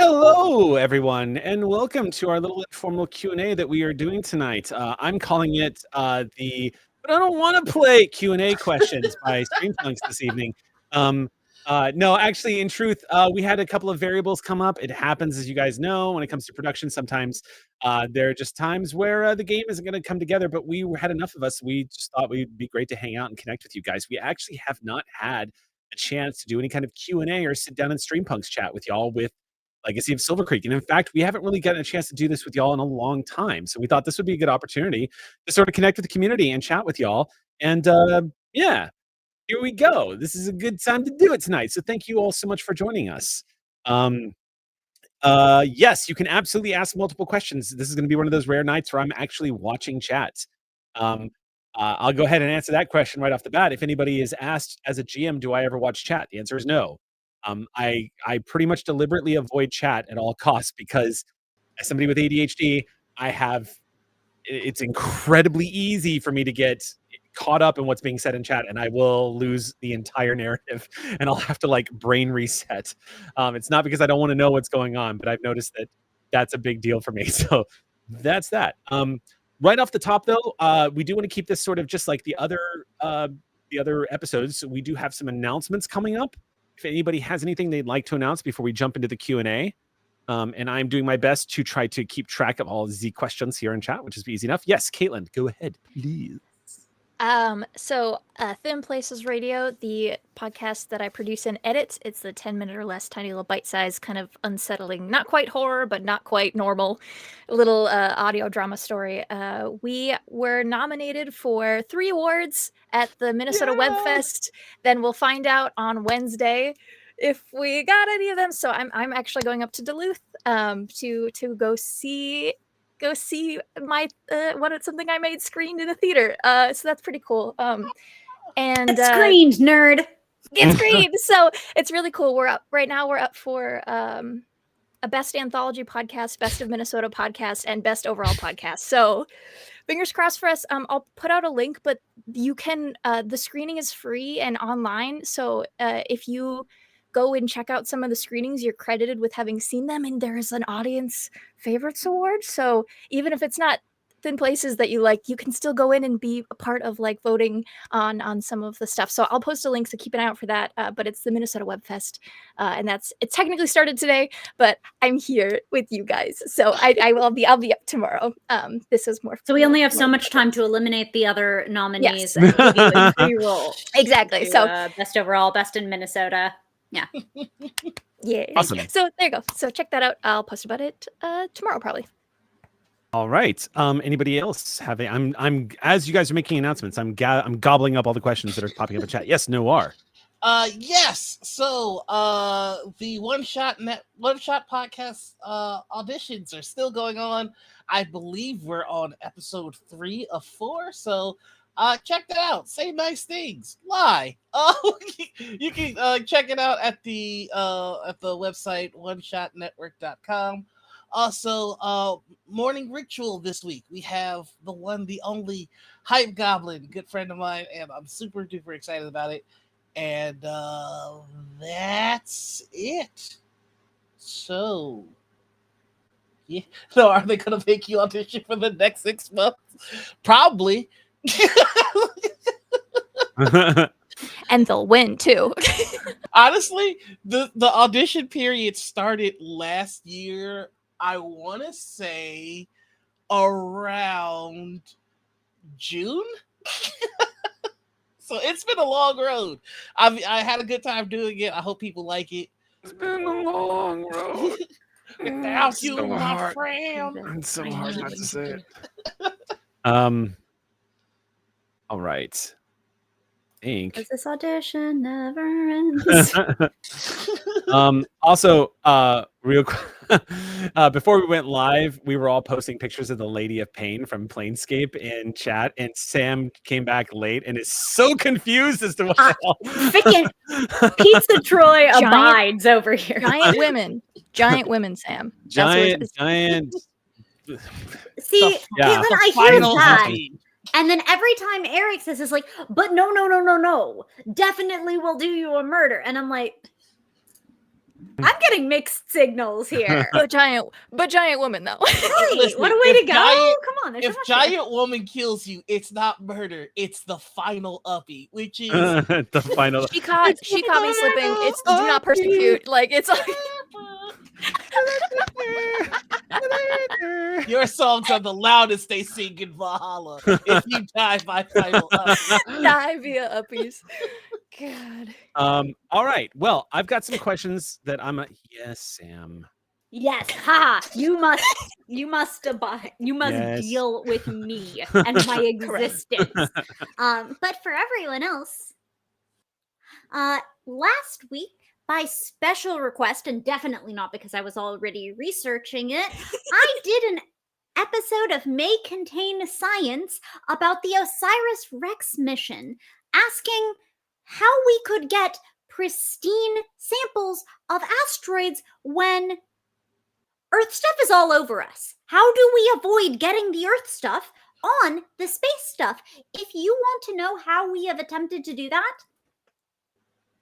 Hello, everyone, and welcome to our little informal Q&A that we are doing tonight. I'm calling it the "But I don't want to play" Q&A questions by Streampunks this evening. No, actually, in truth, we had a couple of variables come up. It happens, as you guys know, when it comes to production. Sometimes there are just times where the game isn't going to come together, but we had enough of us. We just thought we'd be great to hang out and connect with you guys. We actually have not had a chance to do any kind of Q&A or sit down in Streampunks chat with y'all with Legacy of Silvercreek. And in fact, we haven't really gotten a chance to do this with y'all in a long time. So we thought this would be a good opportunity to sort of connect with the community and chat with y'all. And yeah, here we go. This is a good time to do it tonight. So thank you all so much for joining us. Yes, you can absolutely ask multiple questions. This is going to be one of those rare nights where I'm actually watching chat. I'll go ahead and answer that question right off the bat. If anybody is asked as a GM, do I ever watch chat? The answer is no. I pretty much deliberately avoid chat at all costs because as somebody with ADHD, it's incredibly easy for me to get caught up in what's being said in chat, and I will lose the entire narrative and I'll have to like brain reset. It's not because I don't want to know what's going on, but I've noticed that that's a big deal for me. So that's that. Right off the top though, we do want to keep this sort of just like the other episodes. So we do have some announcements coming up. If anybody has anything they'd like to announce before we jump into the Q&A, and I'm doing my best to try to keep track of all the questions here in chat, which is easy enough. Yes, Caitlin, go ahead, please. Thin Places Radio, the podcast that I produce and edit, it's the 10-minute or less tiny little bite-sized kind of unsettling, not quite horror, but not quite normal little audio drama story. We were nominated for 3 awards at the Minnesota Webfest. Then we'll find out on Wednesday if we got any of them. So I'm actually going up to Duluth to go see my something I made screened in a theater. So that's pretty cool. And it's screened, nerd. It's screened. So it's really cool. We're up for a best anthology podcast, best of Minnesota podcast, and best overall podcast. So fingers crossed for us. I'll put out a link, but you can the screening is free and online. So if you go and check out some of the screenings, you're credited with having seen them, and there is an audience favorites award. So even if it's not Thin Places that you like, you can still go in and be a part of like voting on some of the stuff. So I'll post a link, so keep an eye out for that. But it's the Minnesota Webfest, and it's technically started today, but I'm here with you guys, so I'll be up tomorrow. This is more. So we only have so much time to eliminate the other nominees and give you a free roll. Exactly. To, so best overall, best in Minnesota. Yeah. Yeah. Awesome. So there you go. So check that out. I'll post about it tomorrow probably. All right. Anybody else have I'm as you guys are making announcements, I'm gobbling up all the questions that are popping up in chat. Yes, Noir. Yes. So the one shot podcast auditions are still going on. I believe we're on episode 3 of 4. So check that out. Say nice things. Lie. You can check it out at the website oneshotnetwork.com. Also, morning ritual this week. We have the one, the only Hype Goblin, good friend of mine, and I'm super duper excited about it. And that's it. So, yeah. So, are they going to make you audition for the next 6 months? Probably. And they'll win too. Honestly, the audition period started last year. I want to say around June. So it's been a long road. I had a good time doing it. I hope people like it. It's been a long road. Without you, my friend. It's so hard not to say it. All right. Because this audition never ends. Also, real quick, before we went live, we were all posting pictures of the Lady of Pain from Planescape in chat, and Sam came back late and is so confused as to what the hell. Freaking Pizza Troy abides over here. Giant women, Sam. Giant. See, yeah. Caitlin, I hear that. And then every time Eric says, it's like, but no. Definitely will do you a murder. And I'm like, I'm getting mixed signals here. But giant woman though. Right, Listen, what a way to if go! giant- Come on, there's so If much here. giant woman kills you, it's not murder. It's the final uppie, which is The final. She caught me slipping. It's do not persecute. Like it's like your songs are the loudest they sing in Valhalla. If you die by final uppie. die via uppies. God. All right. Well, I've got some questions that I'm. Yes, Sam. Yes, ha! You must abide. You must Yes. deal with me and my existence. But for everyone else, last week, by special request, and definitely not because I was already researching it, I did an episode of May Contain Science about the Osiris Rex mission, asking how we could get pristine samples of asteroids when Earth stuff is all over us. How do we avoid getting the Earth stuff on the space stuff? If you want to know how we have attempted to do that,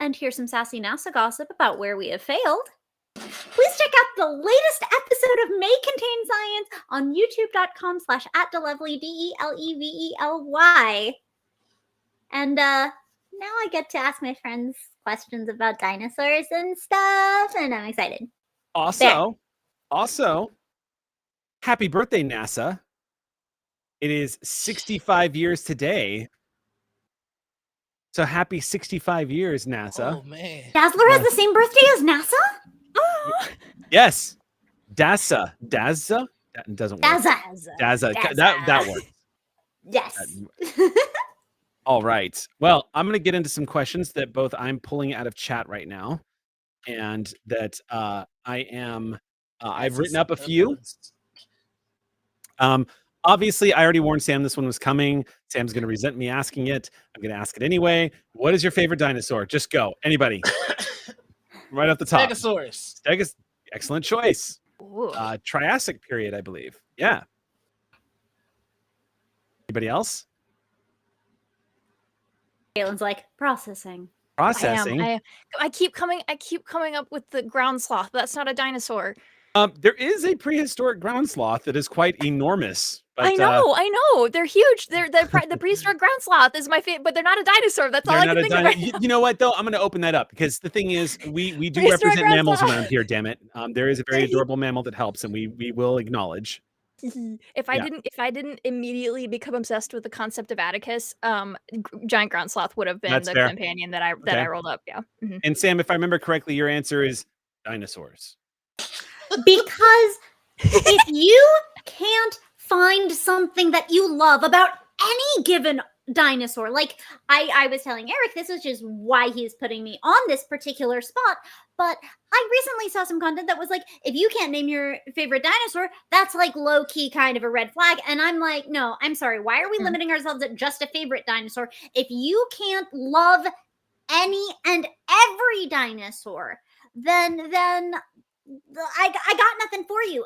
and hear some sassy NASA gossip about where we have failed, please check out the latest episode of May Contain Science on youtube.com/@delevely, DELEVELY. And now I get to ask my friends questions about dinosaurs and stuff, and I'm excited. Also, happy birthday, NASA. It is 65 years today. So happy 65 years, NASA. Oh man. Dazzler has the same birthday as NASA? Oh. Yes. Dazza. That doesn't work. Dazza. Dazza. That works. Yes. All right. Well, I'm going to get into some questions that both I'm pulling out of chat right now, and that I've written up a few. Obviously, I already warned Sam this one was coming. Sam's going to resent me asking it. I'm going to ask it anyway. What is your favorite dinosaur? Just go. Anybody. Right off the top. Stegosaurus. Excellent choice. Ooh. Triassic period, I believe. Yeah. Anybody else? Caitlin's like, processing. Processing. I keep coming up with the ground sloth, but that's not a dinosaur. There is a prehistoric ground sloth that is quite enormous. But, I know. They're huge. The prehistoric ground sloth is my favorite, but they're not a dinosaur. That's all I can think of. Right You know what, though? I'm going to open that up because the thing is, we do Prehistoric represent ground mammals sloth. around here, damn it. There is a very adorable mammal that helps, and we will acknowledge. If I didn't immediately become obsessed with the concept of Atticus, giant ground sloth would have been That's the fair. companion that I Okay. rolled up. Yeah. Mhm. And Sam, if I remember correctly, your answer is dinosaurs. Because if you can't find something that you love about any given dinosaur, like I was telling Eric, this is just why he's putting me on this particular spot, but I recently saw some content that was like, if you can't name your favorite dinosaur, that's like low-key kind of a red flag. And I'm like, no, I'm sorry. Why are we limiting ourselves at just a favorite dinosaur? If you can't love any and every dinosaur, then I got nothing for you.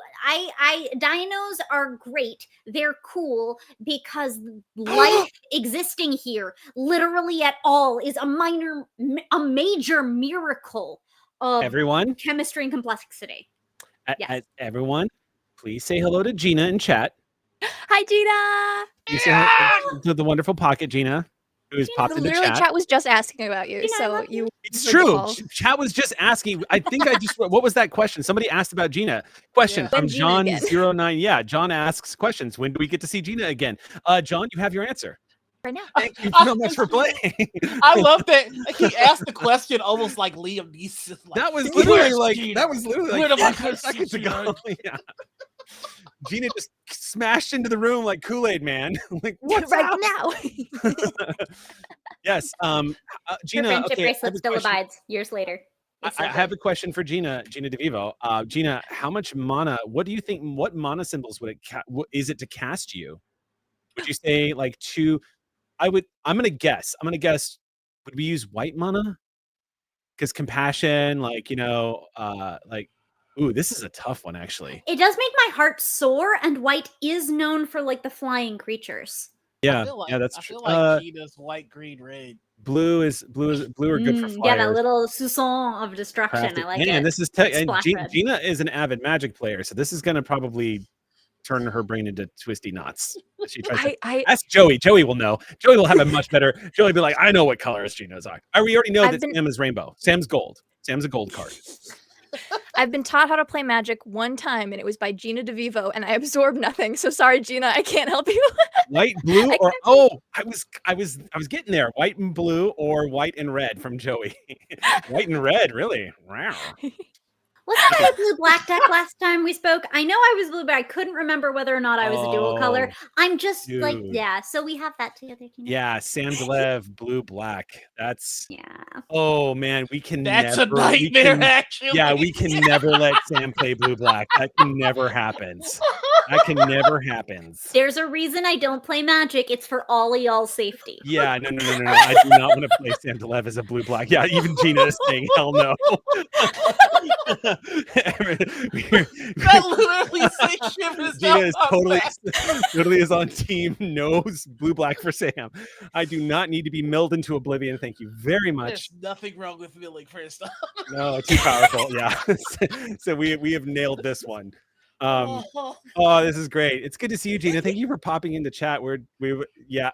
Dinos are great. They're cool because life existing here, literally at all, is a major miracle of Everyone, chemistry and complexity. Yes. Everyone, please say hello to Gina in chat. Hi, Gina. You say hello to the wonderful Pocket Gina, who has popped into Literally, chat. chat was just asking about you, Gina, I so love you. It's heard the true. call. Chat was just asking. I think I just. What was that question? Somebody asked about Gina. Question Yeah. from When Gina again? John09. Yeah, John asks questions. When do we get to see Gina again? John, you have your answer. Right now. Thank you so much for playing. I love that he asked the question almost like Liam Neeson. Like, That was "Where's literally like Gina? that was literally Where like am I 45 gonna see seconds ago. Gina? Yeah. Gina just smashed into the room like Kool-Aid man. Like what's right up? now. Yes. Her Gina. friendship Okay, I have bracelet a still question. abides years later. It's so I have good. a question for Gina DeVivo. Gina, how much mana? What do you think? What mana symbols would it? Is it to cast you? Would you say like two? I'm gonna guess. Would we use white mana? Because compassion, like ooh, this is a tough one actually. It does make my heart soar, and white is known for like the flying creatures. Yeah, I feel like, yeah, that's I true. feel like Gina's white, green, red. blue are good for fire. Yeah, that little soupçon of destruction. I like it. Man, this is and Gina is an avid Magic player, so this is going to probably turn her brain into twisty knots. She tries to ask Joey. Joey will know. Joey will have a much better. Joey will be like, I know what colors Gina's are. We already know that Sam is rainbow. Sam's gold. Sam's a gold card. I've been taught how to play Magic one time, and it was by Gina DeVivo, and I absorbed nothing. So sorry, Gina, I can't help you. White, blue, or I was getting there. White and blue, or white and red from Joey. White and red, really? Wow. Wasn't I a blue-black deck last time we spoke? I know I was blue, but I couldn't remember whether or not I was a dual color. I'm just like, yeah, so we have that together. Yeah, Sam Delev, blue-black. That's... Yeah. Oh, man, we can That's never... a nightmare, actually. Yeah, we can never let Sam play blue-black. That can never happens. That can never happens. There's a reason I don't play Magic. It's for all of y'all's safety. Yeah, no. I do not want to play Sam Delev as a blue-black. Yeah, even Gina is saying, hell no. That literally six shivers Gina down is my totally is on team nose blue-black for Sam. I do not need to be milled into oblivion. Thank you very much. There's nothing wrong with milling first off. No, too powerful. Yeah. So we have nailed this one. Oh, this is great. It's good to see you, Gina. Thank you for popping in the chat. Yeah.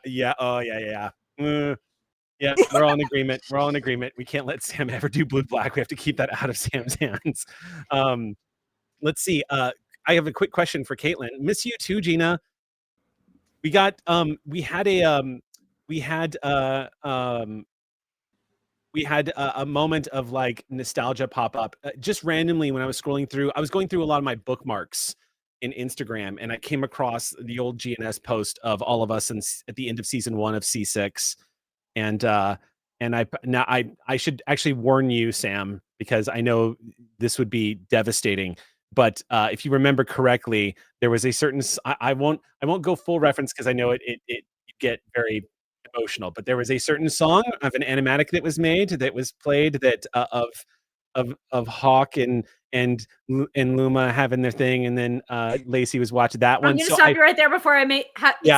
Yeah, we're all in agreement. We're all in agreement. We can't let Sam ever do blue-black. We have to keep that out of Sam's hands. Let's see. I have a quick question for Caitlin. Miss you too, Gina. We got we had a moment of like nostalgia pop up just randomly when I was scrolling through. I was going through a lot of my bookmarks in Instagram, and I came across the old GNS post of all of us at the end of season 1 of C6. And I should actually warn you, Sam, because I know this would be devastating. But if you remember correctly, there was a certain I won't go full reference because I know it get very emotional. But there was a certain song of an animatic that was made that was played that of Hawk and Luma having their thing, and then Lacey was watching that one. I'm gonna stop you right there before I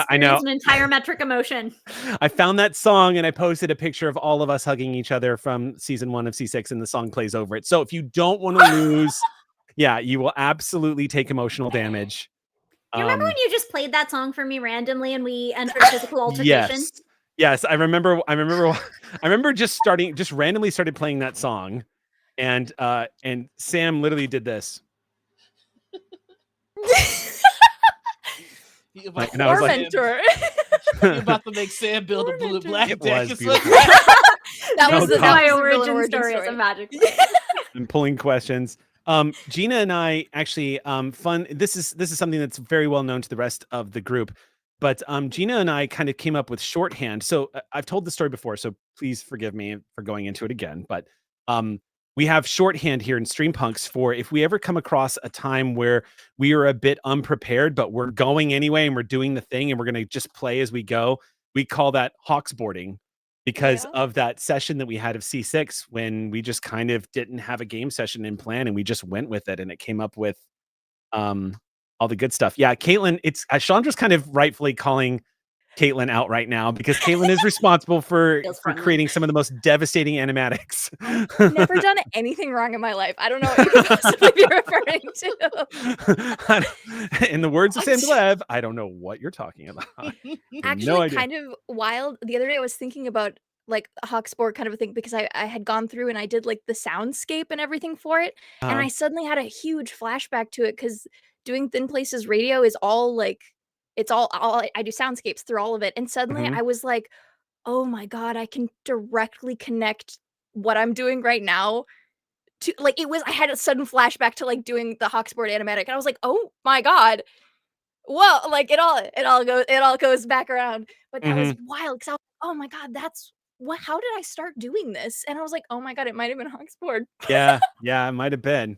I know an entire metric emotion. I found that song and I posted a picture of all of us hugging each other from season 1 of C6, and the song plays over it. So if you don't want to lose, yeah, you will absolutely take emotional damage. You remember when you just played that song for me randomly and we entered physical altercation? Yes, I remember. I remember just randomly started playing that song. And Sam literally did this. You're and I was like, you're about to make Sam build a blue-black deck. Was beautiful. That was my origin story as a Magic player. I'm pulling questions. Gina and I actually fun. This is something that's very well known to the rest of the group. But Gina and I kind of came up with shorthand. So I've told the story before, so please forgive me for going into it again. But we have shorthand here in Streampunks for if we ever come across a time where we are a bit unprepared, but we're going anyway and we're doing the thing and we're going to just play as we go. We call that hawksboarding because of that session that we had of C6 when we just kind of didn't have a game session in plan and we just went with it and it came up with all the good stuff. Yeah, Caitlin, it's Chandra's kind of rightfully calling Caitlin out right now because Caitlin is responsible for creating some of the most devastating animatics. I've never done anything wrong in my life. I don't know what you could possibly be referring to. In the words of Sam Delev, I don't know what you're talking about. Actually, kind of wild. The other day I was thinking about like a Hawksport kind of a thing because I had gone through and I did like the soundscape and everything for it. And I suddenly had a huge flashback to it because doing Thin Places radio is all like, it's all I do soundscapes through all of it. And suddenly I was like, oh my God, I can directly connect what I'm doing right now to like, I had a sudden flashback to like doing the Hawksport animatic. And I was like, oh my God, well, like it all goes back around. But that was wild because I was like, oh my God, how did I start doing this? And I was like, oh my God, it might've been Hawksport. Yeah, it might've been.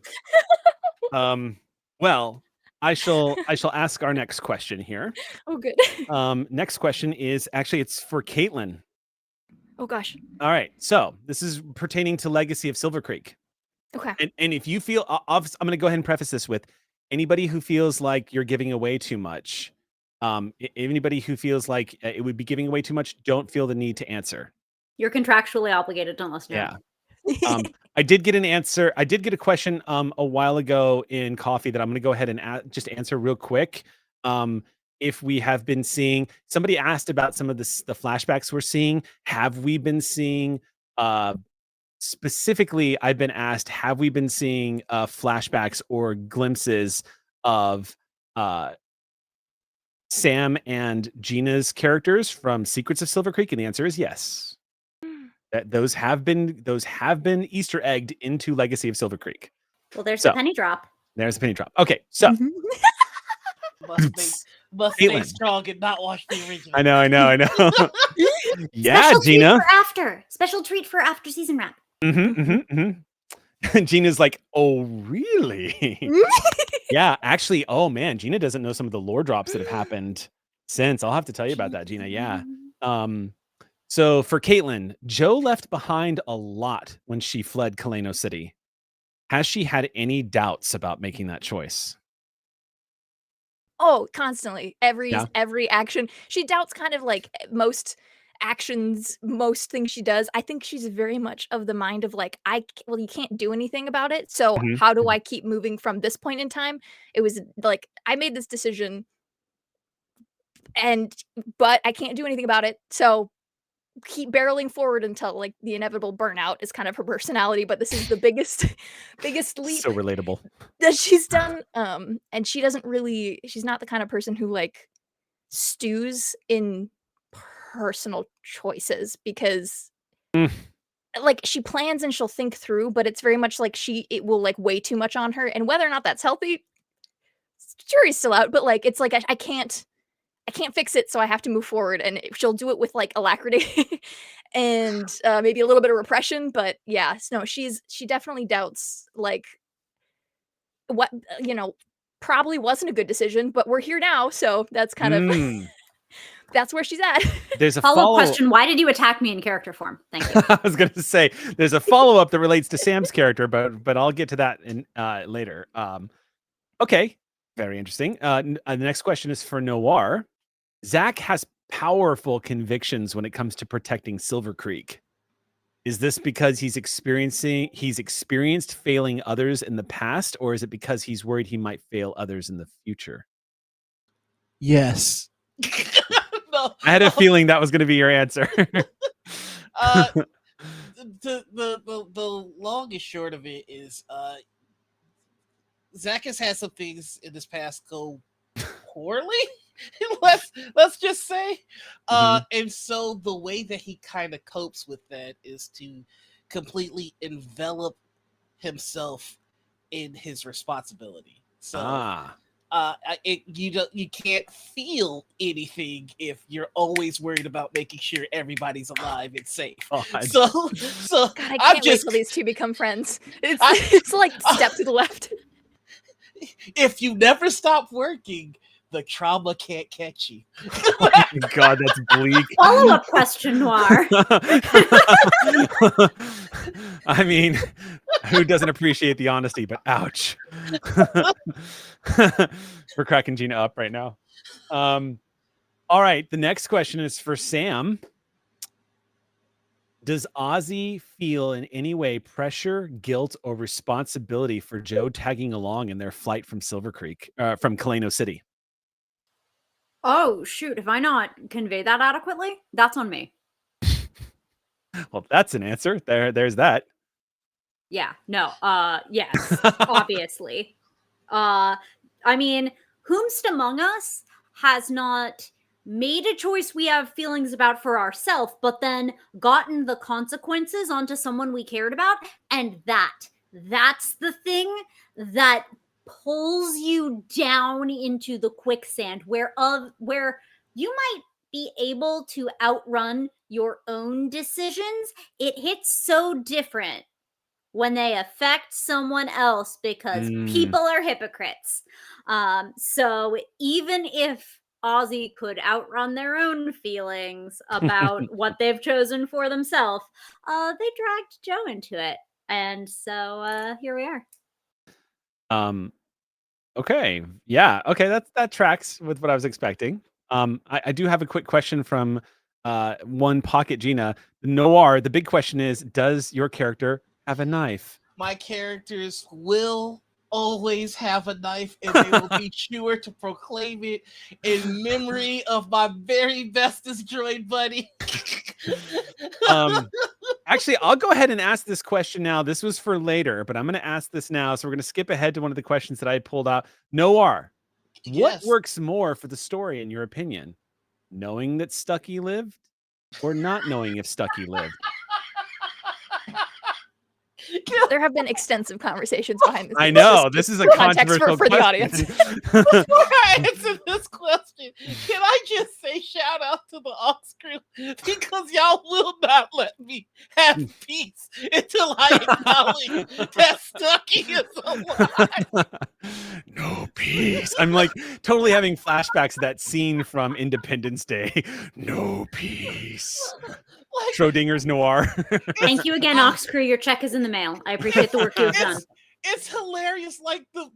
Well, I shall ask our next question here. Oh, good. Next question is actually it's for Caitlin. Oh gosh. All right. So this is pertaining to Legacy of Silvercreek. Okay. And if you feel, I'm going to go ahead and preface this with anybody who feels like you're giving away too much. Anybody who feels like it would be giving away too much, don't feel the need to answer. You're contractually obligated to listen. Yeah. I did get an answer. I did get a question a while ago in coffee that I'm going to go ahead and just answer real quick. If we have been seeing, somebody asked about some of the flashbacks we're seeing. Have we been seeing, specifically, I've been asked, have we been seeing flashbacks or glimpses of Sam and Gina's characters from Secrets of Silvercreek? And the answer is yes. That those have been Easter egged into Legacy of Silvercreek. Well, there's a penny drop. There's a penny drop. Okay, so must stay strong and not watch the original. I know. Yeah, Special Gina. Treat for after. Special treat for after season wrap. Gina's like, oh, really? Yeah, actually, oh man, Gina doesn't know some of the lore drops that have happened since. I'll have to tell you about that, Gina. Yeah. So for Caitlin, Joe left behind a lot when she fled Kaleno City. Has she had any doubts about making that choice? Oh, constantly. Every action. She doubts kind of like most actions, most things she does. I think she's very much of the mind of like, well, you can't do anything about it. So how do I keep moving from this point in time? It was like, I made this decision but I can't do anything about it. So keep barreling forward until like the inevitable burnout is kind of her personality. But this is the biggest leap So relatable that she's done. And she's not the kind of person who like stews in personal choices, because like she plans and she'll think through, but it's very much like it will like weigh too much on her, and whether or not that's healthy, jury's still out. But like it's like I can't fix it, so I have to move forward, and she'll do it with like alacrity and maybe a little bit of repression. But yeah, no, she definitely doubts like what probably wasn't a good decision, but we're here now, so that's kind of that's where she's at. There's a follow-up question. Why did you attack me in character form? Thank you. I was going to say there's a follow-up that relates to Sam's character, but I'll get to that in later. Okay, very interesting. The next question is for Noir. Zach has powerful convictions when it comes to protecting Silvercreek. Is this because he's experienced failing others in the past, or is it because he's worried he might fail others in the future? Yes. No, I had a feeling that was going to be your answer. The long and short of it is Zach has had some things in this past go poorly. let's just say, and so the way that he kind of copes with that is to completely envelop himself in his responsibility. So you can't feel anything if you're always worried about making sure everybody's alive and safe. So God, I can't wait till these two become friends. It's like step to the left. If you never stop working, the trauma can't catch you. Oh my God, that's bleak. Follow-up question, Noir. I mean, who doesn't appreciate the honesty? But ouch. We're cracking Gina up right now. All right, the next question is for Sam. Does Ozzy feel in any way pressure, guilt, or responsibility for Joe tagging along in their flight from Silvercreek, from Kaleno City? Oh, shoot. Have I not conveyed that adequately? That's on me. Well, that's an answer. There's that. Yeah. No. Yes. Obviously. I mean, whomst among us has not made a choice we have feelings about for ourselves, but then gotten the consequences onto someone we cared about? And that's the thing that pulls you down into the quicksand where you might be able to outrun your own decisions. It hits so different when they affect someone else because people are hypocrites. So even if Ozzy could outrun their own feelings about what they've chosen for themselves, they dragged Joe into it. And so here we are. Okay. Yeah. Okay. That tracks with what I was expecting. I do have a quick question from one Pocket Gina. Noir, the big question is, does your character have a knife? My characters will always have a knife, and they will be sure to proclaim it in memory of my very bestest droid buddy. Actually, I'll go ahead and ask this question now. This was for later, but I'm going to ask this now. So we're going to skip ahead to one of the questions that I had pulled out. Noir, what Yes. works more for the story, in your opinion? Knowing that Stucky lived or not knowing if Stucky lived? There have been extensive conversations behind this. I know. This is a context controversial for the question. audience. Before I answer this question, can I just say shout out to the Ox crew, because y'all will not let me have peace until I acknowledge that Stucky is alive. No peace. I'm like totally having flashbacks of that scene from Independence Day. No peace. Like, Schrodinger's Noir. Thank you again, Ox Crew. Your check is in the mail. I appreciate the work you have done. it's hilarious. Like the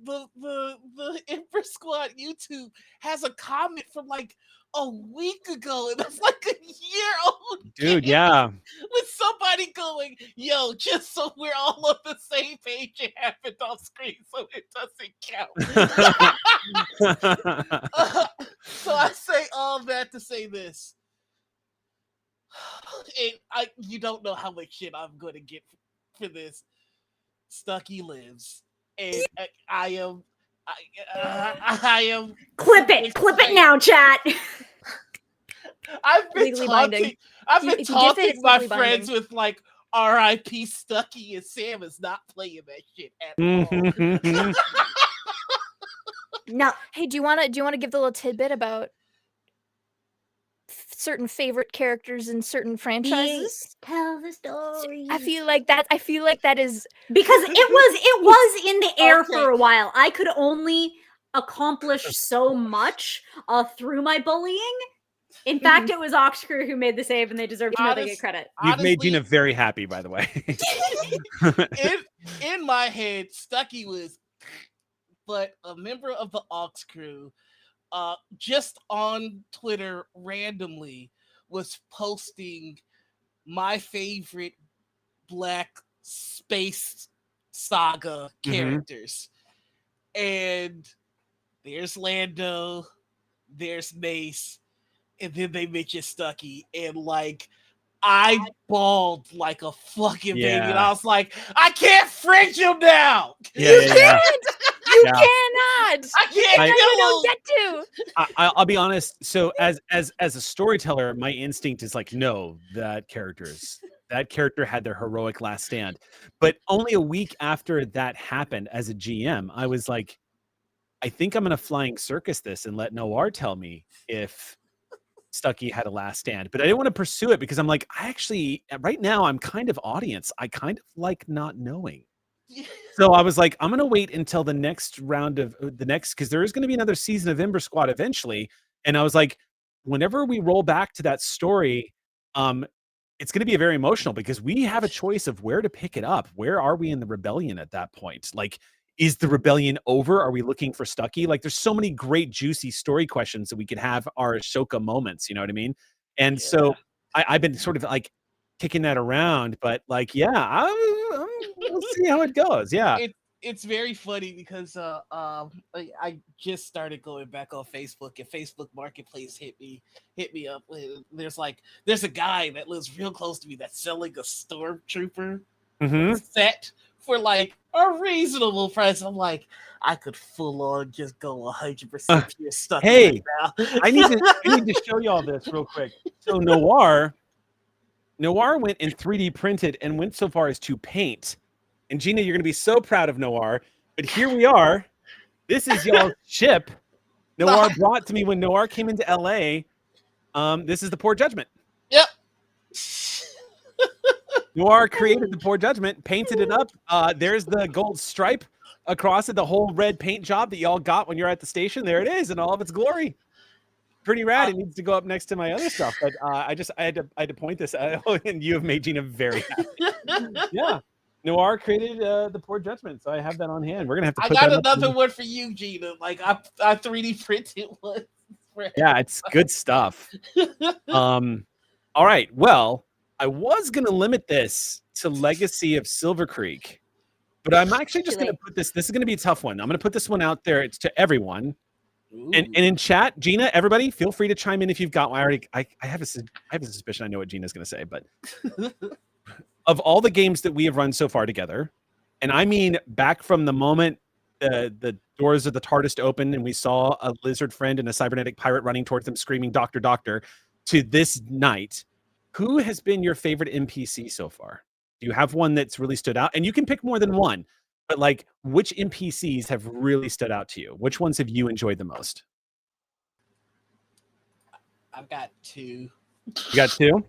Immerse Squad YouTube has a comment from like a week ago, and it's like a year old. Dude, yeah. With somebody going, yo, just so we're all on the same page, it happened off screen, so it doesn't count. So I say all that to say this. And you don't know how much shit I'm gonna get for this. Stucky lives, and I am. Clip it now, chat. I've been Legally talking. binding. I've been If you diff it, talking it's my legally friends binding. with like R.I.P. Stucky, and Sam is not playing that shit at all. No, Hey, do you want to give the little tidbit about certain favorite characters in certain franchises? tell the story. I feel like that is Because it was in the air Okay. for a while. I could only accomplish so much through my bullying. In fact, it was Ox Crew who made the save, and they deserve to know they get credit. You've made Honestly, Gina very happy, by the way. in my head, Stucky was, but a member of the Ox Crew, just on Twitter randomly was posting my favorite Black space saga characters, and there's Lando, there's Mace, and then they mention Stucky, and like I bawled like a fucking baby, and Yeah. I was like, I can't fringe him now. you cannot. You Yeah. cannot. I can't. I- You kill don't him. get to. I'll be honest. So as a storyteller, my instinct is like, no, that character had their heroic last stand. But only a week after that happened, as a GM, I was like, I think I'm gonna flying circus this and let Noir tell me if Stucky had a last stand. But I didn't want to pursue it because I'm like, I actually right now I'm kind of audience. I kind of like not knowing. So I was like, I'm gonna wait until the next round of because there is gonna be another season of Imber Squad eventually. And I was like, whenever we roll back to that story, it's gonna be very emotional because we have a choice of where to pick it up. Where are we in the rebellion at that point? Like, is the rebellion over? Are we looking for Stucky? Like, there's so many great juicy story questions that we could have our Ahsoka moments. You know what I mean? And so I've been sort of like kicking that around, but like, yeah, we'll see how it goes. Yeah. It's very funny because I just started going back on Facebook, and Facebook Marketplace hit me up. There's a guy that lives real close to me that's selling a stormtrooper set for like a reasonable price. I'm like, I could full on just go 100% pure stuff. Hey, right now. I need to show y'all this real quick. So Noir went and 3D printed and went so far as to paint. And Gina, you're going to be so proud of Noir. But here we are. This is y'all's ship. Noir brought to me when Noir came into LA. This is the Poor Judgment. Yep. Noir created the Poor Judgment, painted it up. There's the gold stripe across it, the whole red paint job that y'all got when you're at the station. There it is in all of its glory. Pretty rad. It needs to go up next to my other stuff, but I had to point this out, and you have made Gina very happy. Yeah. Noir created the Poor Judgment, so I have that on hand. We're gonna have to. I Put got that another up. one for you, Gina. Like I 3D printed one. Yeah, it's good stuff. All right. Well, I was going to limit this to Legacy of Silvercreek, but I'm actually just Too going to late. put this. This is going to be a tough one. I'm going to put this one out there. It's to everyone. And Ooh. in chat, Gina, everybody, feel free to chime in if you've got. I have a suspicion I know what Gina's going to say, but of all the games that we have run so far together, and I mean back from the moment the doors of the TARDIS opened and we saw a lizard friend and a cybernetic pirate running towards them, screaming "Doctor, Doctor," to this night, who has been your favorite NPC so far? Do you have one that's really stood out? And you can pick more than one. But like, which NPCs have really stood out to you? Which ones have you enjoyed the most? I've got 2. You got 2?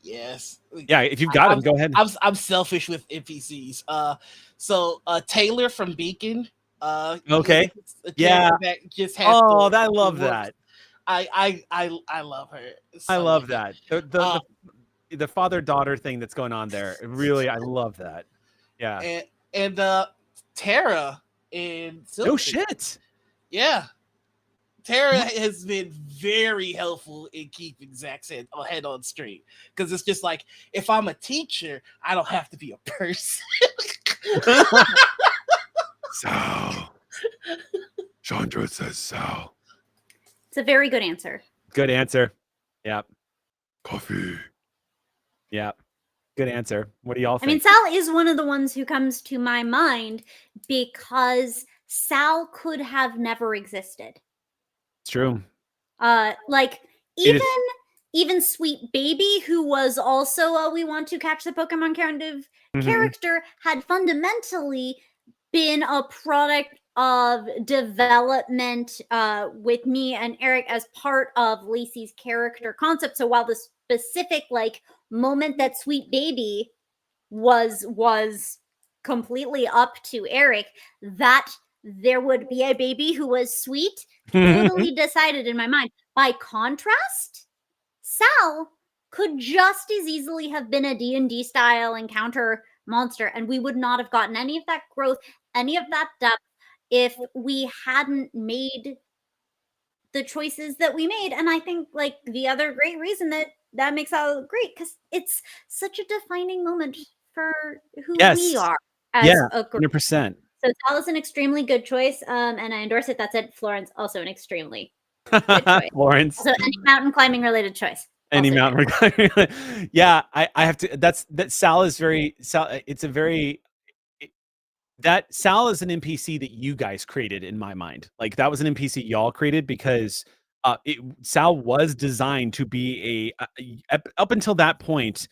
Yes. Yeah, if you've got them, go ahead. I'm selfish with NPCs. So Taylor from Beacon. Okay. Yeah. That just has Oh, I love that. I love her. I love that. The father-daughter thing that's going on there. Really, I love that. Yeah. And Tara in Silvercreek. No shit. Yeah. Tara has been very helpful in keeping Zach's head on straight. Because it's just like, if I'm a teacher, I don't have to be a person. Sal. Chandra says Sal. It's a very good answer. Good answer. Yep. Coffee. Yep. Good answer. What do y'all think? I mean, Sal is one of the ones who comes to my mind because Sal could have never existed. It's true. Like even Sweet Baby, who was also a We Want to Catch the Pokemon kind of character, had fundamentally been a product of development with me and Eric as part of Lacey's character concept. So while the specific like moment that Sweet Baby was completely up to Eric, that there would be a baby who was sweet, totally decided in my mind. By contrast, Sal could just as easily have been a D&D style encounter monster, and we would not have gotten any of that growth, any of that depth, if we hadn't made the choices that we made. And I think like the other great reason that makes Sal great, because it's such a defining moment for who we are as a group. 100%. So Sal is an extremely good choice, and I endorse it. That's it. Florence, also an extremely good choice. Florence. So any mountain climbing related choice. Any mountain climbing. Yeah, I have to. That Sal is very. Sal. It's a very. That Sal is an NPC that you guys created in my mind. Like that was an NPC y'all created because Sal was designed to be up until that point.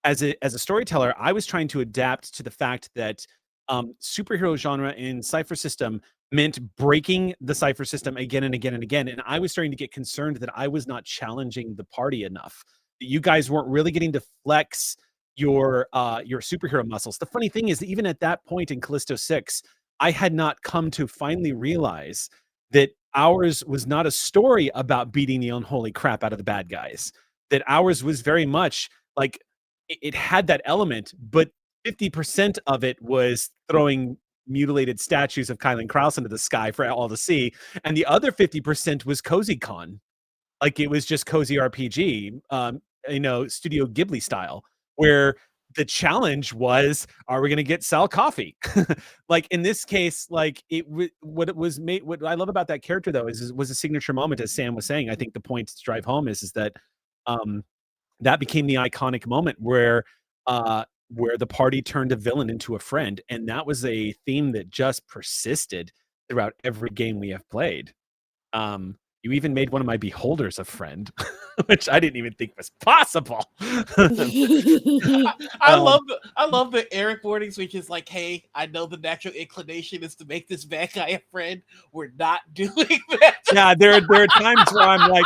As a storyteller, I was trying to adapt to the fact that superhero genre in Cypher System meant breaking the Cypher System again and again and again. And I was starting to get concerned that I was not challenging the party enough. That you guys weren't really getting to flex your superhero muscles. The funny thing is that even at that point in Callisto 6, I had not come to finally realize that ours was not a story about beating the unholy crap out of the bad guys. That ours was very much like it had that element, but 50% of it was throwing mutilated statues of Kylan Kraus into the sky for all to see. And the other 50% was Cozy Con. Like it was just cozy RPG, Studio Ghibli style, where the challenge was, are we going to get Sal coffee? Like in this case, like what I love about that character though, was a signature moment, as Sam was saying. I think the point to drive home is that that became the iconic moment where the party turned a villain into a friend. And that was a theme that just persisted throughout every game we have played. You even made one of my beholders a friend, which I didn't even think was possible. I love the Eric warnings, which is like, hey, I know the natural inclination is to make this bad guy a friend. We're not doing that. Yeah, there are times where I'm like,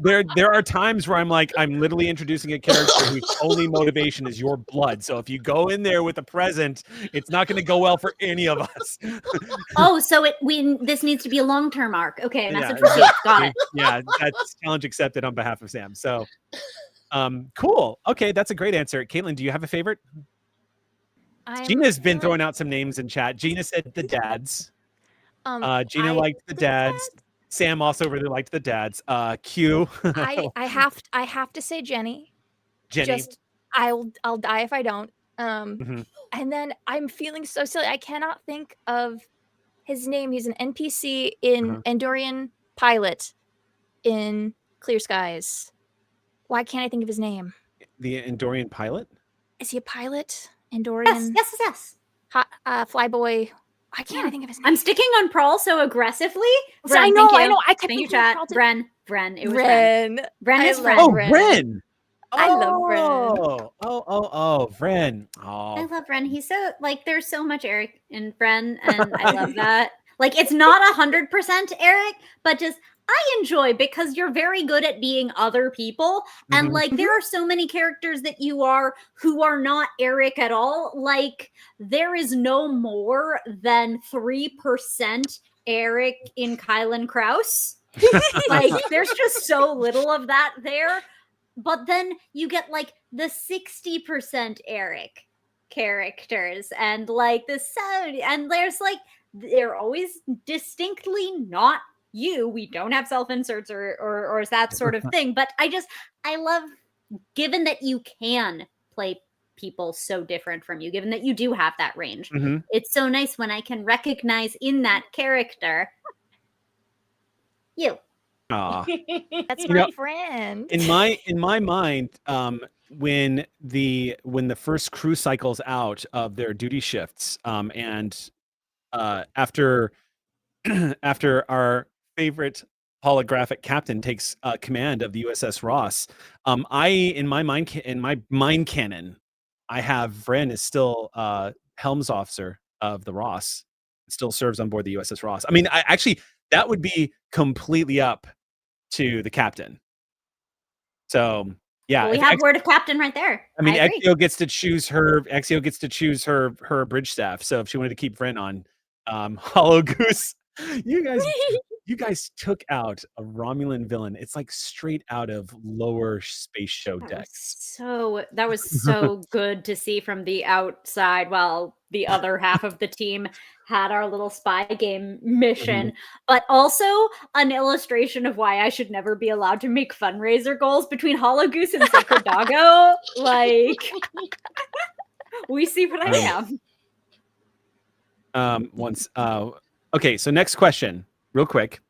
there are times where I'm like, I'm literally introducing a character whose only motivation is your blood. So if you go in there with a present, it's not going to go well for any of us. Oh, so this needs to be a long-term arc. Okay, message received. Got it. Yeah, that's challenge accepted on behalf of Sam. So, cool. Okay, that's a great answer. Caitlin, do you have a favorite? Gina's been throwing out some names in chat. Gina said the dads. Gina liked the dads. Sam also really liked the dads. Q. I have to say Jenny. Jenny. I'll die if I don't. Mhm. And then I'm feeling so silly. I cannot think of his name. He's an NPC in Andorian Pilot in Clear Skies. Why can't I think of his name? The Andorian pilot? Is he a pilot? Yes, Andorian yes. flyboy. Why can't I Yeah. think of his name? I'm sticking on Prawl so aggressively. So Bren, I know. thank you. I kept Thank you, thinking chat. Carlton. Bren. It was Bren. Bren I is love Bren. Oh, Bren. Bren! I love Bren. Oh, Bren. I Oh, love Bren. He's so like there's so much Eric in Bren, and I love that. Like it's not 100% Eric, but just I enjoy because you're very good at being other people. And Mhm. like there are so many characters that you are who are not Eric at all. Like there is no more than 3% Eric in Kylan Kraus. Like there's just so little of that there. But then you get like the 60% Eric characters and like the 70, and there's like they're always distinctly not you. We don't have self-inserts or that sort of thing. But I love, given that you can play people so different from you, given that you do have that range. Mhm. It's so nice when I can recognize in that character you. Aw. That's You my know, friend. in my mind, when the first crew cycles out of their duty shifts, and after after our favorite holographic captain takes command of the USS Ross, in my mind canon, I have Vren is still helms officer of the Ross. Still serves on board the USS Ross. I mean, actually that would be completely up to the captain. So yeah, Well, we if have word of captain right there. I mean, agree. Exio gets to choose her bridge staff. So if she wanted to keep Vren on, Hollow Goose, you guys took out a Romulan villain. It's like straight out of lower space show decks. That was so good to see from the outside while the other half of the team had our little spy game mission, but also an illustration of why I should never be allowed to make fundraiser goals between Hollow Goose and Sacred Doggo. Like, we see what I am. Okay, so next question, real quick.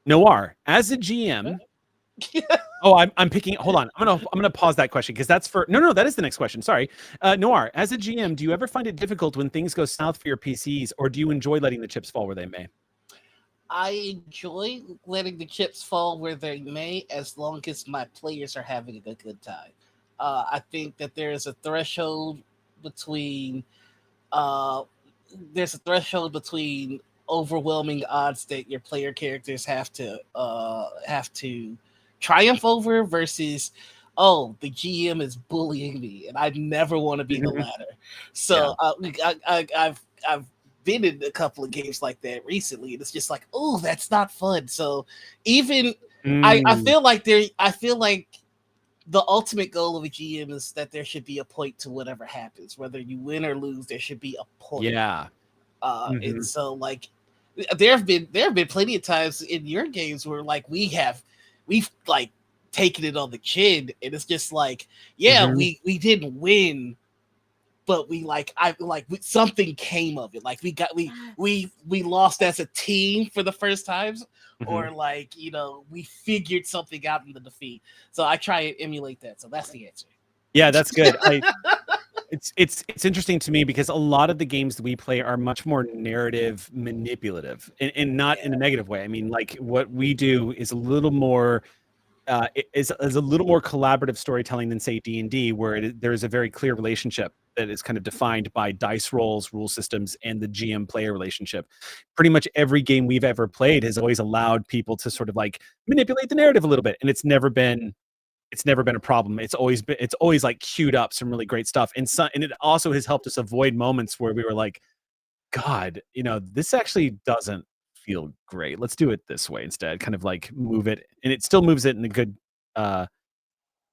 Noir, as a GM. Oh, I'm picking. Hold on. I'm gonna pause that question because that's for no. That is the next question. Sorry, Noir. As a GM, do you ever find it difficult when things go south for your PCs, or do you enjoy letting the chips fall where they may? I enjoy letting the chips fall where they may, as long as my players are having a good time. I think that there is a threshold between overwhelming odds that your player characters have to triumph over versus, oh, the GM is bullying me and I never want to be the latter. So I've been in a couple of games like that recently, and it's just like, oh, that's not fun. So even I feel like the ultimate goal of a GM is that there should be a point to whatever happens, whether you win or lose. There should be a point. Yeah. And so like there have been plenty of times in your games where like we've like taken it on the chin, and it's just like, yeah, we didn't win, but something came of it. Like we lost as a team for the first times, or like, you know, we figured something out in the defeat. So I try and emulate that. So that's the answer. Yeah, that's good. It's interesting to me because a lot of the games that we play are much more narrative manipulative, and not in a negative way. I mean, like what we do is a little more is a little more collaborative storytelling than say D&D, where there is a very clear relationship that is kind of defined by dice rolls, rule systems, and the GM player relationship. Pretty much every game we've ever played has always allowed people to sort of like manipulate the narrative a little bit, and it's never been a problem. It's always like queued up some really great stuff, and it also has helped us avoid moments where we were like, God, you know, this actually doesn't feel great. Let's do it this way instead. Kind of like move it, and it still moves it in a good.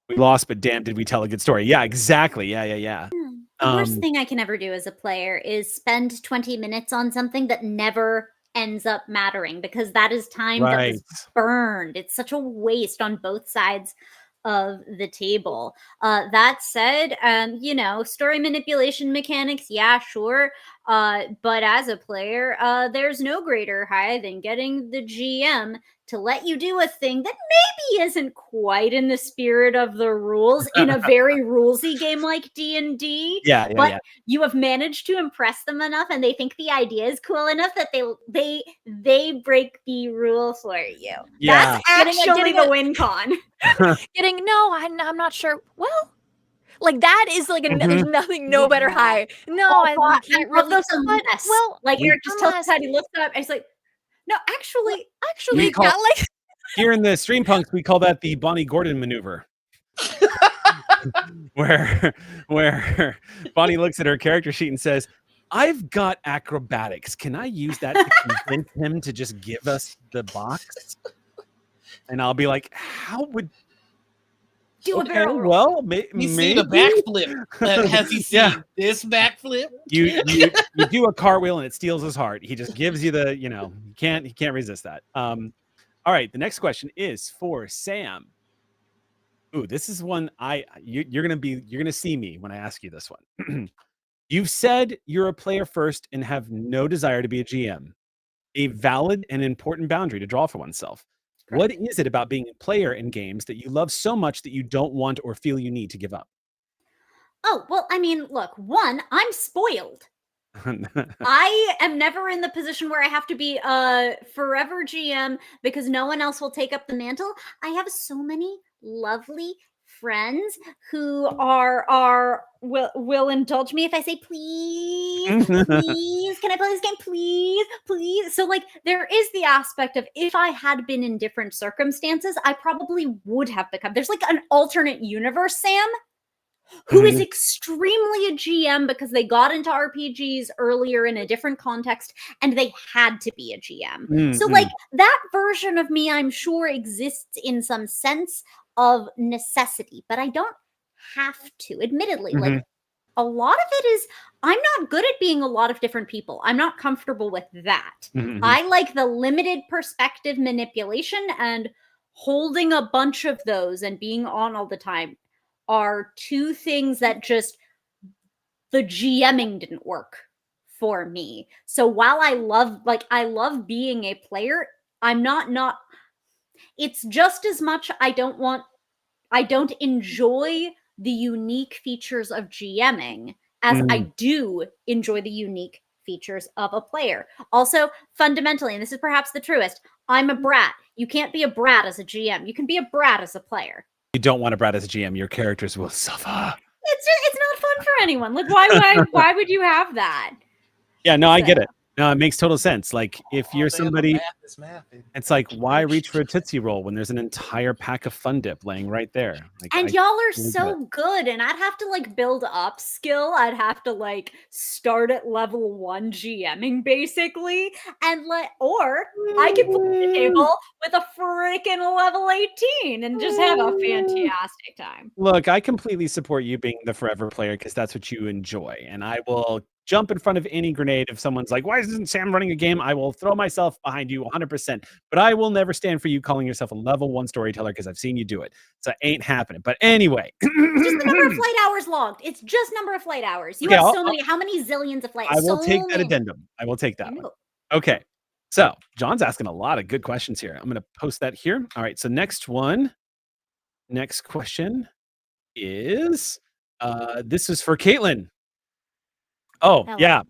We lost, but damn, did we tell a good story? Yeah, exactly. Yeah. The worst thing I can ever do as a player is spend 20 minutes on something that never ends up mattering, because that is time that was burned. It's such a waste on both sides of the table. That said, story manipulation mechanics, yeah, sure. But as a player, there's no greater high than getting the GM to let you do a thing that maybe isn't quite in the spirit of the rules in a very rulesy game like D&D. But you have managed to impress them enough, and they think the idea is cool enough that they break the rule for you. Yeah. That's actually the win con. I'm not sure. Well, like that is like nothing, no better high. No, I can't really. Those well, like Eric just tells us how he looks up, and he's like, no, actually, here in the Streampunks, we call that the Bonnie Gordon maneuver. where Bonnie looks at her character sheet and says, I've got acrobatics. Can I use that to convince him to just give us the box? And I'll be like, how would do a barrel roll? Well, He's seen a backflip. Has he seen this backflip? You do a cartwheel and it steals his heart. He just gives you the, he can't resist that. All right, the next question is for Sam. Ooh, this is one you're gonna see me when I ask you this one. You've said you're a player first and have no desire to be a GM. A valid and important boundary to draw for oneself. Correct. What is it about being a player in games that you love so much that you don't want or feel you need to give up? Oh, well, I mean, look, one, I'm spoiled. I am never in the position where I have to be a forever GM because no one else will take up the mantle. I have so many lovely friends who will indulge me if I say please, please, can I play this game, please. So like there is the aspect of if I had been in different circumstances, I probably would have become. There's like an alternate universe Sam who is extremely a GM because they got into RPGs earlier in a different context and they had to be a GM. So like that version of me, I'm sure exists in some sense of necessity, but I don't have to, admittedly. Like a lot of it is, I'm not good at being a lot of different people. I'm not comfortable with that. I like the limited perspective manipulation, and holding a bunch of those and being on all the time are two things that just the GMing didn't work for me. So while I love being a player, I'm not it's just as much I don't enjoy the unique features of GMing as I do enjoy the unique features of a player. Also, fundamentally, and this is perhaps the truest, I'm a brat. You can't be a brat as a GM. You can be a brat as a player. You don't want a brat as a GM. Your characters will suffer. It's not fun for anyone. Like why would you have that? Yeah, no, I get it. No, it makes total sense. Like if you're somebody, it's like, why reach for a Tootsie Roll when there's an entire pack of Fun Dip laying right there? Like, and y'all are so good, and I'd have to like build up skill. I'd have to like start at level 1 GMing basically, and or I could play the table with a freaking level 18 and just have a fantastic time. Look, I completely support you being the forever player because that's what you enjoy, and I will jump in front of any grenade if someone's like, why isn't Sam running a game? I will throw myself behind you 100%, but I will never stand for you calling yourself a level 1 storyteller because I've seen you do it. So it ain't happening. But anyway. Just the number of flight hours logged. It's just number of flight hours. You have so many. How many zillions of flights? I will take that addendum. I will take that one. Okay. So John's asking a lot of good questions here. I'm going to post that here. All right. So next question is, this is for Caitlin. Oh, hello. Yeah.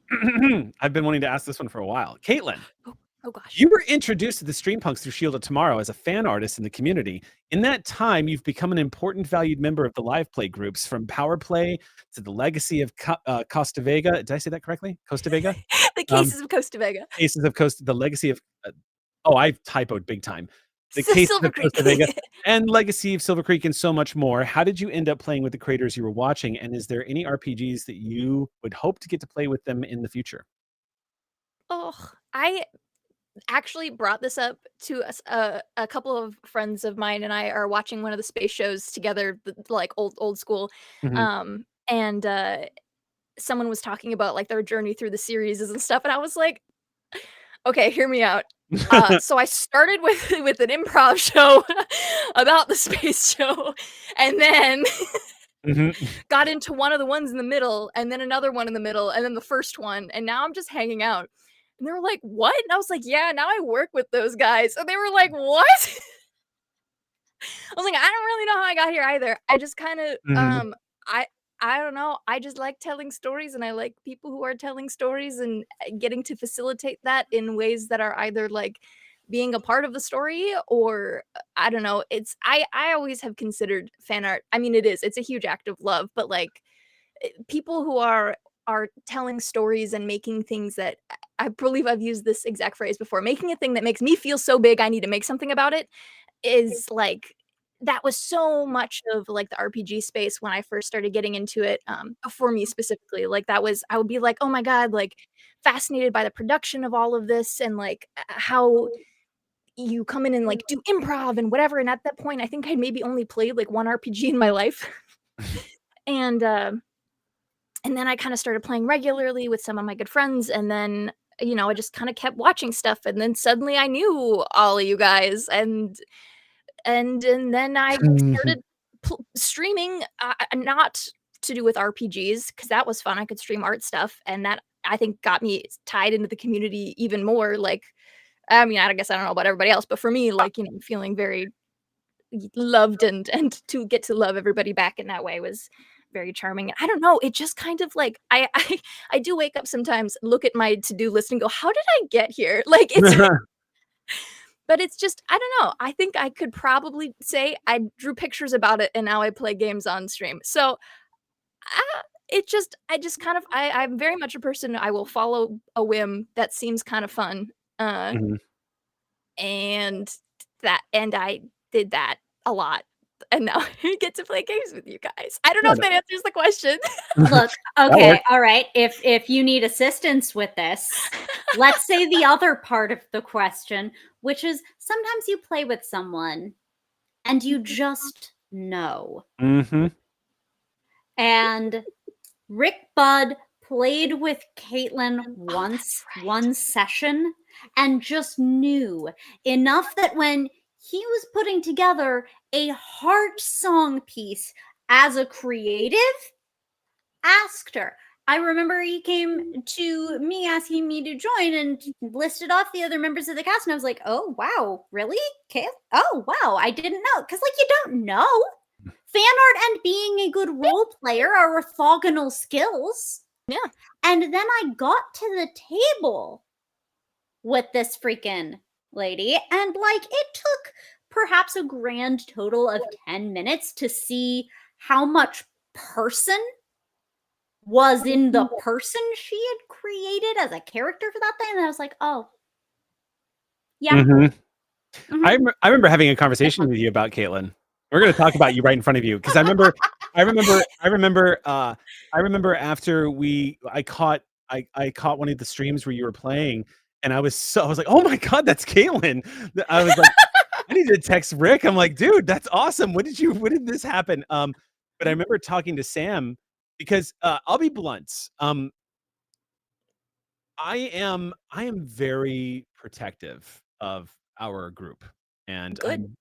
I've been wanting to ask this one for a while. Caitlin. Oh gosh. You were introduced to the Streampunks through Shield of Tomorrow as a fan artist in the community. In that time, you've become an important valued member of the live play groups, from Power Play to the Legacy of Costa Vega. Did I say that correctly? Costa Vega? The Cases of Costa Vega. Cases of Costa, the Legacy of, I typoed big time. The Cases of Costa Vega and Legacy of Silvercreek and so much more. How did you end up playing with the creators you were watching? And is there any RPGs that you would hope to get to play with them in the future? Oh, I actually brought this up to a couple of friends of mine, and I are watching one of the space shows together, like old school. And someone was talking about like their journey through the series and stuff, and I was like, okay, hear me out. So I started with an improv show about the space show, and then got into one of the ones in the middle, and then another one in the middle, and then the first one, and now I'm just hanging out. And they were like, "What?" And I was like, "Yeah, now I work with those guys." And they were like, "What?" I was like, "I don't really know how I got here either. I just kind of I don't know. I just like telling stories, and I like people who are telling stories and getting to facilitate that in ways that are either like being a part of the story or I don't know. It's I always have considered fan art. I mean, it's a huge act of love, but like people who are telling stories and making things that I believe I've used this exact phrase before, making a thing that makes me feel so big I need to make something about it is like that was so much of like the RPG space when I first started getting into it, for me specifically. Like that was I would be like, "Oh my god," like fascinated by the production of all of this and like how you come in and like do improv and whatever. And at that point, I think I maybe only played like one RPG in my life. and then I kind of started playing regularly with some of my good friends, and then I just kind of kept watching stuff, and then suddenly I knew all of you guys, and then I started streaming, not to do with RPGs because that was fun. I could stream art stuff, and that I think got me tied into the community even more. Like, I mean, I guess I don't know about everybody else, but for me, like feeling very loved and to get to love everybody back in that way was very charming. I don't know, it just kind of like I do wake up sometimes, look at my to-do list and go, "How did I get here?" Like it's but it's just I don't know. I think I could probably say I drew pictures about it and now I play games on stream. So I just kind of I'm very much a person I will follow a whim that seems kind of fun. And I did that a lot. And now I get to play games with you guys. I don't know if that answers the question. Look, okay, all right. If you need assistance with this, let's say the other part of the question, which is sometimes you play with someone and you just know. And Rick Budd played with Caitlin once, one session, and just knew enough that when he was putting together a heart song piece as a creative, asked her. I remember he came to me asking me to join and listed off the other members of the cast, and I was like, "Oh wow, really? Oh wow, I didn't know." Because like you don't know. Fan art and being a good role player are orthogonal skills. Yeah. And then I got to the table with this freaking lady, and like it took perhaps a grand total of 10 minutes to see how much person was in the person she had created as a character for that thing. And I was like, oh. Yeah. I remember having a conversation with you about Caitlin. We're going to talk about you right in front of you because I remember after I caught one of the streams where you were playing, and I was like, "Oh my god, that's Caitlin!" I was like, "I need to text Rick." I'm like, "Dude, that's awesome. When did this happen?" But I remember talking to Sam because I'll be blunt. I am very protective of our group. And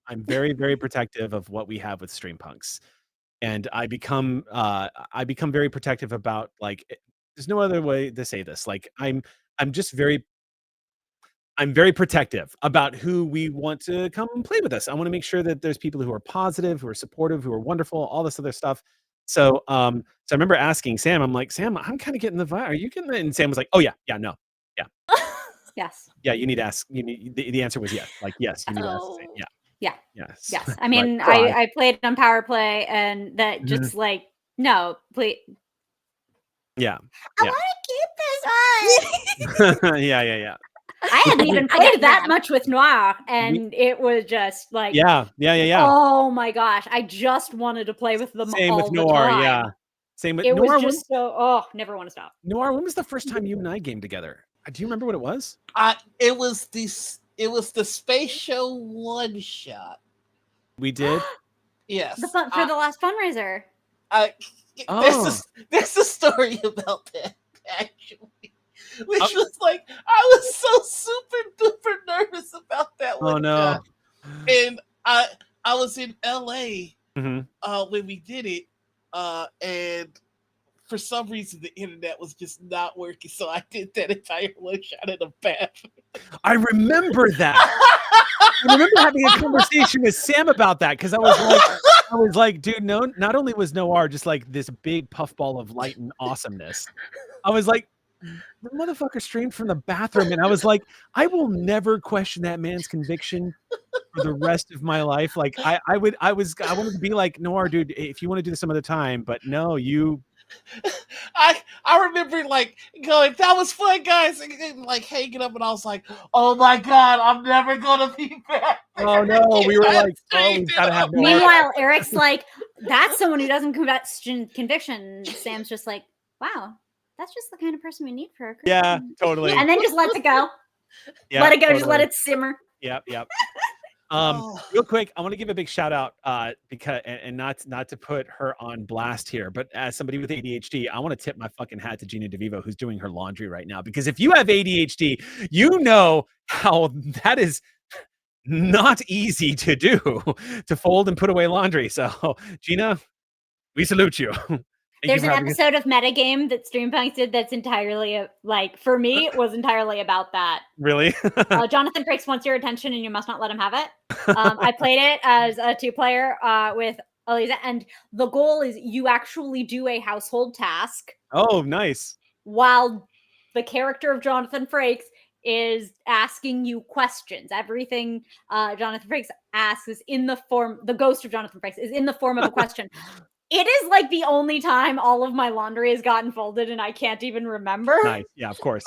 I'm very, very protective of what we have with Streampunks. And I become very protective about like there's no other way to say this. Like I'm very protective about who we want to come and play with us. I want to make sure that there's people who are positive, who are supportive, who are wonderful, all this other stuff. So I remember asking Sam, I'm like, "Sam, I'm kind of getting the vibe. Are you getting it?" And Sam was like, "Oh yeah, no. Yeah." Yes. Yeah, you need to ask. You need the answer was yes. Like yes, you need to ask. Yeah. Yeah. Yes. Yes. I mean, I played on Power Play, and that just like no, please. Yeah. I want to keep this on. Yeah. I hadn't even played that much with Noir, and it was just like yeah. Oh my gosh, I just wanted to play with them Same all with Noir, the time. yeah. Same with it Noir. was just never want to stop. Noir, when was the first time you and I gamed together? Do you remember what it was? It was the Space Show one shot. We did? Yes. For the last fundraiser. There's a story about that, actually. Which was like, I was so super duper nervous Oh no. And I was in LA Mhm. when we did it, and for some reason the internet was just not working, so I did that entire one shot in a bathroom. I remember that. I remember having a conversation with Sam about that because I was like, dude, no, not only was Noir just like this big puffball of light and awesomeness, I was like, the motherfucker streamed from the bathroom, and I was like, I will never question that man's conviction for the rest of my life. Like I wanted to be like, Noir, dude, if you want to do this some other time, but no, you. I remember like going, that was fun, guys, and like hanging up, and I was like, oh my god, I'm never gonna be back. Oh no, we were like, oh, we've got to have Noir. Meanwhile, Eric's like, that's someone who doesn't question conviction. Sam's just like, wow, that's just the kind of person we need for our group. Yeah, totally. And then just lets it go. Yeah, let it go. totally. Just let it simmer. Yep. Real quick, I want to give a big shout out because and not to put her on blast here, but as somebody with ADHD, I want to tip my fucking hat to Gina DeVivo, who's doing her laundry right now. Because if you have ADHD, you know how that is not easy to do, to fold and put away laundry. So Gina, we salute you. There's an episode of Metagame that Streampunks did that's entirely, like, for me, was entirely about that. Really? Jonathan Frakes wants your attention and you must not let him have it. I played it as a 2-player with Eliza, and the goal is you actually do a household task. Oh, nice. While the character of Jonathan Frakes is asking you questions. Everything Jonathan Frakes asks is in the form, the ghost of Jonathan Frakes is in the form of a question. It is like the only time all of my laundry has gotten folded and I can't even remember. Nice. Yeah, of course.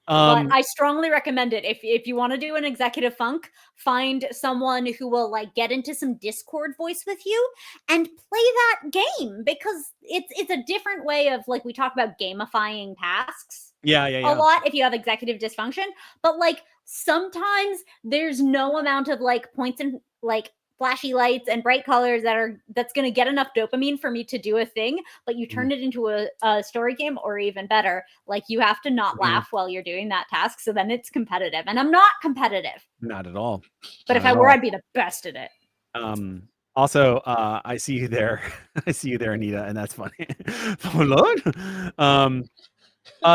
But I strongly recommend it. If you want to do an executive funk, find someone who will like get into some Discord voice with you and play that game, because it's a different way of, like, we talk about gamifying tasks. Yeah. A lot if you have executive dysfunction, but like sometimes there's no amount of like points and like flashy lights and bright colors that's going to get enough dopamine for me to do a thing, but you turn it into a story game, or even better, like you have to not laugh while you're doing that task, so then it's competitive, and I'm not competitive. Not at all. But if I were, I'd be the best at it. Also, I see you there. I see you there, Anita, and that's funny. Oh, Lord.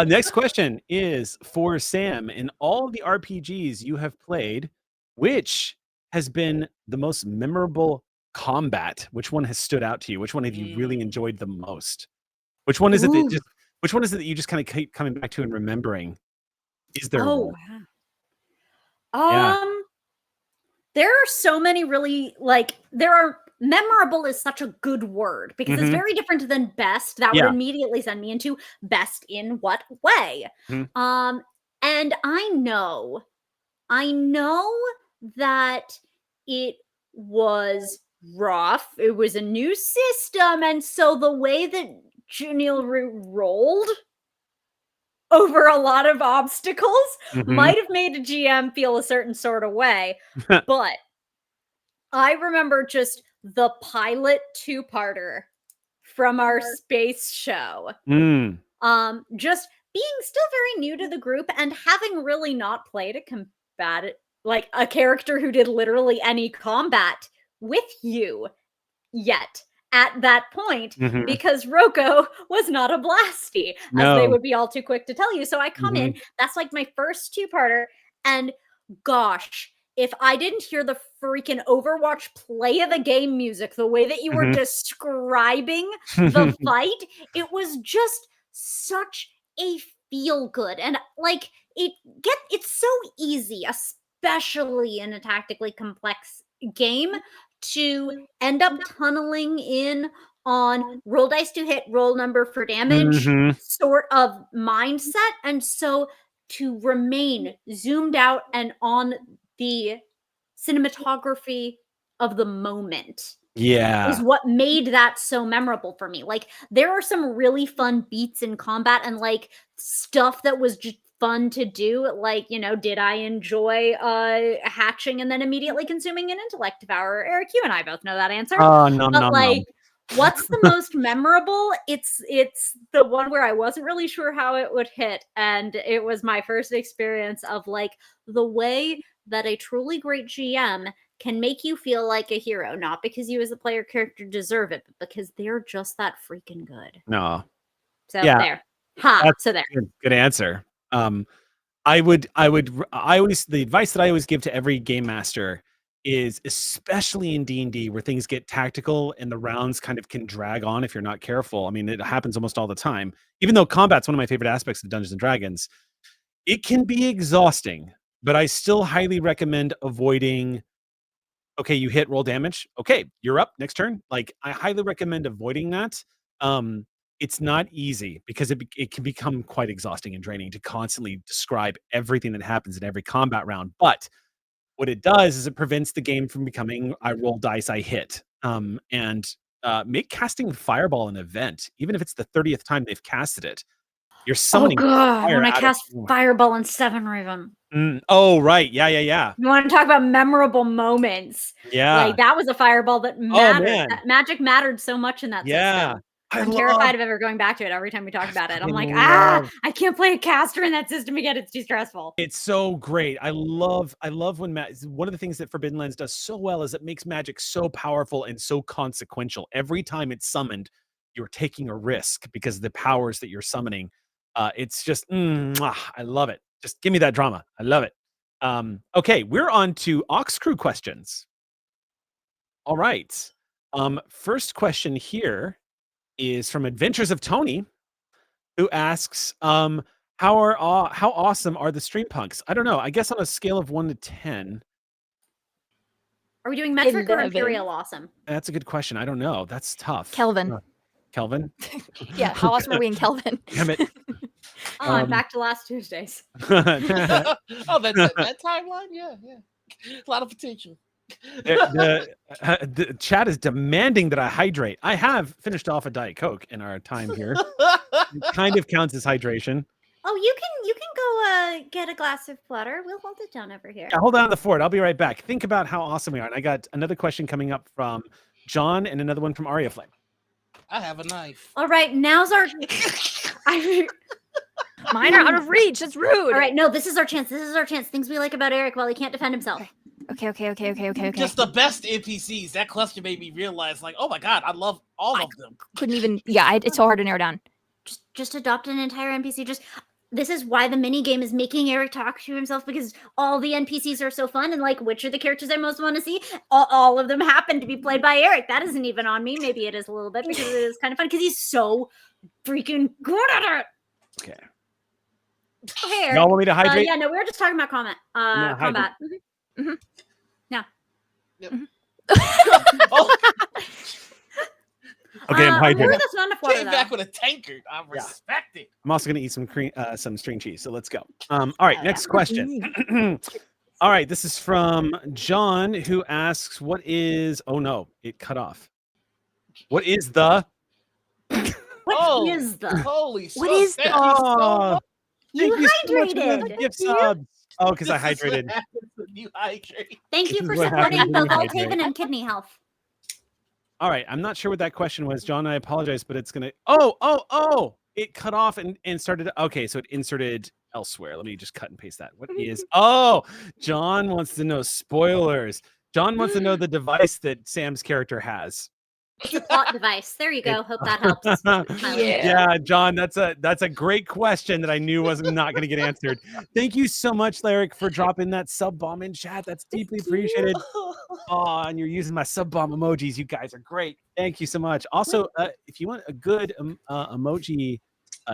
Next question is for Sam. In all the RPGs you have played, which has been the most memorable combat? Which one has stood out to you? Which one have you really enjoyed the most? Which one is it that which one is it that you just kind of keep coming back to and remembering? Is there one? Yeah. There are so many really, like, memorable is such a good word, because it's very different than best. That would immediately send me into best in what way? And I know that it was rough. It was a new system, and so the way that Junior rolled over a lot of obstacles might have made a GM feel a certain sort of way. But I remember just the pilot 2-parter from our space show. Just being still very new to the group and having really not played a combatant, like a character who did literally any combat with you yet at that point, because Rocco was not a blasty, as they would be all too quick to tell you. So I come in, that's like my first 2-parter, and gosh, if I didn't hear the freaking Overwatch play of the game music, the way that you were describing the fight, it was just such a feel good. And like it's so easy, especially in a tactically complex game, to end up tunneling in on roll dice to hit, roll number for damage sort of mindset. And so to remain zoomed out and on the cinematography of the moment is what made that so memorable for me. Like, there are some really fun beats in combat and like stuff that was just fun to do. Like, you know, did I enjoy hatching and then immediately consuming an intellect devour? Eric, you and I both know that answer. Oh, no, but like, What's the most memorable? It's the one where I wasn't really sure how it would hit, and it was my first experience of like the way that a truly great GM can make you feel like a hero, not because you as a player character deserve it, but because they're just that freaking good. No. So Yeah. there. Ha. That's So there. Good answer. The advice that I always give to every game master is, especially in D&D where things get tactical and the rounds kind of can drag on if you're not careful. I mean, it happens almost all the time. Even though combat's one of my favorite aspects of Dungeons and Dragons, it can be exhausting, but I still highly recommend avoiding, okay, you hit, roll damage. Okay, you're up, next turn. Like, I highly recommend avoiding that. It's not easy because it can become quite exhausting and draining to constantly describe everything that happens in every combat round. But what it does is it prevents the game from becoming I roll dice, I hit. Make casting Fireball an event, even if it's the 30th time they've casted it. You're summoning. Oh god, fire when I out of cast nowhere. Fireball in Seven Raven. Oh right, yeah. You want to talk about memorable moments? Yeah. Like that was a fireball that mattered. man. That magic mattered so much in that Yeah. system. I'm terrified of ever going back to it every time we talk about it. I'm like, love- I can't play a caster in that system again. It's too stressful. It's so great. I love when one of the things that Forbidden Lands does so well is it makes magic so powerful and so consequential. Every time it's summoned, you're taking a risk because of the powers that you're summoning. It's just, I love it. Just give me that drama. I love it. Okay, we're on to Ox Crew questions. All right. First question here is from Adventures of Tony, who asks, how awesome are the Streampunks? I don't know. I guess on a scale of 1 to 10. Are we doing metric or 11. imperial awesome? That's a good question. I don't know. That's tough. Kelvin. Kelvin? Yeah, how awesome are we in Kelvin? Damn it. I'm back to last Tuesdays. Oh, that timeline? Yeah. A lot of potential. The chat is demanding that I hydrate. I have finished off a Diet Coke in our time here. It kind of counts as hydration. Oh, you can go get a glass of water. We'll hold it down over here. Yeah, hold on to the fort. I'll be right back. Think about how awesome we are. And I got another question coming up from John and another one from Aria Flame. I have a knife. All right, now's our. Mine are out of reach. That's rude. All right, no, this is our chance. This is our chance. Things we like about Eric while he can't defend himself. Okay. Just the best NPCs. That cluster made me realize, like, oh my god, I love all of them. Couldn't even. Yeah, it's so hard to narrow down. Just adopt an entire NPC. This is why the mini game is making Eric talk to himself, because all the NPCs are so fun, and like, which are the characters I most want to see? All of them happen to be played by Eric. That isn't even on me. Maybe it is a little bit because it is kind of fun because he's so freaking good at it. Okay. Okay, Eric. Y'all want me to hydrate? Yeah, no, we were just talking about combat. Combat. Mm-hmm. No. Yep. Oh. Okay, I'm hydrating. That's not enough water, Came back with a tankard. I respect it. I'm also going to eat some string cheese. So let's go. All right, next question. All right, this is from John, who asks, "What is?" Oh no, it cut off. What is the? What is the? Holy What is thank the- you so much. You so much for the hydrated. gift subs. Oh, because I This is what hydrated. happens when you hydrate. Thank you This for is what supporting happens when both you Althaven and Kidney Health. All right, I'm not sure what that question was, John. I apologize, but it's gonna. Oh! It cut off and started. Okay, so it inserted elsewhere. Let me just cut and paste that. What is? Oh, John wants to know spoilers. John wants to know the device that Sam's character has. It's a plot device. There you go. Hope that helps. Yeah, John, that's a great question that I knew was not going to get answered. Thank you so much, Lyric, for dropping that sub bomb in chat. That's deeply appreciated. Oh, and you're using my sub bomb emojis. You guys are great. Thank you so much. Also, if you want a good emoji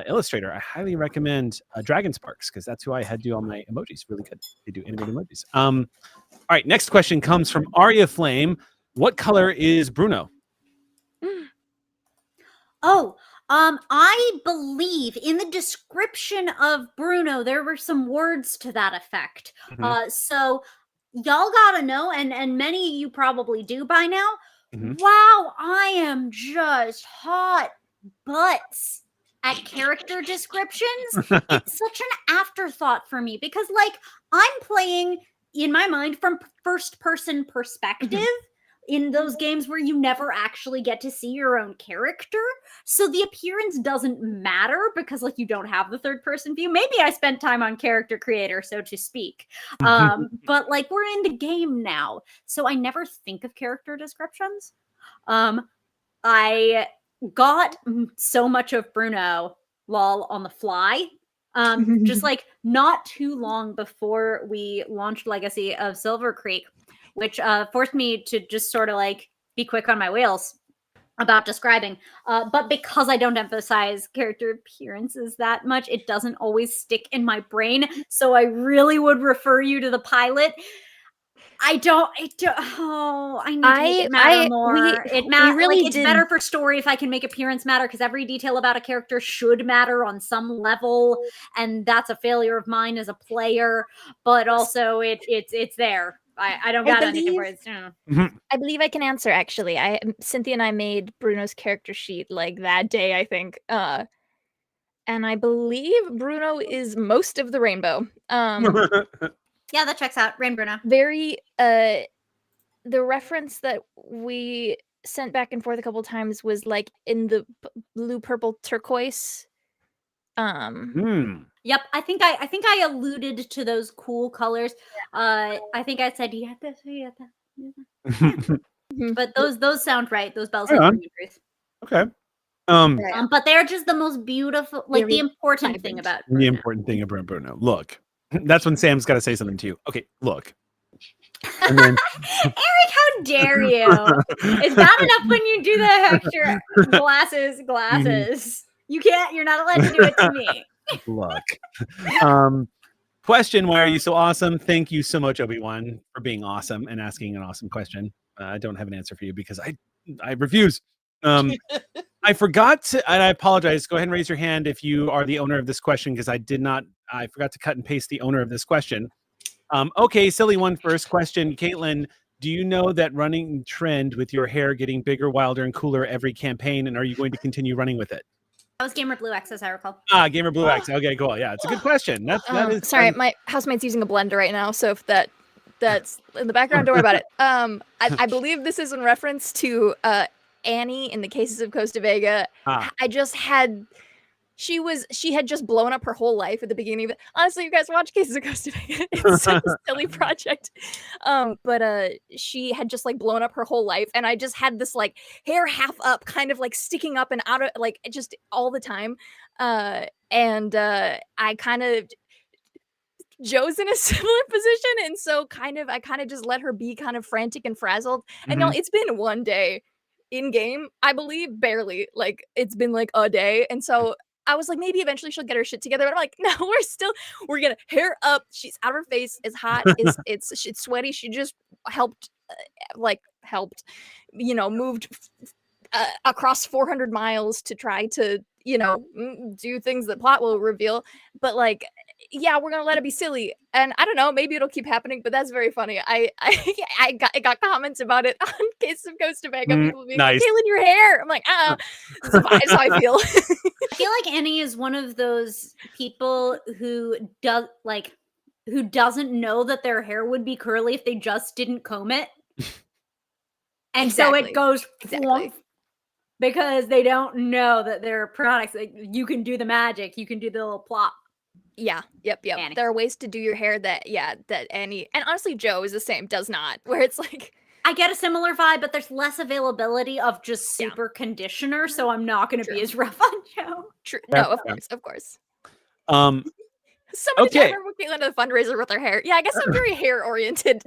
illustrator, I highly recommend Dragon Sparks, because that's who I had do all my emojis. Really good. They do animated emojis. All right, next question comes from Aria Flame. What color is Bruno? Oh, I believe in the description of Bruno, there were some words to that effect. So y'all gotta know, and many of you probably do by now. Wow, I am just hot butts at character descriptions. It's such an afterthought for me because, like, I'm playing in my mind from first person perspective. in those games where you never actually get to see your own character. So the appearance doesn't matter because like you don't have the third person view. Maybe I spent time on character creator, so to speak. But like we're in the game now. So I never think of character descriptions. I got so much of Bruno lol on the fly. Just like not too long before we launched Legacy of Silvercreek, which forced me to just sort of like be quick on my wheels about describing. But because I don't emphasize character appearances that much, it doesn't always stick in my brain. So I really would refer you to the pilot. I need to make it matter more. It matters. really Like, it's did- better for story if I can make appearance matter, because every detail about a character should matter on some level, and that's a failure of mine as a player. But also, it's there. I don't got anything for it. I believe I can answer, actually. Cynthia and I made Bruno's character sheet like that day, I think. And I believe Bruno is most of the rainbow. Yeah, that checks out. Rain Bruno. Very the reference that we sent back and forth a couple times was like in the blue, purple, turquoise. Yep, I think I alluded to those cool colors. I think I said you have this, you have that. But those sound right. Those bells Right sound on. truth. Okay. But they're just the most beautiful, like the important thing about Bruno. The important thing about Bruno. Look, that's when Sam's got to say something to you. Okay, look. And then, Eric, how dare you? It's bad enough when you do the extra glasses. You're not allowed to do it to me. look. Question, why are you so awesome? Thank you so much, Obi-Wan, for being awesome and asking an awesome question. I don't have an answer for you because I refuse. I forgot to, and I apologize. Go ahead and raise your hand if you are the owner of this question, because I forgot to cut and paste the owner of this question. Okay, silly one first question. Caitlin, do you know that running trend with your hair getting bigger, wilder, and cooler every campaign, and are you going to continue running with it? That was Gamer Blue X, as I recall. Gamer Blue X. Okay, cool. Yeah, it's a good question. That is sorry, my housemate's using a blender right now, so if that's in the background, don't worry about it. I believe this is in reference to Annie in the Cases of Costa Vega. I just had she had just blown up her whole life at the beginning of it. Honestly, you guys watch Cases of Costa Vega. It's such a silly project. But she had just like blown up her whole life, and I just had this like hair half up, kind of like sticking up and out of like just all the time. And I kind of Joe's in a similar position, and so I kind of just let her be kind of frantic and frazzled. And y'all, it's been one day in game, I believe, barely. Like it's been like a day, and so I was like, maybe eventually she'll get her shit together. But I'm like, no, we're gonna hair up. She's out of her face. It's hot. It's sweaty. She just helped, moved across 400 miles to try to, do things that plot will reveal. But like, yeah, we're gonna let it be silly, and I don't know, maybe it'll keep happening. But that's very funny. I got comments about it on Case of Costa Vega. People being nice. like, "Kaylin, your hair." I'm like, that's how I feel. I feel like Annie is one of those people who doesn't know that their hair would be curly if they just didn't comb it, and so it goes flump. Because they don't know that their products, like, you can do the magic, you can do the little plop. Yeah, yep. Annie. There are ways to do your hair that Annie, and honestly Joe is the same, does not, where it's like, I get a similar vibe, but there's less availability of just super conditioner, so I'm not going to be as rough on Joe. True. No, of course. Somebody remember Caitlin to the fundraiser with her hair. Yeah, I guess I'm very hair oriented.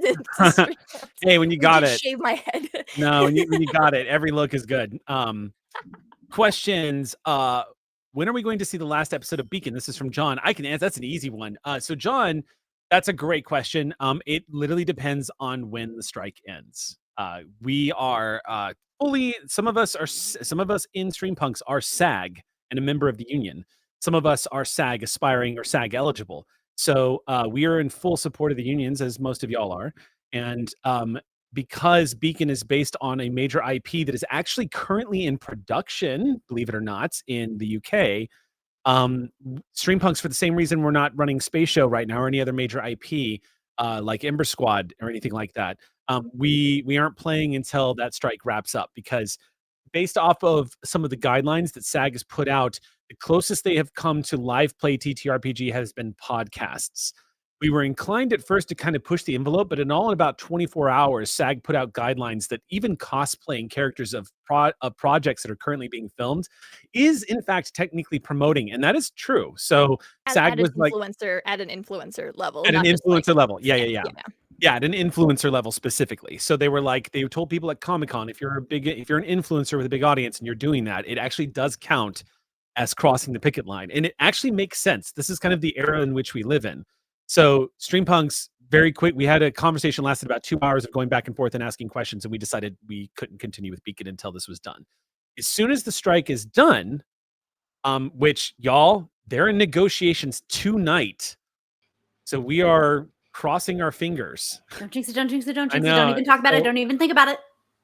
Hey, when you got it, shave my head. No, when you got it, every look is good. Questions. When are we going to see the last episode of Beacon? This is from John. I can answer. That's an easy one. So John, that's a great question. It literally depends on when the strike ends. We are fully. Some of us in Streampunks are SAG and a member of the union. Some of us are SAG aspiring or SAG eligible. So we are in full support of the unions, as most of y'all are. And because Beacon is based on a major IP that is actually currently in production, believe it or not, in the UK, Streampunks, for the same reason we're not running Space Show right now or any other major IP, like Ember Squad or anything like that. We aren't playing until that strike wraps up, because based off of some of the guidelines that SAG has put out, the closest they have come to live play TTRPG has been podcasts. We were inclined at first to kind of push the envelope, but in about 24 hours, SAG put out guidelines that even cosplaying characters of projects that are currently being filmed is in fact technically promoting, and that is true. So SAG was like at an influencer level, at an not just influencer like, level. Yeah. Yeah, at an influencer level specifically. So they were like, they told people at Comic-Con, if you're an influencer with a big audience and you're doing that, it actually does count as crossing the picket line. And it actually makes sense. This is kind of the era in which we live in. So Streampunks, very quick, we had a conversation lasted about 2 hours of going back and forth and asking questions, and we decided we couldn't continue with Beacon until this was done. As soon as the strike is done, which y'all, they're in negotiations tonight. So we are crossing our fingers. Don't jinx it, don't jinx it, don't jinx I it. know. Don't even talk about it. Don't even think about it.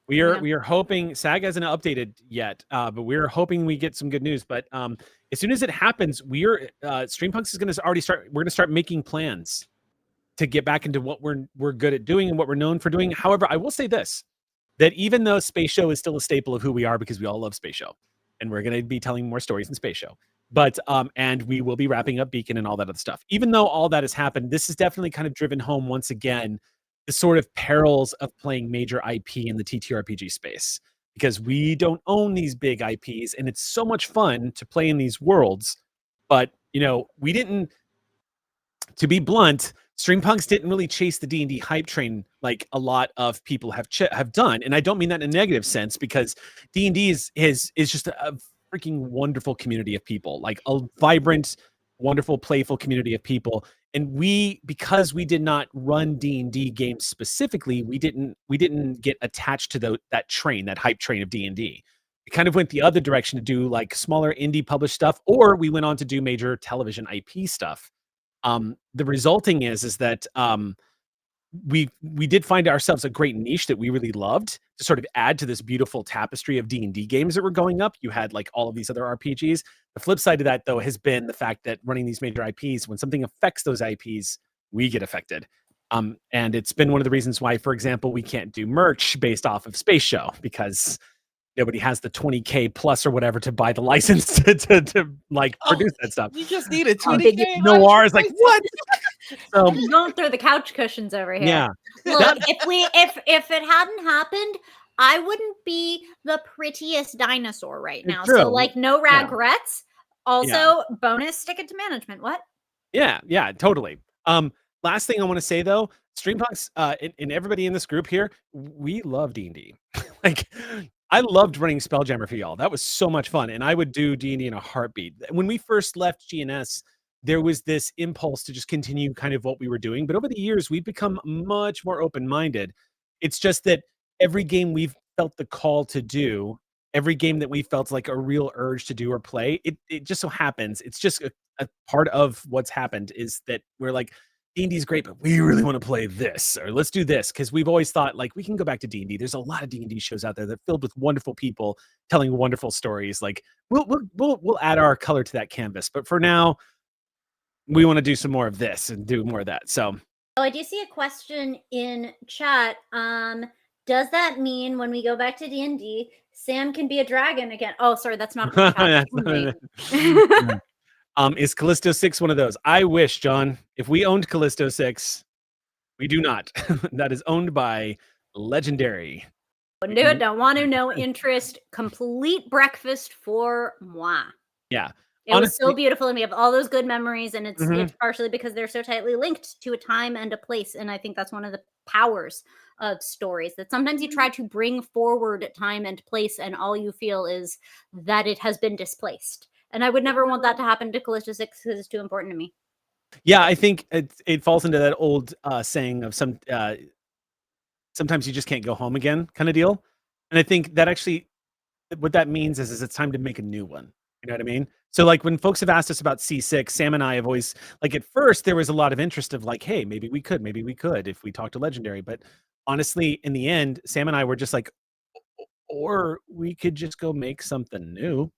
We are hoping, SAG hasn't updated yet, but we're hoping we get some good news. But as soon as it happens, Streampunks is going to we're going to start making plans to get back into what we're good at doing and what we're known for doing. However, I will say this, that even though Space Show is still a staple of who we are, because we all love Space Show, and we're going to be telling more stories in Space Show, but and we will be wrapping up Beacon and all that other stuff. Even though all that has happened, this has definitely kind of driven home once again the sort of perils of playing major IP in the TTRPG space, because we don't own these big IPs, and it's so much fun to play in these worlds. But, we didn't, to be blunt, Streampunks didn't really chase the D&D hype train like a lot of people have done. And I don't mean that in a negative sense, because D&D is just a freaking wonderful community of people, like a vibrant, wonderful, playful community of people. And because we did not run D&D games specifically, we didn't get attached to that train, that hype train of D&D. We kind of went the other direction to do like smaller indie published stuff, or we went on to do major television IP stuff. The resulting is that we did find ourselves a great niche that we really loved to sort of add to this beautiful tapestry of D&D games that were going up. You had like all of these other RPGs. The flip side of that, though, has been the fact that running these major IPs, when something affects those IPs, we get affected. And it's been one of the reasons why, for example, we can't do merch based off of Space Show, because nobody has the 20K plus or whatever to buy the license to like produce that stuff. You just need a 20K. Noir is like, what? So don't throw the couch cushions over here. Yeah. Look, if it hadn't happened, I wouldn't be the prettiest dinosaur right now. True. So like, no regrets. Also, bonus, stick it to management. What? Yeah, totally. Last thing I want to say though, Streampunks, and everybody in this group here, we love D&D. Like, I loved running Spelljammer for y'all. That was so much fun, and I would do D&D in a heartbeat. When we first left GNS, there was this impulse to just continue kind of what we were doing, but over the years, we've become much more open-minded. It's just that every game we've felt the call to do, every game that we felt like a real urge to do or play, it just so happens, it's just a part of what's happened, is that we're like, D&D is great, but we really want to play this, or let's do this, because we've always thought like we can go back to D&D. There's a lot of D&D shows out there that are filled with wonderful people telling wonderful stories. Like we'll add our color to that canvas, but for now, we want to do some more of this and do more of that. So, I do see a question in chat. Does that mean when we go back to D&D, Sam can be a dragon again? Oh, sorry, that's not. Is Callisto 6 one of those? I wish, John, if we owned Callisto 6, we do not. That is owned by Legendary. Wouldn't do it. Don't want to. No interest. Complete breakfast for moi. Yeah. It was so beautiful, and we have all those good memories, and it's partially because they're so tightly linked to a time and a place, and I think that's one of the powers of stories, that sometimes you try to bring forward time and place, and all you feel is that it has been displaced. And I would never want that to happen to Callisto 6 because it's too important to me. Yeah, I think it falls into that old saying of sometimes you just can't go home again kind of deal. And I think that actually what that means is it's time to make a new one. You know what I mean? So like when folks have asked us about C6, Sam and I have always, like at first there was a lot of interest of like, hey, maybe we could if we talked to Legendary. But honestly, in the end, Sam and I were just like, or we could just go make something new.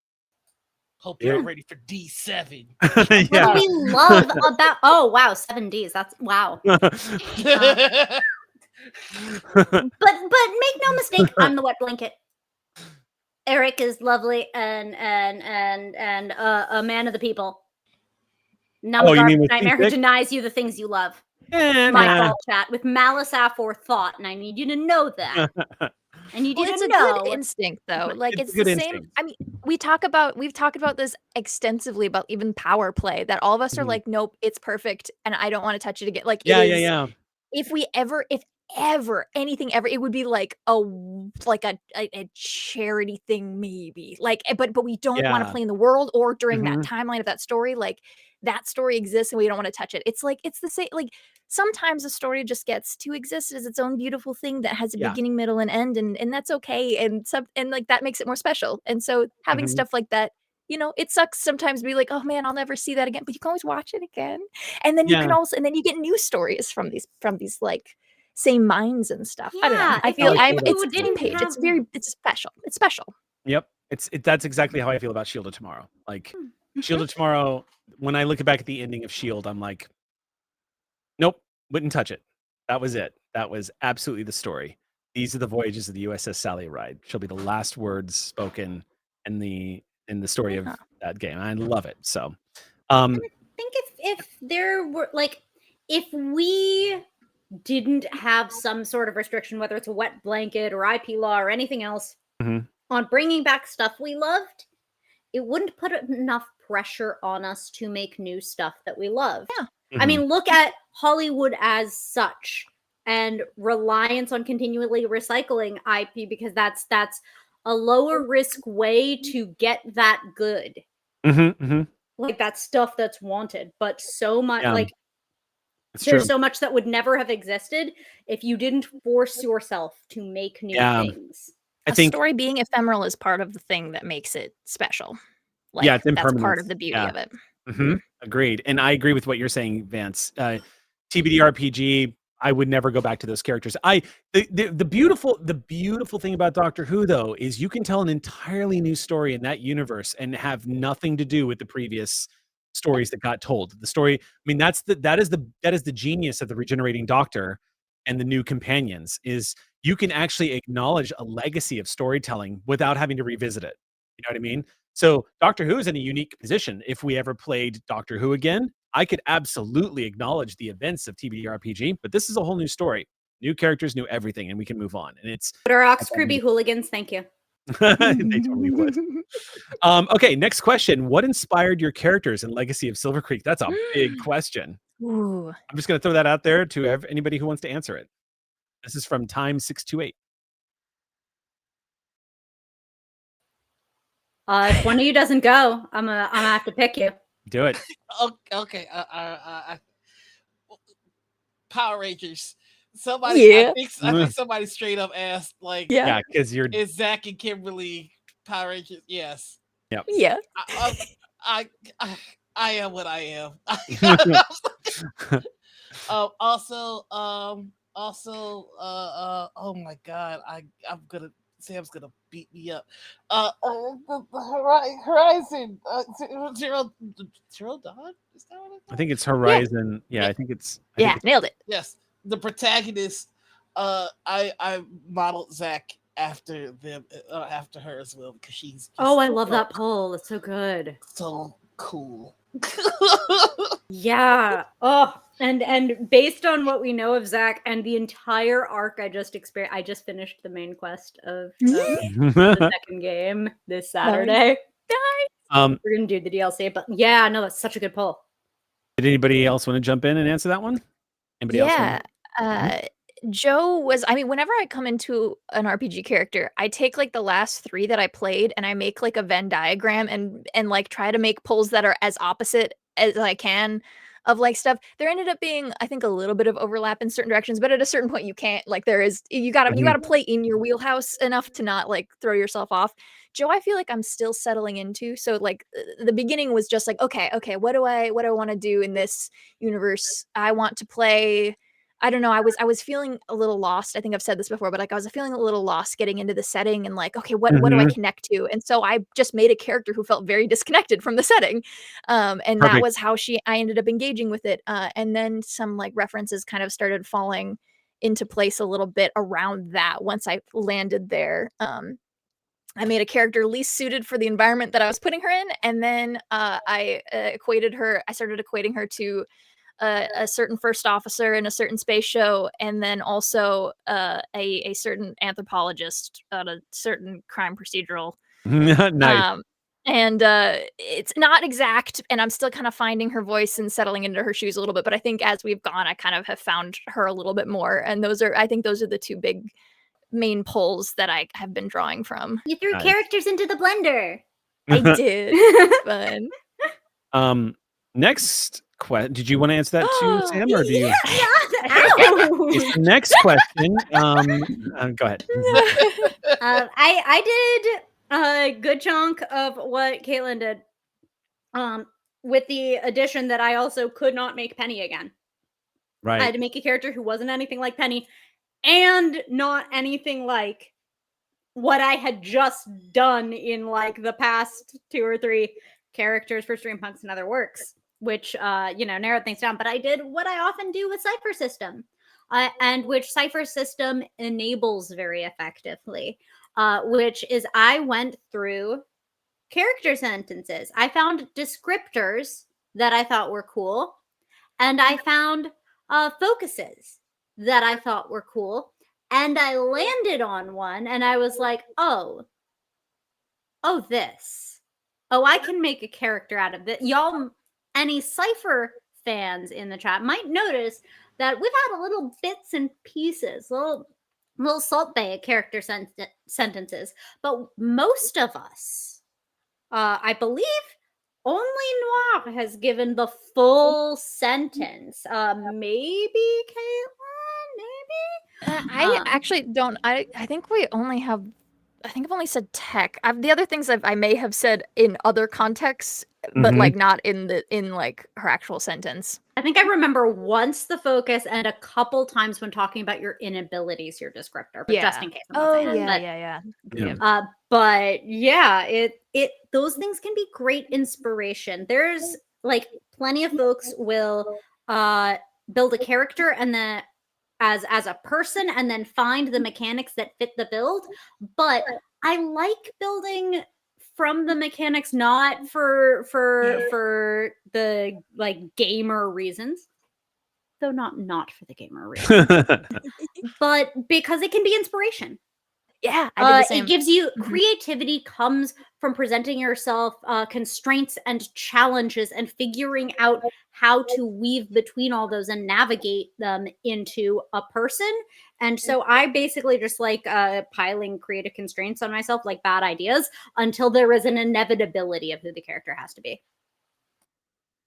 Hope Yeah. you're ready for D7. What Yeah. do we love about? What Yeah. do we love about? Oh wow, 7Ds. That's wow. But make no mistake, I'm the wet blanket. Eric is lovely and a man of the people. Not Oh, a you mean garbage with nightmare who Seasick? denies you the things you love. Eh, My nah. fault, chat, with malice aforethought, and I need you to know that. I need you Well, it's to a know. good instinct, though. Like, It's it's a good the same. instinct. I mean, we've talked about this extensively about even power play. That all of us are Mhm. like, nope, it's perfect, and I don't want to touch it again. Like, Yeah, it yeah, is. yeah. If anything ever, it would be like a charity thing, maybe. Like, but we don't want to Yeah. play in the world or during that Mhm. timeline of that story. Like, that story exists, and we don't want to touch it. It's like it's the same. Like, sometimes a story just gets to exist as its own beautiful thing that has a Yeah. beginning, middle, and end, and that's okay. And like that makes it more special. And so having Mhm. stuff like that, it sucks sometimes to be like, oh man, I'll never see that again. But you can always watch it again, and then you can Yeah. also, and then you get new stories from these like same minds and stuff. I don't know. Yeah, I if feel you- I'm if it's you the same didn't page. have- It's special. It's special. Yep. That's exactly how I feel about Shield of Tomorrow. Like Mm-hmm. Shield of Tomorrow, when I look back at the ending of Shield, I'm like, nope, wouldn't touch it. That was it. That was absolutely the story. These are the voyages of the USS Sally Ride. Shall be the last words spoken in the story of Yeah. that game. I love it. So I think if there were like if we didn't have some sort of restriction, whether it's a wet blanket or IP law or anything else, Mhm. on bringing back stuff we loved, it wouldn't put enough pressure on us to make new stuff that we loved. Yeah. I mean, look at Hollywood as such and reliance on continually recycling IP because that's a lower risk way to get that good. Like that stuff that's wanted, but so much Yeah. like It's there's true. so much that would never have existed if you didn't force yourself to make new Yeah. things. I A think story being ephemeral is part of the thing that makes it special. Like, yeah, it's that's part impermanence. of the beauty Yeah. of it. Agreed. And I agree with what you're saying, Vance. TBD RPG, I would never go back to those characters. The beautiful thing about Doctor Who though is you can tell an entirely new story in that universe and have nothing to do with the previous stories that got told. The story, I mean, that is the genius of the regenerating Doctor and the new companions is you can actually acknowledge a legacy of storytelling without having to revisit it. You know what I mean? So Doctor Who is in a unique position. If we ever played Doctor Who again, I could absolutely acknowledge the events of TBD RPG, but this is a whole new story, new characters, new everything, and we can move on. And it's But our Ox that's Crew be hooligans, thank you. they totally would. Okay, next question. What inspired your characters in Legacy of Silvercreek? That's a big question. Ooh. I'm just going to throw that out there to anybody who wants to answer it. This is from Time628. If one of you doesn't go, I'm gonna have to pick you. Do it. Okay. Power Rangers. Somebody, Yeah. I think somebody straight up asked, like, Yeah, because you're. is Zach and Kimberly Power Rangers? Yes. Yep. Yeah. I am what I am. Oh my God, I'm gonna. Sam's gonna beat me up. Horizon Zero Dawn. Is that what it's I think it's Horizon. Yeah, I think it's. Nailed it. Yes, the protagonist. I modeled Zach after them, after her as well because she's. Oh, I love that poll. It's so good. So cool. Yeah. Oh, and based on what we know of Zach and the entire arc I just experienced, I just finished the main quest of the second game this Saturday. We're gonna do the DLC, but yeah, no, that's such a good poll. Did anybody else want to jump in and answer that one? Anybody else? Joe was, I mean, whenever I come into an RPG character, I take like the last 3 that I played and I make like a Venn diagram and like try to make pulls that are as opposite as I can of like stuff. There ended up being, I think, a little bit of overlap in certain directions, but at a certain point you can't, like you gotta play in your wheelhouse enough to not like throw yourself off. Joe, I feel like I'm still settling into. So like the beginning was just like, okay, what do I want to do in this universe? I I don't know, I was feeling a little lost. I think I've said this before, but like I was feeling a little lost getting into the setting and like, okay, what do I connect to? And so I just made a character who felt very disconnected from the setting. And that Perfect. was how I ended up engaging with it. And then some like references kind of started falling into place a little bit around that once I landed there. I made a character least suited for the environment that I was putting her in, and then I started equating her to a certain first officer in a certain space show, and then also a certain anthropologist on a certain crime procedural. Nice. And it's not exact, and I'm still kind of finding her voice and settling into her shoes a little bit. But I think as we've gone, I kind of have found her a little bit more, and I think those are the two big main pulls that I have been drawing from. You threw Nice. characters into the blender. I did. It's fun. Next question. Did you want to answer that too, Sam, or do you? Ow. It's the next question. Go ahead. I did a good chunk of what Caitlin did, with the addition that I also could not make Penny again. Right. I had to make a character who wasn't anything like Penny, and not anything like what I had just done in like the past 2 or 3 characters for Streampunks and other works, which narrowed things down. But I did what I often do with Cypher System, and which Cypher System enables very effectively, which is I went through character sentences. I found descriptors that I thought were cool, and I found focuses that I thought were cool, and I landed on one, and I was like, this. I can make a character out of it. Y'all, any Cypher fans in the chat might notice that we've had a little bits and pieces, little Salt Bay character sentences, but most of us, I believe, only Noir has given the full sentence. Maybe Caitlin, maybe. I actually don't. I think we only have. I think I've only said tech. The other things I may have said in other contexts, but like not in like her actual sentence. I think I remember once the focus and a couple times when talking about your inabilities, your descriptor, but just in case. Yeah. But yeah, it those things can be great inspiration. There's like plenty of folks will build a character and then as a person and then find the mechanics that fit the build. But I like building from the mechanics, not for the like gamer reasons, though not for the gamer reasons, but because it can be inspiration. Yeah, I did the same. It gives you creativity, comes from presenting yourself constraints and challenges and figuring out how to weave between all those and navigate them into a person. And so I basically just like piling creative constraints on myself, like bad ideas, until there is an inevitability of who the character has to be.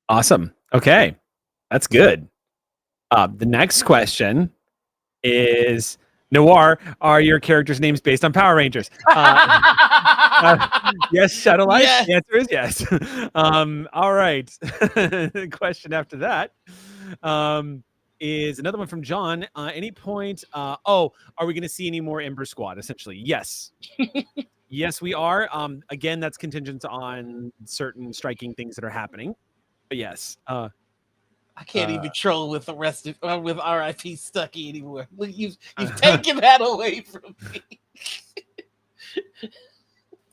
Awesome. Okay, that's good. The next question is, Noir, are your characters' names based on Power Rangers? Yes, Shadow Light. Yes. The answer is yes. All right. The question after that is another one from John. Any point? Are we going to see any more Ember Squad? Essentially, yes. Yes, we are. Again, that's contingent on certain striking things that are happening. But yes. I can't even troll with the rest of with RIP Stucky anymore. Look, you've taken that away from me.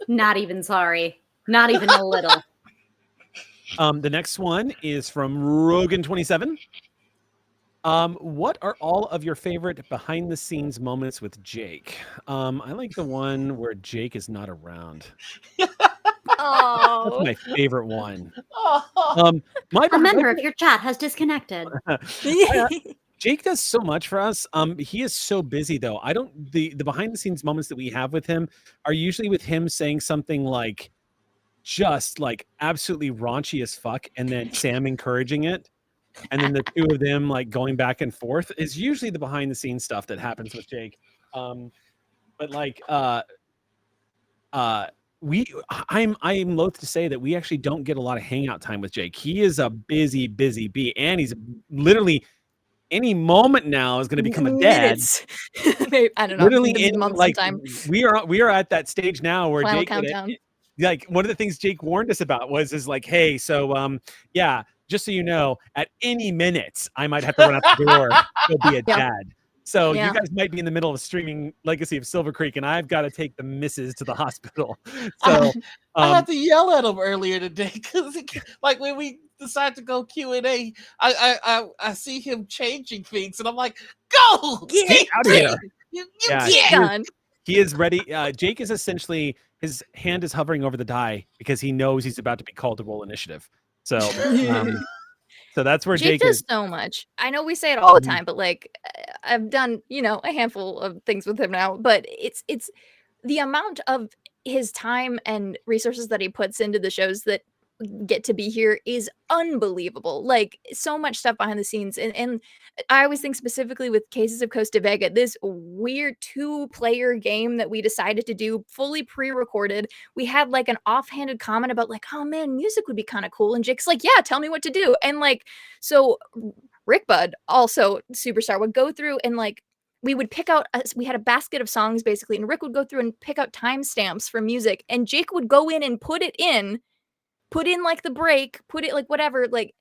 Not even sorry. Not even a little. The next one is from Rogan27. What are all of your favorite behind-the-scenes moments with Jake? I like the one where Jake is not around. Oh, That's my favorite one. Oh. A member of your chat has disconnected. Jake does so much for us. He is so busy though. The behind the scenes moments that we have with him are usually with him saying something like just like absolutely raunchy as fuck, and then Sam encouraging it. And then the two of them like going back and forth is usually the behind the scenes stuff that happens with Jake. But like I'm loath to say that we actually don't get a lot of hangout time with Jake. He is a busy bee, and he's literally any moment now is going to become a dad. Minutes. Maybe, I don't know. Literally, Maybe any months like sometime. we are at that stage now where Final Jake countdown. like one of the things Jake warned us about is like, hey, so yeah, just so you know, at any minute I might have to run out the door. He'll be a Yeah. dad. So Yeah. you guys might be in the middle of a streaming Legacy of Silvercreek, and I've got to take the missus to the hospital. So I had to yell at him earlier today because, like, when we decided to go QnA, I see him changing things, and I'm like, "Go, Get out of here!" You Yeah, Get gone. he is ready. Jake is essentially, his hand is hovering over the die because he knows he's about to be called to roll initiative. So, so that's where Jake Jake does is. so much. I know we say it all the Mhm. time, but like I've done, a handful of things with him now, but it's the amount of his time and resources that he puts into the shows that get to be here is unbelievable. Like so much stuff behind the scenes. And I always think specifically with Cases of Costa Vega, this weird 2-player game that we decided to do fully pre-recorded. We had like an offhanded comment about like, oh man, music would be kind of cool. And Jake's like, yeah, tell me what to do. And like, so Rick Bud, also superstar, would go through and like we would pick out we had a basket of songs basically, and Rick would go through and pick out timestamps for music, and Jake would go in and put in like the break, put it like whatever, like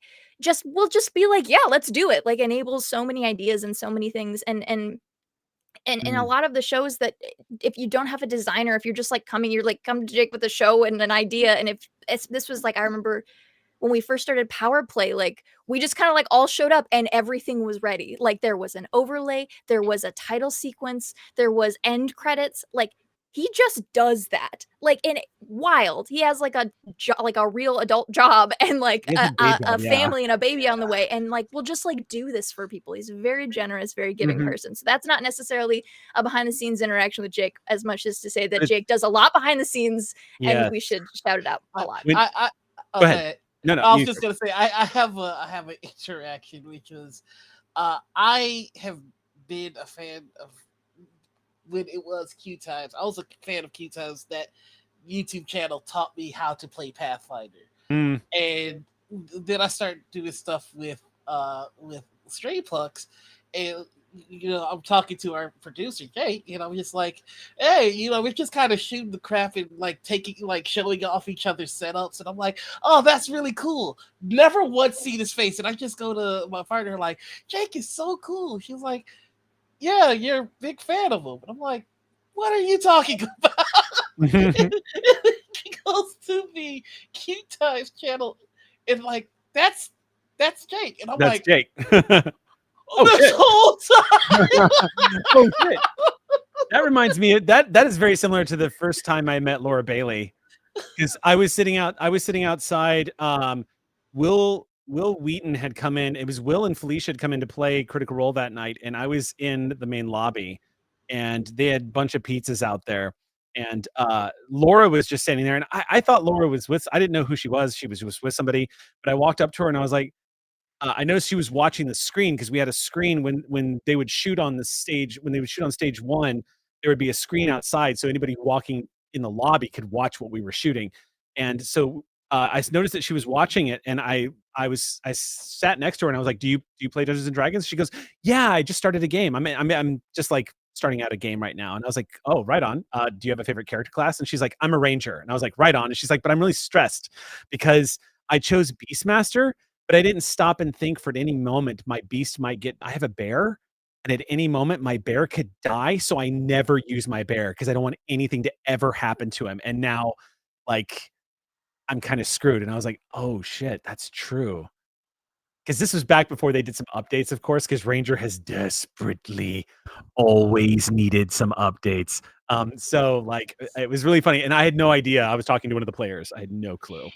we'll just be like, yeah, let's do it. Like enables so many ideas and so many things. And a lot of the shows that if you don't have a designer, if you're just like you're like come to Jake with a show and an idea. And if this was like, I remember when we first started Power Play, like we just kind of like all showed up and everything was ready. Like there was an overlay, there was a title sequence, there was end credits. Like he just does that. Like in wild, he has like a real adult job and like He has a day a job, yeah. family and a baby on the way, and like we'll just like do this for people. He's a very generous, very giving Mhm. person. So that's not necessarily a behind the scenes interaction with Jake as much as to say that But- Jake does a lot behind the scenes, Yeah. and we should shout it out a lot. When- Go Go ahead. No, I was you just gonna say I have an interaction, which was I have been a fan of when it was Q Times. I was a fan of Q Times. That YouTube channel taught me how to play Pathfinder, Mm. and then I started doing stuff with Streampunks, and I'm talking to our producer Jake, and I'm just like, hey, we're just kind of shooting the crap and like showing off each other's setups, and I'm like, oh, that's really cool. Never once seen his face, and I just go to my partner like, Jake is so cool. She's like, yeah, you're a big fan of him, and I'm like, what are you talking about? He goes to the Q Times channel, and like that's Jake, and I'm That's like, Jake. oh, this shit. whole time. Oh shit. That reminds me that is very similar to the first time I met Laura Bailey, because I was sitting outside. Will Wheaton had come in. It was Will and Felicia had come in to play Critical Role that night, and I was in the main lobby, and they had a bunch of pizzas out there. And Laura was just standing there, and I thought Laura was with. I didn't know who she was. She was with somebody, but I walked up to her and I was like, I noticed she was watching the screen because we had a screen when they would shoot on the stage. When they would shoot on stage 1, there would be a screen outside, so anybody walking in the lobby could watch what we were shooting. And so I noticed that she was watching it, and I sat next to her and I was like, "Do you play Dungeons and Dragons?" She goes, "Yeah, I just started a game. I'm just like starting out a game right now." And I was like, "Oh, right on. Do you have a favorite character class?" And she's like, "I'm a ranger." And I was like, "Right on." And she's like, "But I'm really stressed because I chose Beastmaster, but I didn't stop and think for at any moment my beast might get. I have a bear, and at any moment my bear could die, so I never use my bear because I don't want anything to ever happen to him. And now, like, I'm kind of screwed." And I was like, "Oh shit, that's true." Because this was back before they did some updates, of course, because Ranger has desperately always needed some updates. So like it was really funny, and I had no idea. I was talking to one of the players. I had no clue.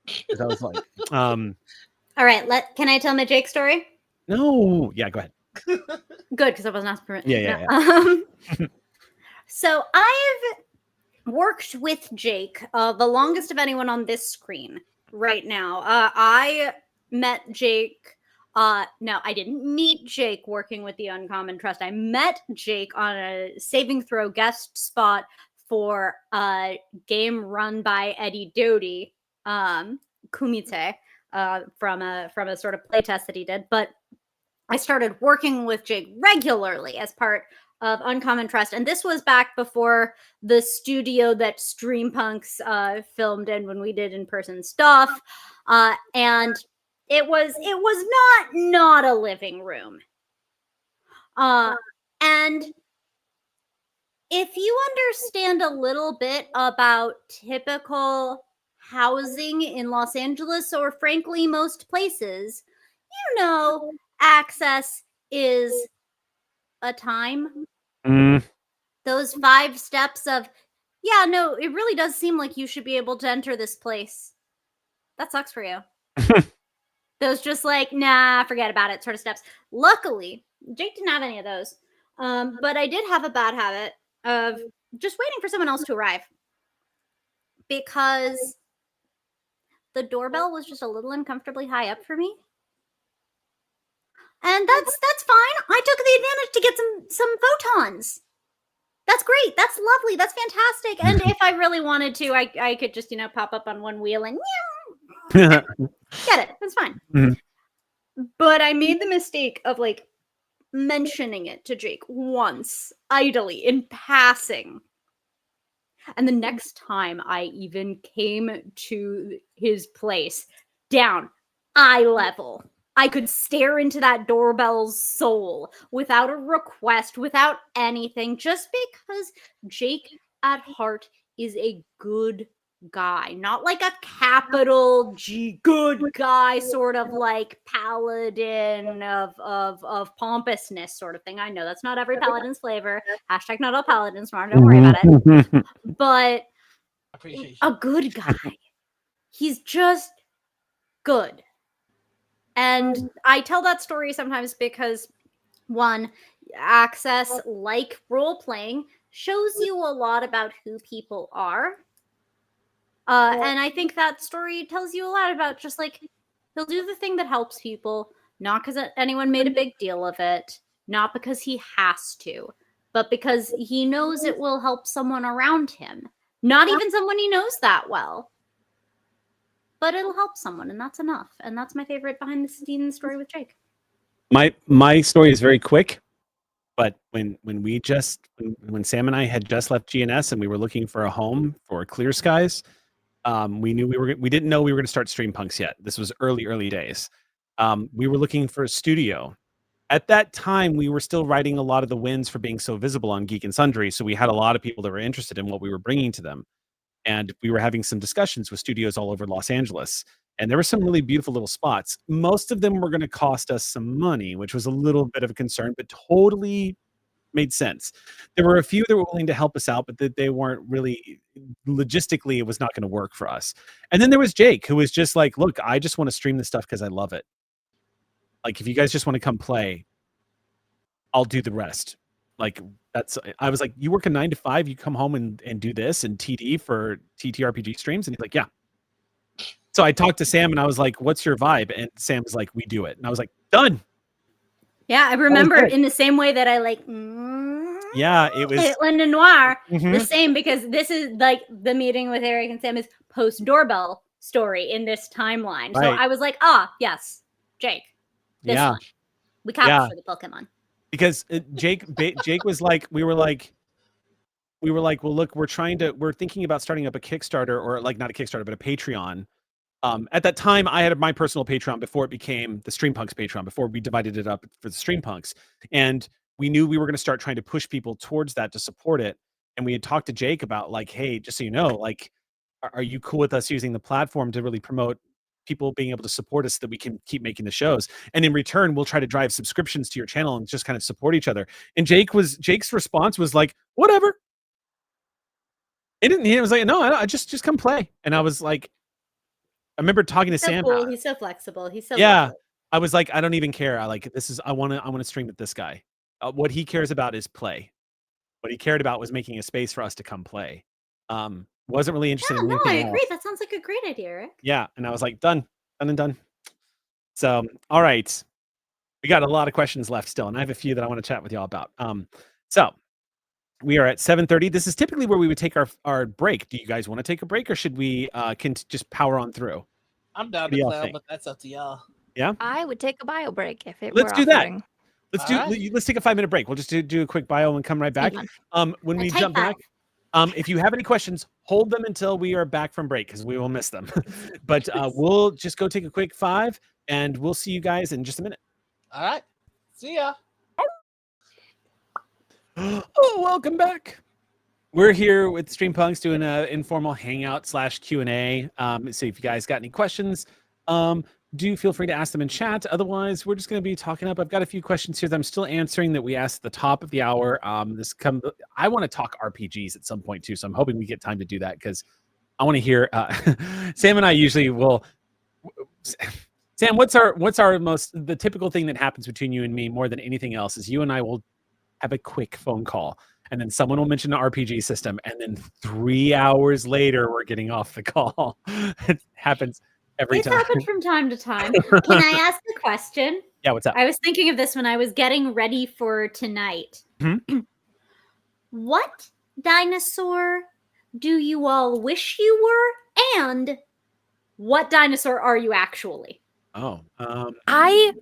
Because I was like, All right, can I tell my Jake story? no, yeah, go ahead. Good, because I wasn't asked permission. Yeah. So I've worked with Jake the longest of anyone on this screen right now. I met Jake. No, I didn't meet Jake working with the Uncommon Trust. I met Jake on a saving throw guest spot for a game run by Eddie Doty, Kumite, from a sort of playtest that he did. But I started working with Jake regularly as part of Uncommon Trust, and this was back before the studio that Streampunks filmed in when we did in-person stuff, and it was not a living room, and if you understand a little bit about typical housing in Los Angeles, or frankly most places, you know access is a time. Those 5 steps of, yeah, no, it really does seem like you should be able to enter this place. That sucks for you. Those just like, nah, forget about it sort of steps. Luckily, Jake didn't have any of those. But I did have a bad habit of just waiting for someone else to arrive, because the doorbell was just a little uncomfortably high up for me. And that's fine. I took the advantage to get some photons. That's great. That's lovely. That's fantastic. And if I really wanted to, I could just, pop up on one wheel and get it. That's fine. But I made the mistake of like mentioning it to Jake once, idly, in passing. And the next time I even came to his place, down, eye level, I could stare into that doorbell's soul without a request, without anything, just because Jake at heart is a good guy. Not like a capital G good guy, sort of like paladin of pompousness sort of thing. I know that's not every paladin's flavor. Hashtag not all paladins, Martin, don't worry about it. But a good guy. He's just good. And I tell that story sometimes because, one, access, like role-playing, shows you a lot about who people are. And I think that story tells you a lot about just like, he'll do the thing that helps people, not because anyone made a big deal of it, not because he has to, but because he knows it will help someone around him. Not even someone he knows that well. But it'll help someone, and that's enough. And that's my favorite behind the scenes story with Jake. My story is very quick, but when Sam and I had just left GNS and we were looking for a home for Clear Skies, we didn't know we were going to start Streampunks yet. This was early days. We were looking for a studio. At that time, we were still riding a lot of the wins for being so visible on Geek and Sundry, so we had a lot of people that were interested in what we were bringing to them. And we were having some discussions with studios all over Los Angeles. And there were some really beautiful little spots. Most of them were going to cost us some money, which was a little bit of a concern, but totally made sense. There were a few that were willing to help us out, but that they weren't really, logistically, it was not going to work for us. And then there was Jake, who was just like, look, I just want to stream this stuff because I love it. Like, if you guys just want to come play, I'll do the rest. Like, I was like, you work a 9 to 5, you come home and do this and TD for TTRPG streams? And he's like, yeah. So I talked to Sam and I was like, what's your vibe? And Sam was like, we do it. And I was like, done. Yeah, I remember in the same way that I like, yeah, it was Linda Noir, the same, because this is like the meeting with Eric and Sam is post doorbell story in this timeline. Right. So I was like, yes, Jake. This one. We captured the Pokemon. Because Jake was like, we were like, well, look, we're thinking about starting up a Kickstarter, or like not a Kickstarter, but a Patreon. At that time, I had my personal Patreon before it became the Streampunks Patreon, before we divided it up for the Streampunks. And we knew we were going to start trying to push people towards that to support it. And we had talked to Jake about like, hey, just so you know, like, are you cool with us using the platform to really promote people being able to support us so that we can keep making the shows? And in return, we'll try to drive subscriptions to your channel and just kind of support each other. And Jake's response was like, whatever. He was like, no, I just come play. And I was like, I remember talking to Sam. Cool. He's so flexible. He's so lovely. I was like, I don't even care. I want to stream with this guy. What he cares about is play. What he cared about was making a space for us to come play. Wasn't really interested in anything I agree. else. That sounds like a great idea, Eric. Yeah, and I was like, done. So, all right. We got a lot of questions left still, and I have a few that I want to chat with y'all about. So we are at 7:30. This is typically where we would take our break. Do you guys want to take a break, or should we can just power on through? I'm down to clown, but that's up to y'all. Yeah? I would take a bio break if it Let's were do that. offering. Let's take a 5-minute break. We'll just do a quick bio and come right back. When we Type jump back, if you have any questions, hold them until we are back from break because we will miss them. But we'll just go take a quick 5, and we'll see you guys in just a minute. All right. See ya. Oh, welcome back. We're here with Streampunks doing an informal hangout / Q&A. So if you guys got any questions, do feel free to ask them in chat. Otherwise, we're just going to be talking up. I've got a few questions here that I'm still answering that we asked at the top of the hour. I want to talk RPGs at some point too, so I'm hoping we get time to do that because I want to hear. Sam and I usually will. Sam, what's the typical thing that happens between you and me more than anything else is you and I will have a quick phone call. And then someone will mention an RPG system, and then 3 hours later, we're getting off the call. It happens every time. It's happened from time to time. Can I ask a question? Yeah, what's up? I was thinking of this when I was getting ready for tonight. What dinosaur do you all wish you were? And what dinosaur are you actually? Oh, I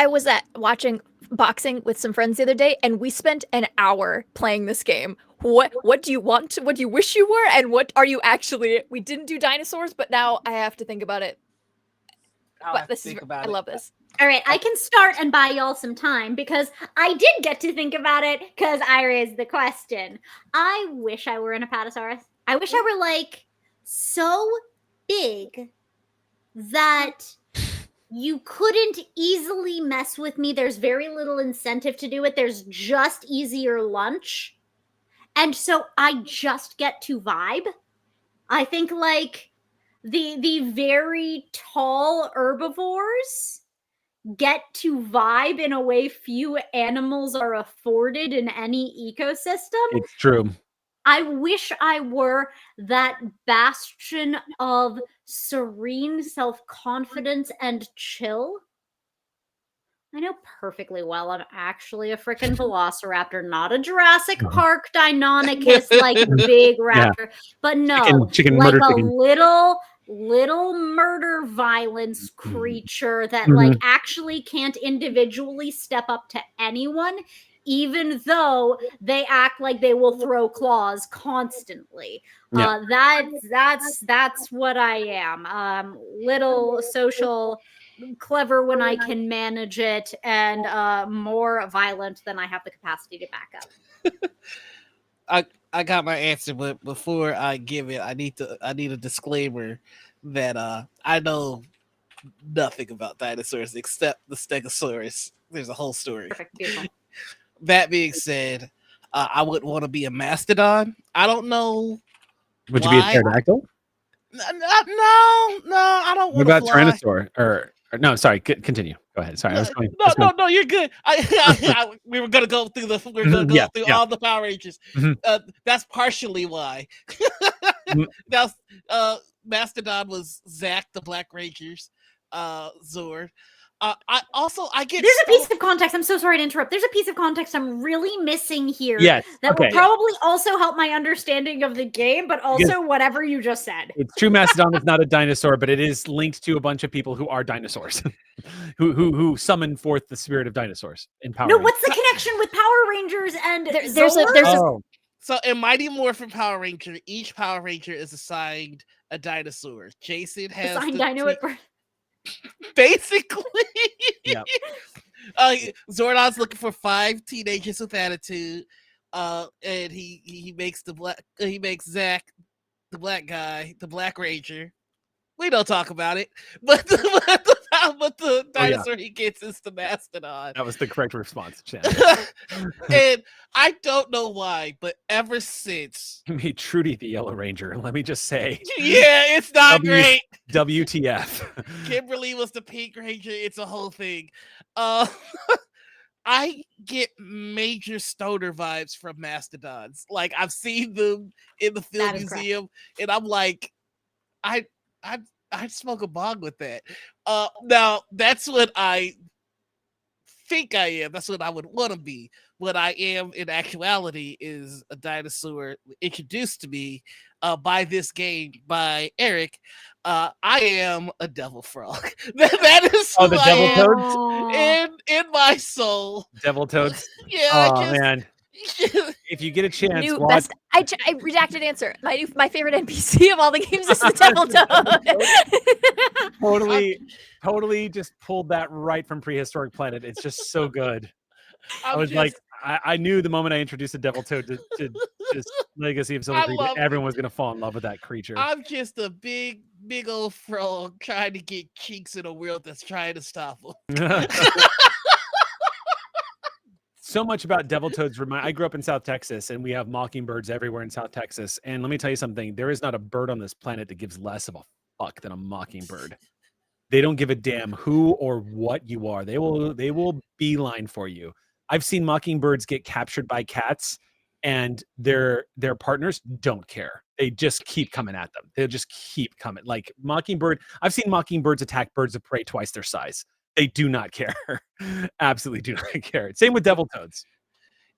was watching boxing with some friends the other day, and we spent an hour playing this game. What do you want? What do you wish you were? And what are you actually? We didn't do dinosaurs, but now I have to think about it. But I love this. All right, I can start and buy y'all some time because I did get to think about it because I raised the question. I wish I were an Apatosaurus. I wish I were like so big that you couldn't easily mess with me. There's very little incentive to do it. There's just easier lunch. And so I just get to vibe. I think like the very tall herbivores get to vibe in a way few animals are afforded in any ecosystem. it's true. I wish I were that bastion of serene self-confidence and chill. I know perfectly well I'm actually a freaking velociraptor, not a Jurassic Park Deinonychus like big raptor. But no, chicken like murder a chicken. little murder violence creature that like actually can't individually step up to anyone, even though they act like they will throw claws constantly. Yeah. That's what I am. Little social, clever when I can manage it, and more violent than I have the capacity to back up. I got my answer, but before I give it, I need a disclaimer that I know nothing about dinosaurs except the Stegosaurus. There's a whole story. Perfect, beautiful. That being said, I wouldn't want to be a mastodon. I don't know. Would you be a pterodactyl? No, I don't want to. What about fly. Tyrannosaur? Or no, sorry. Continue. Go ahead. Sorry, No, you're good. We were gonna go through all the Power Rangers. That's partially why. That's Mastodon was Zack the Black Ranger's Zord. I get. There's a piece of context. I'm so sorry to interrupt. There's a piece of context I'm really missing here. Yes, that will probably also help my understanding of the game, but also whatever you just said. It's true. Mastodon is not a dinosaur, but it is linked to a bunch of people who are dinosaurs, who summon forth the spirit of dinosaurs in Power. No, what's the connection with Power Rangers and there's a So in Mighty Morphin Power Ranger, each Power Ranger is assigned a dinosaur. Jason has assigned dino at birth. Basically, yeah. Zordon's looking for 5 teenagers with attitude, and he makes Zack the black guy, the Black Ranger. We don't talk about it, but the dinosaur he gets is the Mastodon. That was the correct response, Chad. And I don't know why, but ever since You made Trudy the Yellow Ranger. Let me just say, yeah, it's not great. WTF? Kimberly was the Pink Ranger. It's a whole thing. I get major stoner vibes from mastodons. Like I've seen them in the film museum, and I'm like, I'd smoke a bong with that. Now that's what I think I am. That's what I would want to be. What I am in actuality is a dinosaur introduced to me by this game by Eric. I am a devil frog. That is who the I devil am toads? in my soul. Devil toads. Yeah, Oh man. If you get a chance, New watch. best. I redacted answer. My favorite NPC of all the games is the devil toad. Totally just pulled that right from Prehistoric Planet. It's just so good. I was like, I knew the moment I introduced the devil toad to just Legacy of Silvercreek, everyone was gonna fall in love with that creature. I'm just a big old frog trying to get kinks in a world that's trying to stop them. So much about devil toads. I grew up in South Texas, and we have mockingbirds everywhere in South Texas. And let me tell you something: there is not a bird on this planet that gives less of a fuck than a mockingbird. They don't give a damn who or what you are. They will beeline for you. I've seen mockingbirds get captured by cats, and their partners don't care. They just keep coming at them. They'll just keep coming. Like mockingbird, I've seen mockingbirds attack birds of prey twice their size. They do not care. Absolutely do not care. Same with devil toads.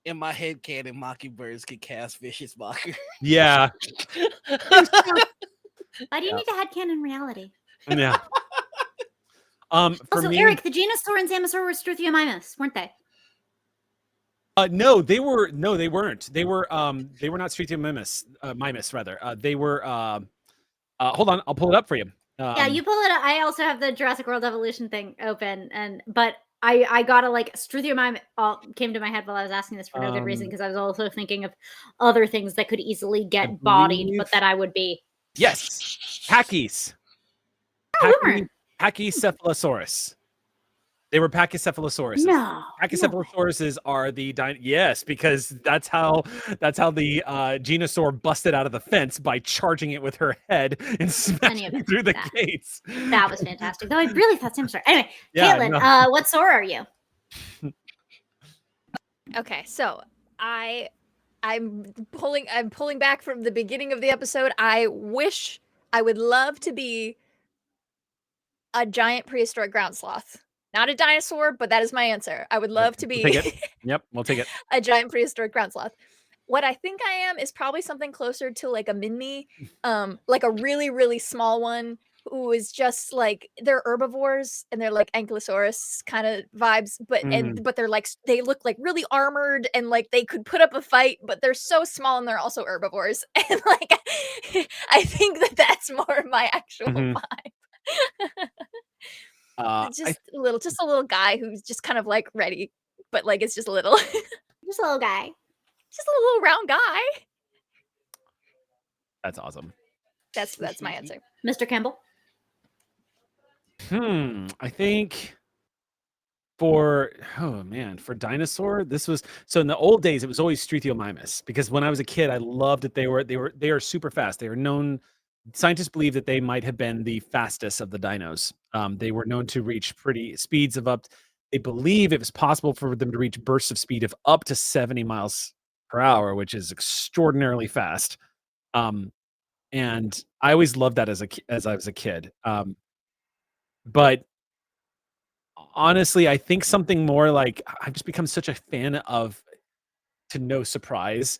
In my head canon, mockingbirds can cast vicious mocker. Yeah. Why do you need a headcanon reality? Yeah. For Also, me, Eric, the Genosaur and Zamosaur were Struthiomimus, weren't they? no, they weren't. They were not Streampunks Mimus rather. They were hold on, I'll pull it up for you. Yeah, you pull it up. I also have the Jurassic World Evolution thing open, but I gotta like Struthiomimus came to my head while I was asking this for no good reason, because I was also thinking of other things that could easily get bodied, but that I would be. Yes, Pachycephalosaurus. Pachycephalosaurus. They were Pachycephalosaurus. No. Pachycephalosauruses are the yes, because that's how the Genosaur busted out of the fence, by charging it with her head and smashing through the gates. That was fantastic. Though I really thought Samstar. Anyway, Yeah, Caitlin, what Sora are you? Okay, so I'm pulling back from the beginning of the episode. I would love to be a giant prehistoric ground sloth. Not a dinosaur, but that is my answer. I would love to be Yep, we'll take it. A giant prehistoric ground sloth. What I think I am is probably something closer to like a mini, like a really, really small one who is just like, they're herbivores and they're like Ankylosaurus kind of vibes, but they're like, they look like really armored and like they could put up a fight, but they're so small and they're also herbivores. And like, I think that's more my actual vibe. Just a little guy who's just kind of like ready, but like it's just a little, just a little guy, just a little round guy. That's awesome. That's my answer, Mr. Campbell. I think for dinosaur, this was so in the old days it was always Struthiomimus, because when I was a kid I loved that they are super fast. They are known. Scientists believe that they might have been the fastest of the dinos. They were known to reach pretty speeds of they believe it was possible for them to reach bursts of speed of up to 70 miles per hour, which is extraordinarily fast. And I always loved that as I was a kid. But honestly, I think something more like, I've just become such a fan of, to no surprise,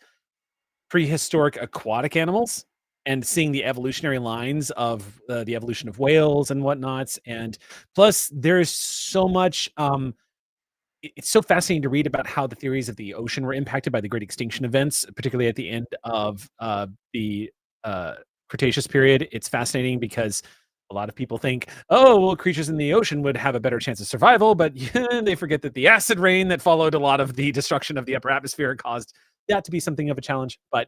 prehistoric aquatic animals, and seeing the evolutionary lines of the evolution of whales and whatnots. And plus there's so much, it's so fascinating to read about how the theories of the ocean were impacted by the great extinction events, particularly at the end of the Cretaceous period. It's fascinating because a lot of people think, oh, well, creatures in the ocean would have a better chance of survival, but they forget that the acid rain that followed a lot of the destruction of the upper atmosphere caused that to be something of a challenge. But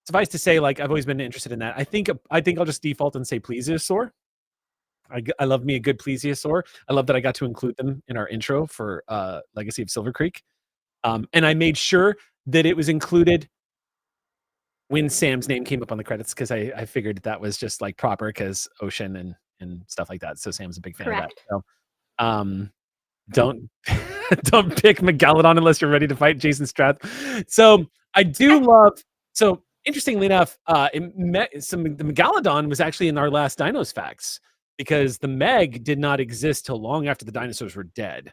suffice to say, like, I've always been interested in that. I think I'll just default and say plesiosaur. I love me a good plesiosaur. I love that I got to include them in our intro for Legacy of Silvercreek. And I made sure that it was included when Sam's name came up on the credits, because I figured that was just like proper, because ocean and stuff like that. So Sam's a big fan of that. So don't pick Megalodon unless you're ready to fight Jason Strath. So I do love, so interestingly enough, the Megalodon was actually in our last Dinos Facts, because the Meg did not exist till long after the dinosaurs were dead.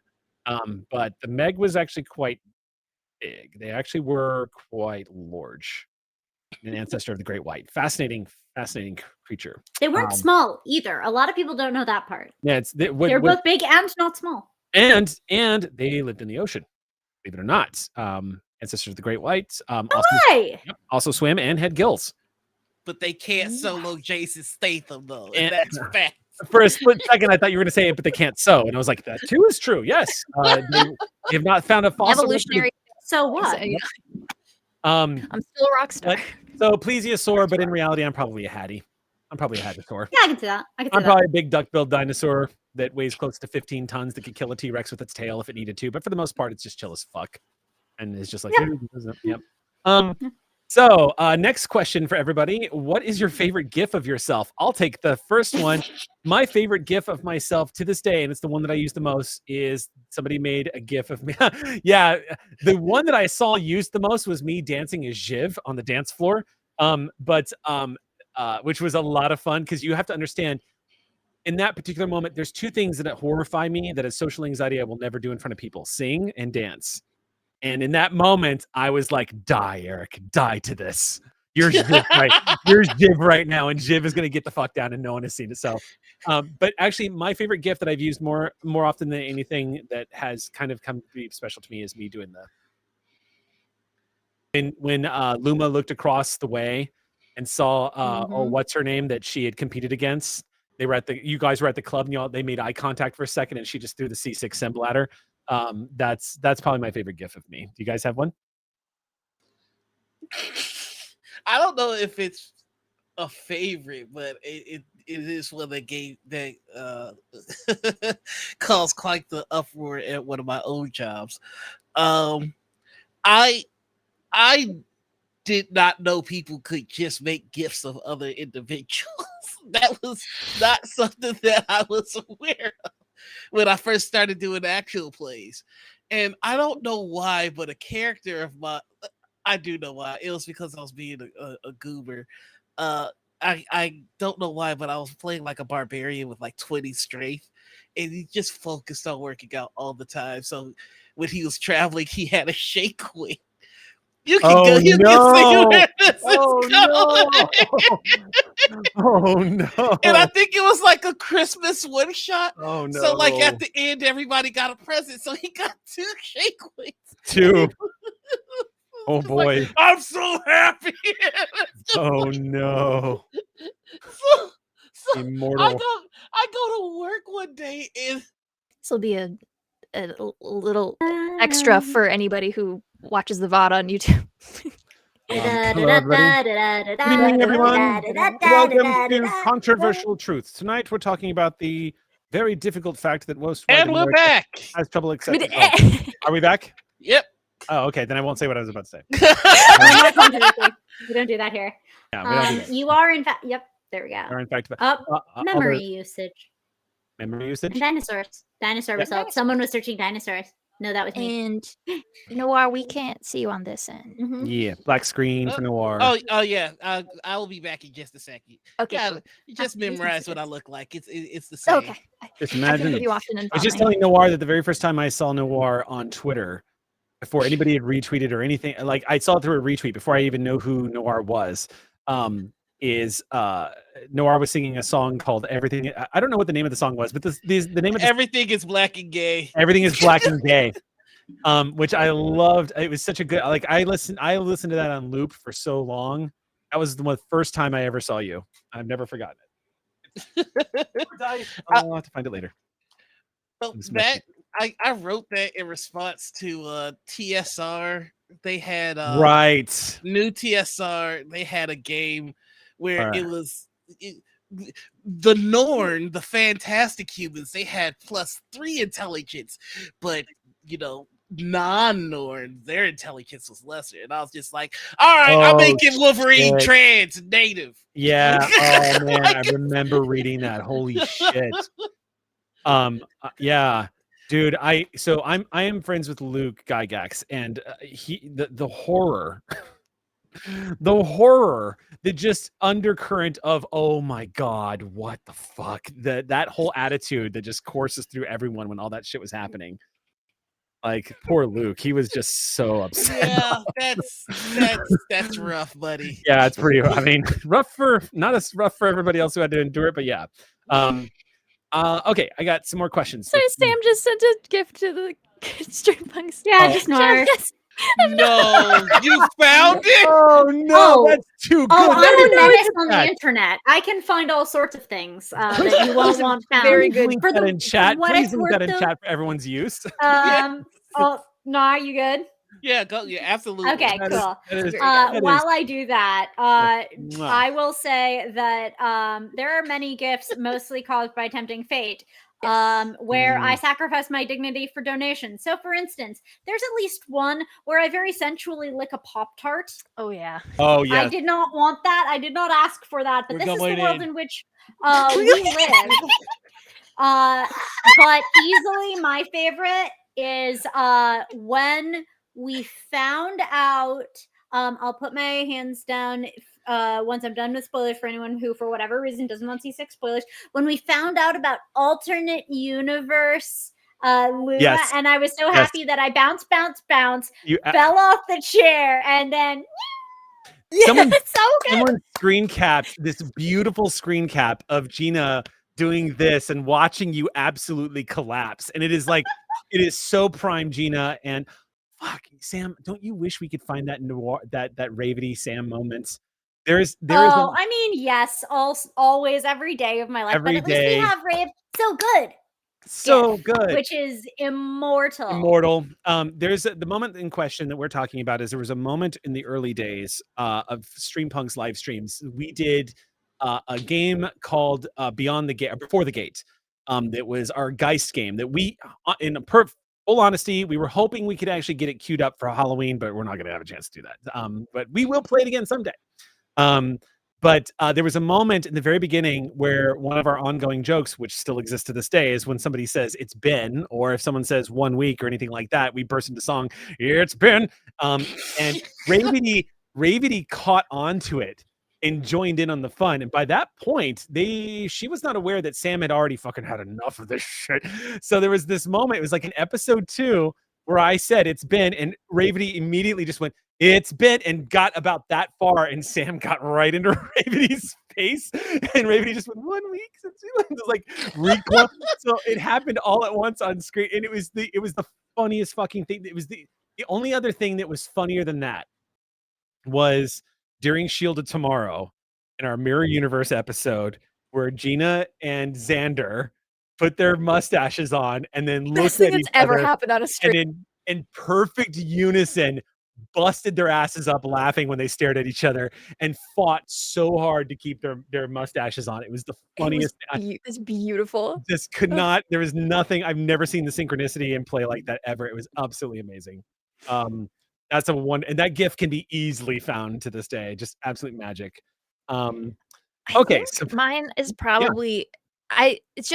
But the Meg was actually quite big. They actually were quite large. An ancestor of the great white. Fascinating creature. They weren't small either. A lot of people don't know that part. Yeah, They're both big and not small. And they lived in the ocean, believe it or not. Ancestors of the great white. Also swim and had gills. But they can't solo Jason Statham though, and that's fact. For a split second, I thought you were going to say it, but they can't sew, and I was like, that too is true. Yes, they have not found a fossil. Evolutionary. So what? I'm still a rock star. So plesiosaur, but in reality, I'm probably a hattie. I'm probably a hadrosaur. Yeah, I can see that. I'm probably a big duck-billed dinosaur that weighs close to 15 tons that could kill a T-Rex with its tail if it needed to. But for the most part, it's just chill as fuck. And it's just like, yep. So next question for everybody. What is your favorite GIF of yourself? I'll take the first one. My favorite GIF of myself to this day, and it's the one that I use the most, is somebody made a GIF of me. Yeah, the one that I saw used the most was me dancing as Jiv on the dance floor. Which was a lot of fun because you have to understand in that particular moment, there's two things that horrify me that as social anxiety I will never do in front of people: sing and dance. And in that moment, I was like, die, Eric, die to this. You're Jiv right. You're Jiv right now, and Jiv is going to get the fuck down, and no one has seen it. So, but actually, my favorite GIF that I've used more often than anything that has kind of come to be special to me is me doing when Luma looked across the way and saw what's her name that she had competed against. You guys were at the club, and they made eye contact for a second, and she just threw the C6 symbol at her. That's probably my favorite GIF of me. Do you guys have one? I don't know if it's a favorite, but it is one that caused quite the uproar at one of my old jobs. I did not know people could just make GIFs of other individuals. That was not something that I was aware of when I first started doing actual plays. And I don't know why, but a character of I do know why. It was because I was being a goober. I don't know why, but I was playing like a barbarian with like 20 strength, and he just focused on working out all the time. So when he was traveling, he had a shake weight. You can go. You can see where this is going. Oh no! And I think it was like a Christmas one shot. Oh no! So like at the end, everybody got a present. So he got 2 shake weights. 2. Oh boy! Like, I'm so happy. Oh no! So Immortal. I go to work one day and This will be a little extra for anybody who watches the VOD on YouTube. Hello, everybody. Good evening, everyone. Welcome to Controversial Truths. Tonight, we're talking about the very difficult fact that most white and we're America back. has trouble accepting. Oh, are we back? Yep. Oh, okay. Then I won't say what I was about to say. We don't do that here. Yeah, we don't do that. You are in fact. Yep. There we go. Are in fact, Memory usage. Memory usage. And dinosaurs. Dinosaur results. Someone was searching dinosaurs. No, that was me. And Noir, we can't see you on this end. Mhm. Yeah, black screen for Noir. Oh yeah. I will be back in just a second. Okay. God, Cool. you just memorize what I look like. It's the same. Okay. Just I imagine. think of you often in I was just VOD. telling Noir that the very first time I saw Noir on Twitter, before anybody had retweeted or anything, like I saw it through a retweet before I even know who Noir was. Noir was singing a song called "Everything." I don't know what the name of the song was, but the name of Everything is black and gay. Everything is black and gay, which I loved. It was such a good. Like I listened to that on loop for so long. That was the first time I ever saw you. I've never forgotten it. I'll have to find it later. So that I wrote that in response to TSR. They had Right. new TSR. They had a game where it was the Norn, the fantastic humans. They had +3 intelligence, but non-Norn, their intelligence was lesser. And I was just like, all right, I'm making Wolverine trans native. Yeah. Oh man, I remember reading that. Holy shit. Yeah. Dude, I am friends with Luke Gygax, and the horror, the horror, the just undercurrent of, oh my god, what the fuck, that whole attitude that just courses through everyone when all that shit was happening. Like poor Luke, he was just so upset. Yeah, that's rough, buddy. Yeah, it's pretty. I mean, rough for not as rough for everybody else who had to endure it, but yeah. Okay, I got some more questions. Sorry, Sam just sent a gift to the Streampunks. Yeah, Oh. just ignore. No, you found it. Oh no, Oh. that's too good. Oh, I'm a Everybody menace look on at the that. internet. I can find all sorts of things that you won't want found. Very Please good. link For that the- in chat. what Please it's link that worth, in though- chat for everyone's use. Oh, no, you good? Yeah, go. Yeah, absolutely. Okay, That is- cool. that is- Very that is- While I do that, Mwah. I will say that there are many gifts, mostly caused by tempting fate, where I sacrifice my dignity for donation. So, for instance, there's at least one where I very sensually lick a Pop-Tart. Oh yeah. Oh I yeah. did not want that. I did not ask for that, but We're this is the going world in. in which we live. But easily my favorite is when we found out. I'll put my hands down once I'm done with spoilers for anyone who, for whatever reason, doesn't want to see 6 spoilers. When we found out about alternate universe Luna, Yes. and I was so Yes. happy that I bounced, You, fell off the chair, and then Someone- it's so good. someone screen capped this beautiful screen cap of Gina doing this and watching you absolutely collapse. And it is like, it is so prime Gina. And fuck, Sam, don't you wish we could find that noir, that Ravity Sam moments? There is oh, I mean, yes, always, every day of my life. Every but at least day. we have Rave so good, so GIF, good. which is immortal. Immortal. There's the moment in question that we're talking about is there was a moment in the early days of Streampunks live streams. We did a game called Beyond the Gate, Before the Gate. That was our Geist game that we, in full honesty, we were hoping we could actually get it queued up for Halloween, but we're not going to have a chance to do that. But we will play it again someday. But there was a moment in the very beginning where one of our ongoing jokes, which still exists to this day, is when somebody says it's been, or if someone says 1 week or anything like that, we burst into song, it's been. And Ravity caught on to it and joined in on the fun. And by that point, she was not aware that Sam had already fucking had enough of this shit. So there was this moment, it was like in episode 2, where I said it's been, and Ravity immediately just went, it's been, and got about that far, and Sam got right into Ravity's face, and Ravity just went 1 week since we went. It was like recall. So it happened all at once on screen, and it was the funniest fucking thing. It was the only other thing that was funnier than that was during Shield of Tomorrow in our Mirror Universe episode where Gina and Xander put their mustaches on and then Best looked thing at that's each ever other happened on a and stream. in perfect unison busted their asses up laughing when they stared at each other and fought so hard to keep their mustaches on. It was the funniest. It's beautiful. Just could not. There was nothing. I've never seen the synchronicity in play like that ever. It was absolutely amazing. That's a one, and that GIF can be easily found to this day. Just absolute magic. Okay, so mine is probably it's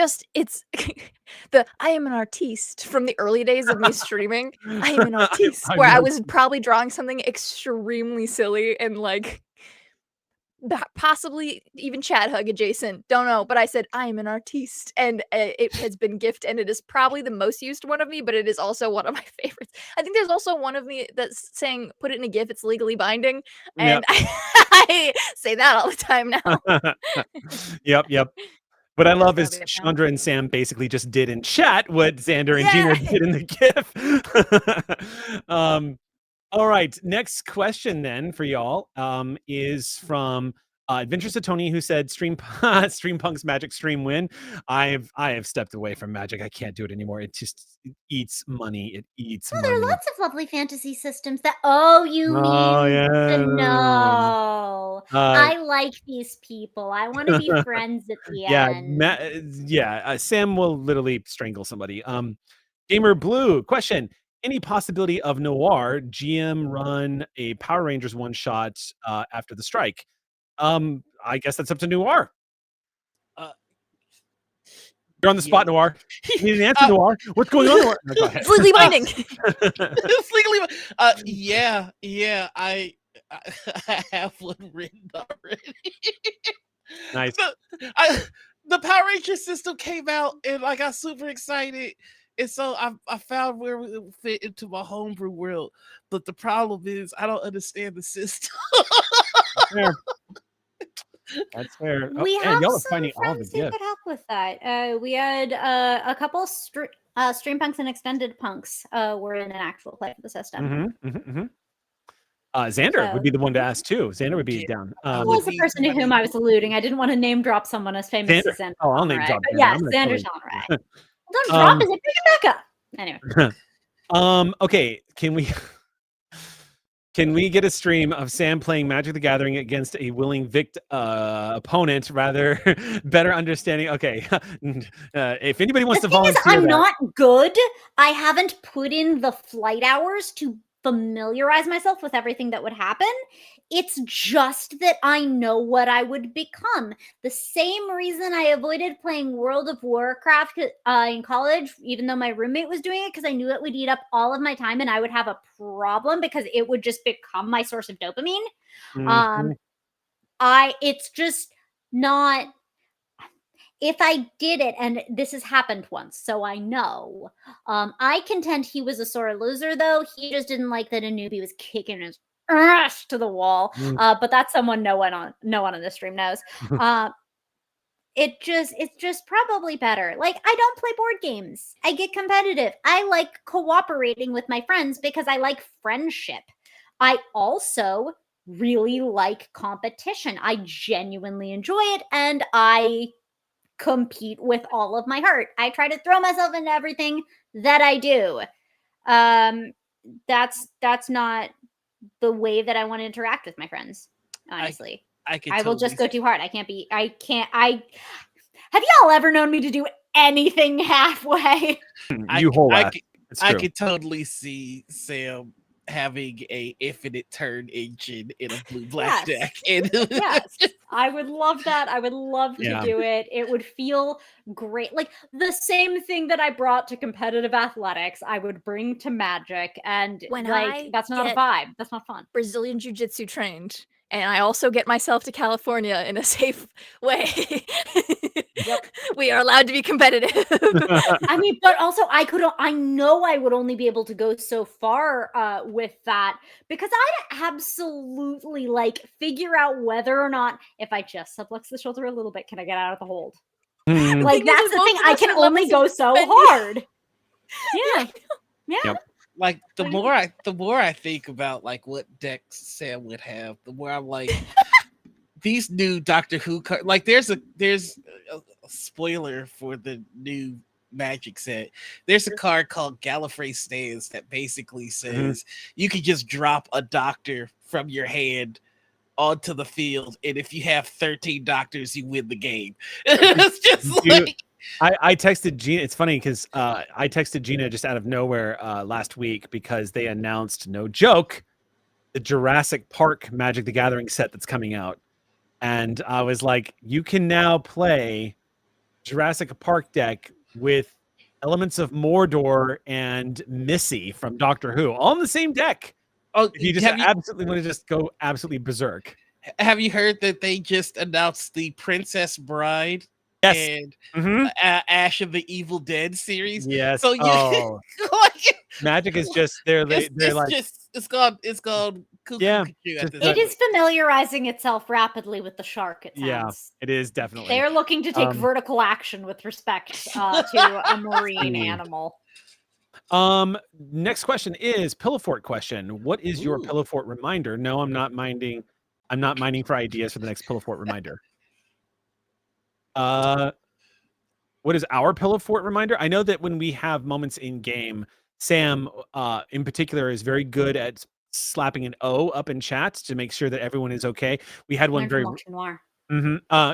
the I am an artiste from the early days of me streaming. I am an artiste where I was probably drawing something extremely silly and like possibly even chat hug adjacent. Don't know, but I said I am an artiste, and it has been gifted, and it is probably the most used one of me, but it is also one of my favorites. I think there's also one of me that's saying put it in a GIF. It's legally binding, and I say that all the time now. Yep. What I love is That'll be it now. Chandra and Sam basically just did in chat what Xander and Gina did in the GIF. All right, next question then for y'all is from Adventures of Tony, who said Streampunks Magic Stream win. I have stepped away from Magic. I can't do it anymore. It just eats money. It eats money. There are lots of lovely fantasy systems that you need to know. I like these people. I want to be friends at the end. Sam will literally strangle somebody. Gamer Blue question: any possibility of Noir GM run a Power Rangers one shot after the strike? I guess that's up to Noir. You're on the spot, Noir. You need an answer, Noir. What's going on, Noir? No, go ahead. It's legally binding. It's legally. I have one written already. Nice. The Power Ranger system came out, and I got super excited. And so I found where we would fit into my homebrew world. But the problem is I don't understand the system. Fair. That's fair. Oh, We man, have y'all are some finding all the friends who gifts. could help with that. We had a couple Streampunks and Extended Punks were in an actual play for the system. Xander would So- be the one to ask too. Xander would be Yeah. down. Who was the person to whom I was alluding? I didn't want to name drop someone as famous as Xander. Oh, I'll name Conrad, drop but Xander. yeah, I'm gonna Xander's totally- on right. Well, don't drop it, bring it back up. Anyway. Okay, can we get a stream of Sam playing Magic the Gathering against a willing opponent, rather better understanding? Okay. If anybody wants The to thing is, volunteer I'm that- not good. I haven't put in the flight hours to familiarize myself with everything that would happen. It's just that I know what I would become. The same reason I avoided playing World of Warcraft in college, even though my roommate was doing it, because I knew it would eat up all of my time and I would have a problem because it would just become my source of dopamine. Mhm. It's just not. If I did it, and this has happened once, so I know. I contend he was a sore loser, though. He just didn't like that a newbie was kicking his ass to the wall. But that's someone no one on the stream knows. It's just probably better. Like, I don't play board games. I get competitive. I like cooperating with my friends because I like friendship. I also really like competition. I genuinely enjoy it, and I compete with all of my heart. I try to throw myself into everything that I do. That's not the way that I want to interact with my friends, honestly. I will just go too hard. Have y'all ever known me to do anything halfway? I could totally see Sam having a infinite turn engine in a blue-black deck. Yes, I would love that. I would love to Yeah. do it. It would feel great. Like the same thing that I brought to competitive athletics, I would bring to Magic, and When like I that's not a get vibe. That's not fun. Brazilian Jiu-Jitsu trained, and I also get myself to California in a safe way. We are allowed to be competitive. I mean, but also I know I would only be able to go so far with that because I'd absolutely like figure out whether or not if I just sublux the shoulder a little bit, can I get out of the hold? Like that's the thing. I can only go so hard. Yeah. Yep. Like the more I think about like what decks Sam would have, the more I'm like these new Doctor Who cards. Like there's a spoiler for the new Magic set. There's a card called Gallifrey Stands that basically says you can just drop a doctor from your hand onto the field, and if you have 13 doctors, you win the game. It's just like I texted Gina. It's funny because I texted Gina just out of nowhere last week because they announced, no joke, the Jurassic Park Magic the Gathering set that's coming out. And I was like, you can now play Jurassic Park deck with elements of Mordor and Missy from Doctor Who, all in the same deck. Oh, if you just absolutely want to just go absolutely berserk. Have you heard that they just announced the Princess Bride and Ash of the Evil Dead series? Yes. So Magic is just they're like it's gone cuckoo. Yeah, it is familiarizing itself rapidly with the shark. It sounds. Yeah, it is definitely. They're looking to take vertical action with respect to a marine animal. Next question is Pillow Fort question. What is your Pillow Fort reminder? No, I'm not minding. I'm not mining for ideas for the next Pillow Fort reminder. What is our Pillow Fort reminder? I know that when we have moments in game, Sam, in particular, is very good at slapping an O up in chat to make sure that everyone is okay. We had one very.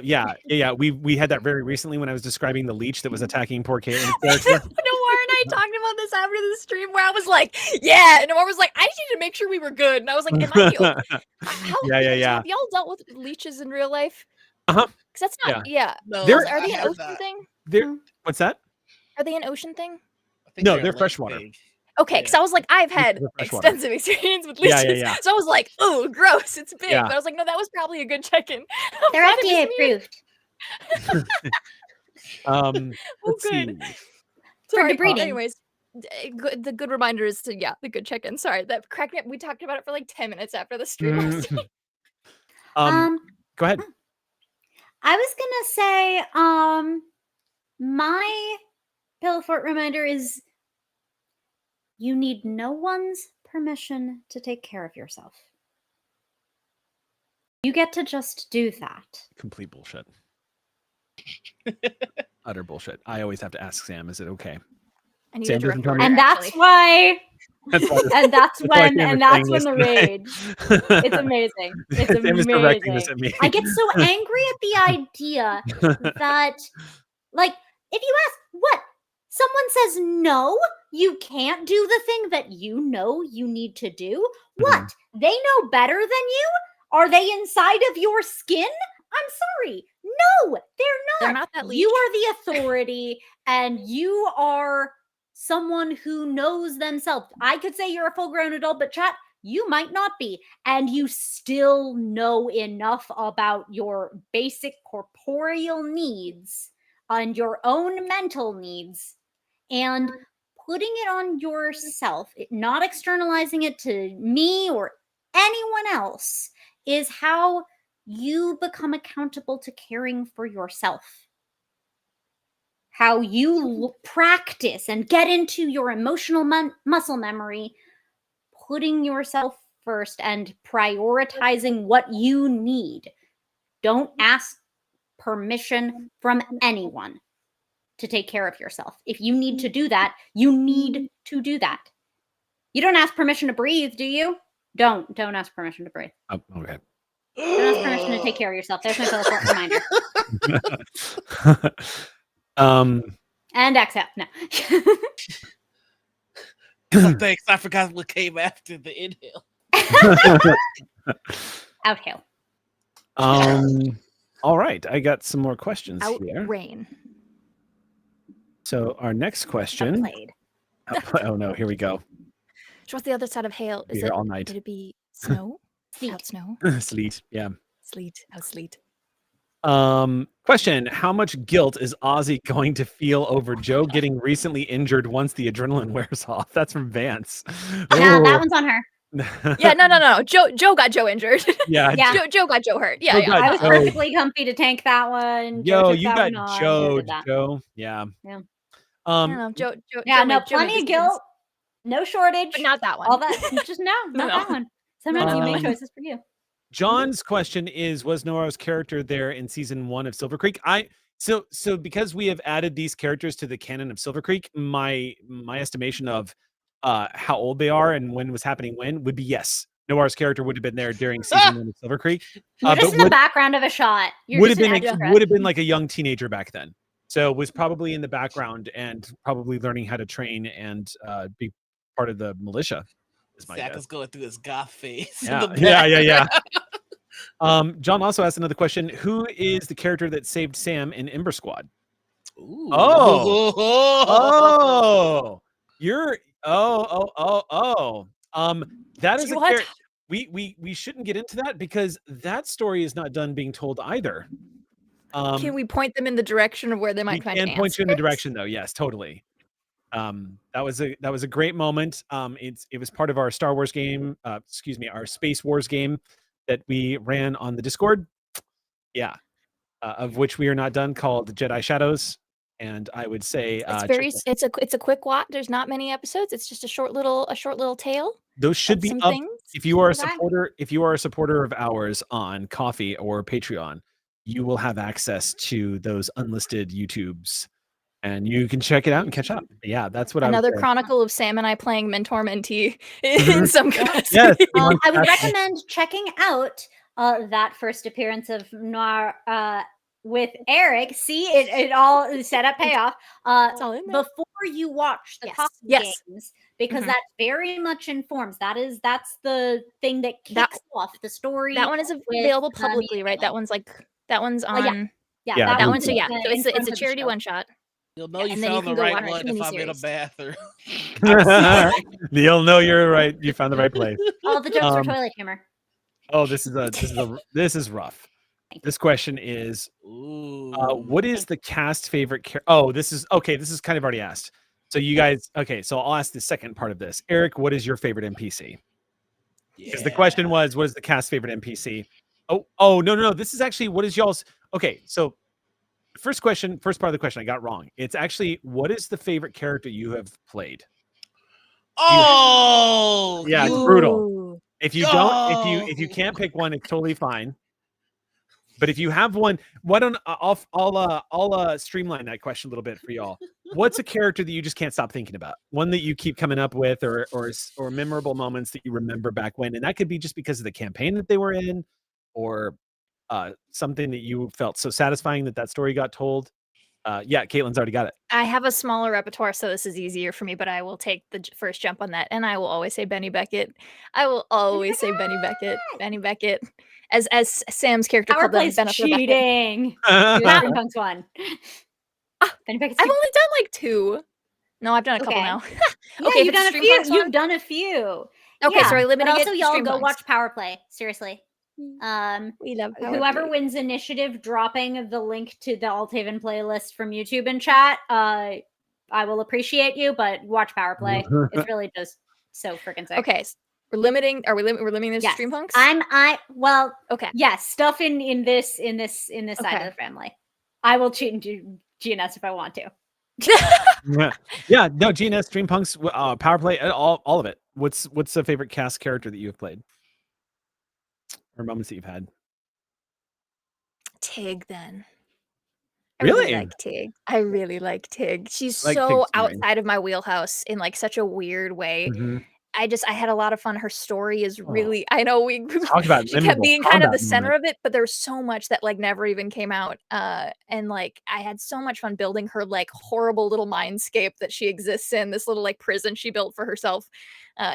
Yeah. We had that very recently when I was describing the leech that was attacking poor Caitlin's character. Noir and I talked about this after the stream where I was like, yeah. And Noir was like, I just need to make sure we were good. And I was like, am I the Yeah. Have y'all dealt with leeches in real life? Because that's not, No, are they an ocean thing? What's that? Are they an ocean thing? No, they're freshwater. Okay, because I was like, I've had extensive experience with leeches. Yeah. So I was like, oh, gross, it's big. Yeah. But I was like, no, that was probably a good check-in. They're FDA approved. Let's see. Sorry. debreeding. Anyways, the good reminder is to the good check-in. Sorry, that cracked me up. We talked about it for like 10 minutes after the stream. Go ahead. I was gonna say, my pillow fort reminder is you need no one's permission to take care of yourself. You get to just do that. Complete bullshit. Utter bullshit. I always have to ask Sam, is it okay? I need Sam a doesn't direct tell me. order, And that's actually. why and that's why when Sam is that's saying when this the tonight. rage. It's amazing. It's Sam is directing this amazing. at me. I get so angry at the idea that, like, if you ask what someone says no, you can't do the thing that you know you need to do. What? They know better than you? Are they inside of your skin? I'm sorry. No, They're not that you leech. are the authority and you are someone who knows themselves. I could say you're a full-grown adult, but chat, you might not be. And you still know enough about your basic corporeal needs and your own mental needs and putting it on yourself, not externalizing it to me or anyone else, is how you become accountable to caring for yourself. How you practice and get into your emotional muscle memory, putting yourself first and prioritizing what you need. Don't ask permission from anyone to take care of yourself. If you need to do that, you need to do that. You don't ask permission to breathe, do you? Don't ask permission to breathe. Oh, okay. Don't ask permission to take care of yourself. There's my teleport reminder. And exhale. No. Oh, thanks. I forgot what came after the inhale. Outhale. All right. I got some more questions here. Rain. So our next question. Outplayed. Oh no, here we go. So what's the other side of hail? Be here all night. Would it be snow? Sleet. Out snow? Sleet. Yeah. Sleet. Out sleet. Question: how much guilt is Ozzy going to feel over Joe getting recently injured once the adrenaline wears off? That's from Vance. Yeah, that one's on her. Yeah, no. Joe got Joe injured. Yeah. Yeah. Joe got Joe hurt. Yeah, Joe yeah. got I was Joe. perfectly comfy to tank that one. Yo, took you that got one on. Joe. did that. Joe. Yeah. Yeah. I don't know. Joe Yeah, Joe no, made- Joe plenty made of decisions, guilt. No shortage. but not that one. All that. Just no, not that one. Sometimes you make Um, choices for you. John's question is: was Nora's character there in season 1 of Silvercreek? So because we have added these characters to the canon of Silvercreek, my estimation of how old they are and when was happening when would be yes. Nora's character would have been there during season 1 of Silvercreek. You're just but in the background of a shot. You're would have just been an extra. would have been like a young teenager back then. So was probably in the background and probably learning how to train and be part of the militia. Is my Zach guess. is going through his goth phase. in Yeah, the yeah. background. John also asked another question: who is the character that saved Sam in Ember Squad? Ooh. Oh, you're that is a What? character. We shouldn't get into that because that story is not done being told either. Can we point them in the direction of where they might find and answers? point you in the direction though. Yes, totally. That was a great moment. It was part of our Star Wars game, our Space Wars game that we ran on the Discord. Yeah. Of which we are not done, called Jedi Shadows. And I would say It's a quick watch. There's not many episodes. It's just a short little tale. those should of be some up things. if you are a Okay. supporter of ours on Coffee or Patreon, you will have access to those unlisted YouTubes. And you can check it out and catch up. Yeah, that's what Another I would say. chronicle of Sam and I playing mentor mentee in some capacity. Yes. I would recommend checking out that first appearance of Noir with Eric. See, it all set up payoff. It's all in there. Before you watch the Yes. coffee Yes. games, because Mhm. that very much informs. That's the thing that kicks off the story. That one is available publicly, right? That one's on. Yeah, That those one. So two. yeah, so it's Influence a of the charity show. one shot. You'll know you And then you found the can go right watch one the if I'm in a miniseries. bathroom. You'll know you're right. You found the right place. All the jokes were Um, toilet humor. Oh, this is rough. This question is, Ooh. what is the cast favorite character? Oh, this is okay. This is kind of already asked. So you guys, okay, so I'll ask the second part of this. Eric, what is your favorite NPC? Because the question was, what is the cast's favorite NPC? Oh, no. This is actually, what is y'all's? Okay, so first part of the question I got wrong. It's actually, what is the favorite character you have played? Oh, yeah, it's brutal. If you if you can't pick one, it's totally fine. But if you have one, why don't I'll streamline that question a little bit for y'all. What's a character that you just can't stop thinking about? One that you keep coming up with, or memorable moments that you remember back when, and that could be just because of the campaign that they were in, or something that you felt so satisfying that story got told. Yeah, Caitlin's already got it. I have a smaller repertoire, so this is easier for me, but I will take the first jump on that, and I will always say Benny Beckett. I will always say Benny Beckett. Benny Beckett. As Sam's character Power called them, plays Benefit Beckett. cheating. Do the Streampunks one. Benny Beckett's I've only done like 2. No, I've done a couple now. Yeah, Okay, you've done a few. You've done a few. Okay, so I but limited also it to y'all go Streampunks. watch Power Play. Seriously. We love Power whoever Play. wins initiative dropping the link to the Althaven playlist from YouTube in chat, I will appreciate you, but watch Power Play. It's really just so freaking sick. Okay, so we're limiting this to Streampunks? Well, okay. Yes, stuff in this side of the family. I will cheat and do GNS if I want to. Yeah, no, GNS, Streampunks, Power Play, all of it. What's the favorite cast character that you have played? Or moments that you've had? Tig, then. Really? I really like Tig. She's like so Tig's outside of my wheelhouse in like such a weird way. Mm-hmm. I had a lot of fun. Her story is really, I know we talk about she kept being kind of the center moment. of it, but there's so much that like never even came out. And like I had so much fun building her like horrible little mindscape that she exists in, this little like prison she built for herself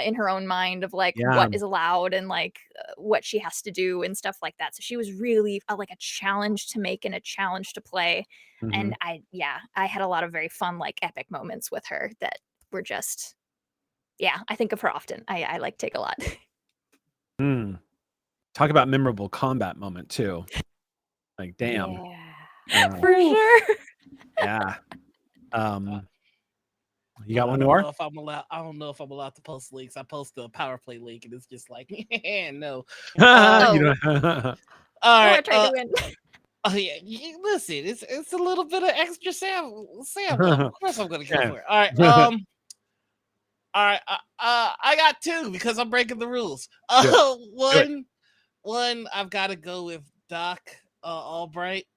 in her own mind of like what is allowed and like what she has to do and stuff like that. So she was really like a challenge to make and a challenge to play. Mm-hmm. And I had a lot of very fun like epic moments with her that were just I think of her often. I like Tig a lot. Talk about memorable combat moment too. Like damn. For sure. Yeah. You got one more? I don't know if I'm allowed to post links. I post a Power Play link and it's just like no. All right. Try to win. Oh yeah, listen, it's a little bit of extra Sam. Of course I'm gonna go for it. All right. All right, I got 2 because I'm breaking the rules. One, I've got to go with Doc Albright.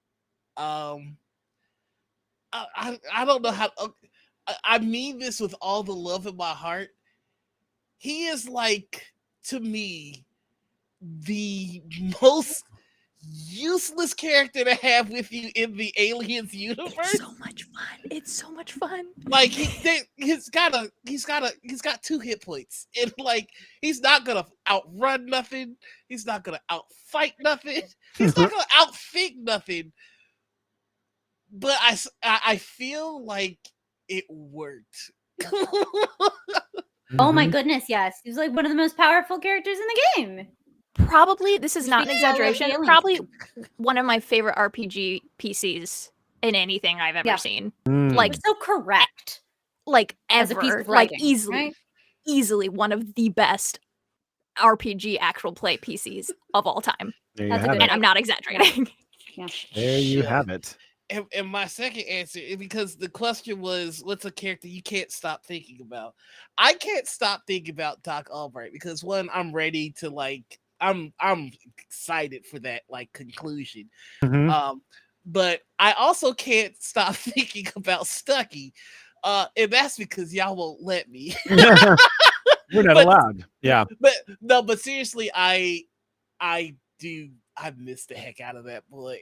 I don't know how. I mean this with all the love in my heart. He is like, to me, the most useless character to have with you in the Aliens universe. It's so much fun. Like he's got 2 hit points, and like he's not gonna outrun nothing. He's not gonna outfight nothing. He's not gonna outthink nothing. But I feel like it worked. Oh my goodness, yes. He's like one of the most powerful characters in the game. Probably, this is not an exaggeration, probably one of my favorite RPG PCs in anything I've ever seen. Like so correct. Like as ever. a piece of like writing, easily one of the best RPG actual play PCs of all time. And I'm not exaggerating. There you have it. And my second answer, because the question was, what's a character you can't stop thinking about? I can't stop thinking about Doc Albright because one, I'm ready to like, I'm excited for that like conclusion. But I also can't stop thinking about Stucky. And that's because y'all won't let me. We're not allowed. Yeah. But seriously, I miss the heck out of that boy.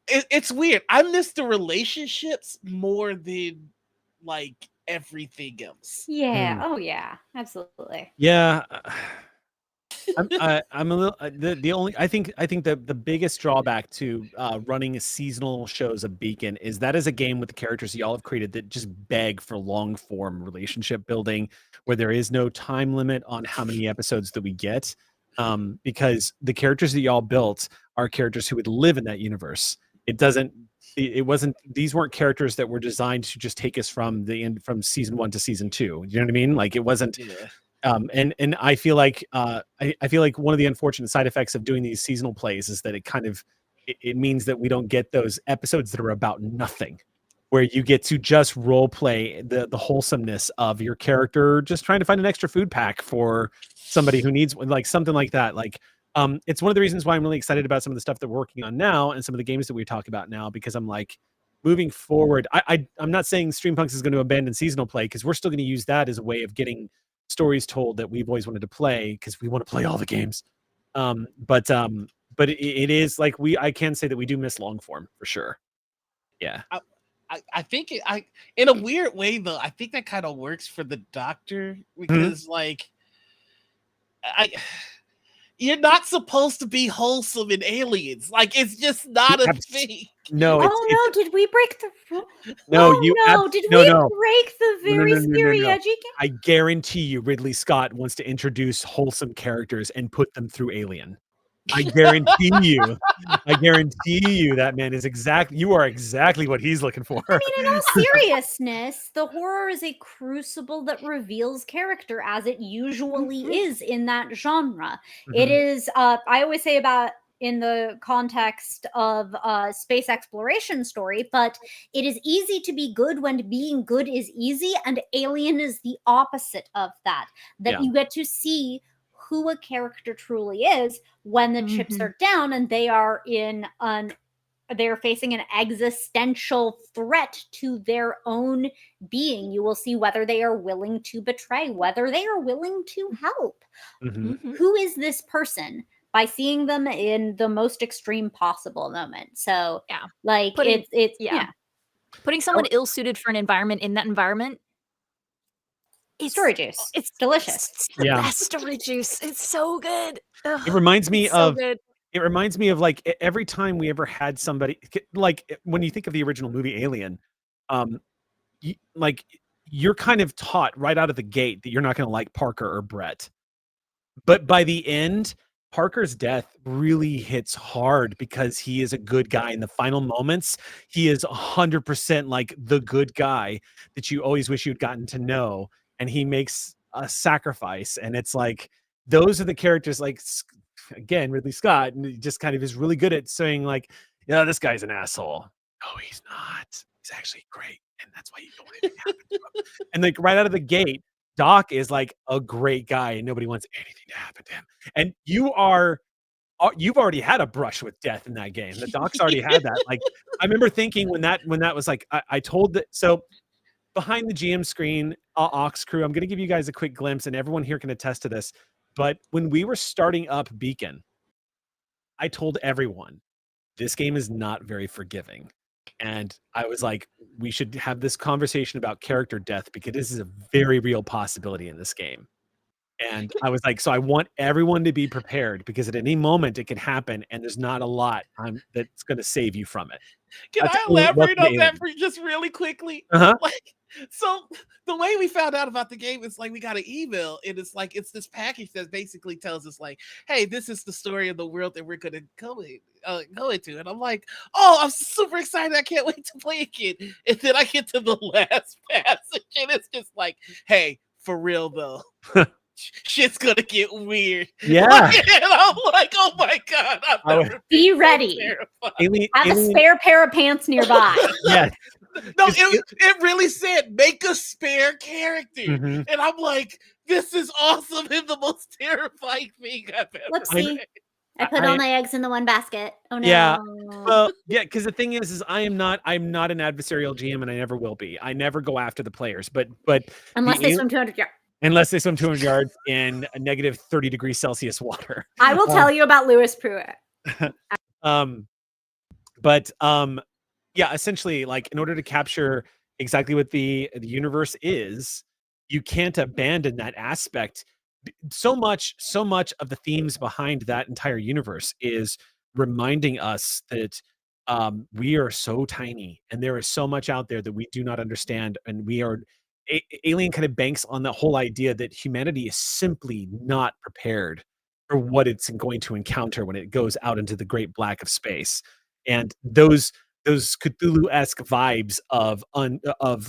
It's weird. I miss the relationships more than like everything else. Yeah. Oh yeah. Absolutely. Yeah. I'm a little the only I think the biggest drawback to running seasonal shows of Beacon is that is a game with the characters y'all have created that just beg for long form relationship building where there is no time limit on how many episodes that we get, because the characters that y'all built are characters who would live in that universe. It doesn't it wasn't, these weren't characters that were designed to just take us from the end, from season 1 to season 2. You know what I mean? Like it wasn't. Yeah. And I feel like I feel like one of the unfortunate side effects of doing these seasonal plays is that it kind of it means that we don't get those episodes that are about nothing, where you get to just role play the wholesomeness of your character just trying to find an extra food pack for somebody who needs one, like something like that. Like it's one of the reasons why I'm really excited about some of the stuff that we're working on now and some of the games that we talk about now, because I'm like, moving forward, I'm not saying Streampunks is going to abandon seasonal play, because we're still going to use that as a way of getting stories told that we've always wanted to play, because we want to play all the games. But it is like I can say that we do miss long form for sure. Yeah. I think in a weird way though, I think that kind of works for the Doctor, because like you're not supposed to be wholesome in Aliens. Like it's just not a thing. No. No! Did we break the rule? No, Did we break the very scary edgy game? I guarantee you, Ridley Scott wants to introduce wholesome characters and put them through Alien. I guarantee you. I guarantee you that man is you are exactly what he's looking for. I mean, in all seriousness, the horror is a crucible that reveals character, as it usually is in that genre. It is, I always say about in the context of space exploration story, but it is easy to be good when being good is easy, and Alien is the opposite of that. You get to see who a character truly is when the chips are down and they are they're facing an existential threat to their own being. You will see whether they are willing to betray, whether they are willing to help. Who is this person? By seeing them in the most extreme possible moment. So like putting someone ill-suited for an environment in that environment. Story juice. It's delicious. It's the best story juice. It's so good. Ugh, it reminds me of like every time we ever had somebody, like when you think of the original movie Alien, like you're kind of taught right out of the gate that you're not going to like Parker or Brett. But by the end, Parker's death really hits hard because he is a good guy. In the final moments, he is 100% like the good guy that you always wish you'd gotten to know. And he makes a sacrifice. And it's like, those are the characters, like, again, Ridley Scott just kind of is really good at saying like, yeah, this guy's an asshole. No, he's not. He's actually great. And that's why you don't want anything to happen to him. And like right out of the gate, Doc is like a great guy and nobody wants anything to happen to him. And you've already had a brush with death in that game. The Doc's already had that. Like, I remember thinking when that was like, I told that. So behind the GM screen, Aux crew, I'm going to give you guys a quick glimpse and everyone here can attest to this. But when we were starting up Beacon, I told everyone, this game is not very forgiving. And I was like, we should have this conversation about character death because this is a very real possibility in this game. And I was like, so I want everyone to be prepared because at any moment it can happen and there's not a lot that's going to save you from it. Can I elaborate on that for just really quickly? Like, so the way we found out about the game is like we got an email and it's like it's this package that basically tells us like, hey, this is the story of the world that we're gonna go into. And I'm like, oh, I'm super excited. I can't wait to play again. And then I get to the last passage and it's just like, hey, for real though. Shit's gonna get weird. Yeah. And I'm like, oh my God. Be ready. Have a spare pair of pants nearby. Yeah. No, it really said make a spare character. And I'm like, this is awesome and the most terrifying thing I've ever seen. I put all my eggs in the one basket. Oh no. Yeah. Well, yeah, because the thing is I'm not an adversarial GM and I never will be. I never go after the players, but unless they swim 200 yards. Unless they swim 200 yards in a negative 30 degrees Celsius water. I will tell you about Louis Pruitt. Yeah, essentially, like in order to capture exactly what the universe is, you can't abandon that aspect. So much of the themes behind that entire universe is reminding us that we are so tiny and there is so much out there that we do not understand, and Alien kind of banks on the whole idea that humanity is simply not prepared for what it's going to encounter when it goes out into the great black of space. And those those Cthulhu-esque vibes of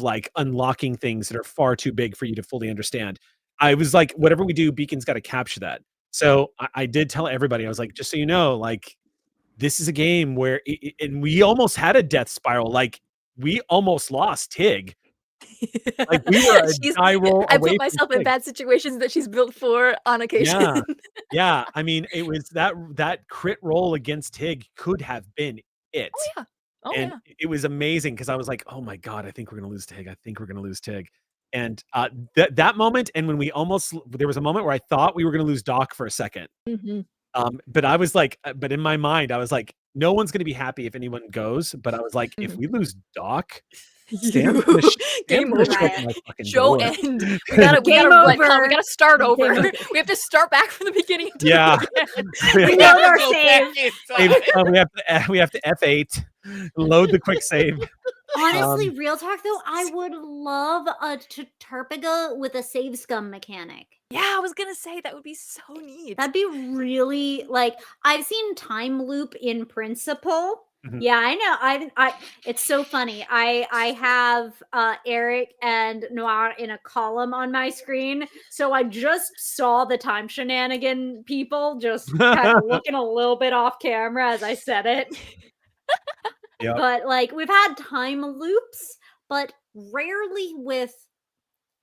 like unlocking things that are far too big for you to fully understand. I was like, whatever we do, Beacon's got to capture that. So I did tell everybody, I was like, just so you know, like, this is a game where, and we almost had a death spiral. Like, we almost lost Tig. Like, we were a die roll I away put from myself in Tig. bad situations that she's built for on occasion. Yeah, yeah. I mean, it was that crit roll against Tig could have been it. Oh yeah. Oh And yeah. it was amazing because I was like, oh my God, I think we're gonna lose Tig. I think we're gonna lose Tig. And that moment, and when there was a moment where I thought we were gonna lose Doc for a second. But I was like, but in my mind, I was like, no one's gonna be happy if anyone goes. But I was like, if we lose Doc, Sam's gonna Game show up over. at my fucking Show door. end. We gotta Game retcon. over. We gotta start over. Game over. We have to start back from the beginning. And do Yeah. it again. Reload gotta our go save. back in time. We have to F8, load the quick save. Honestly, real talk though, I would love a Terpiga with a save scum mechanic. Yeah, I was gonna say that would be so neat. That'd be really like I've seen time loop in principle. Mhm. Yeah, I know. I it's so funny. I have Eric and Noir in a column on my screen. So I just saw the time shenanigan people just kind of looking a little bit off camera as I said it. Yep. But like we've had time loops, but rarely with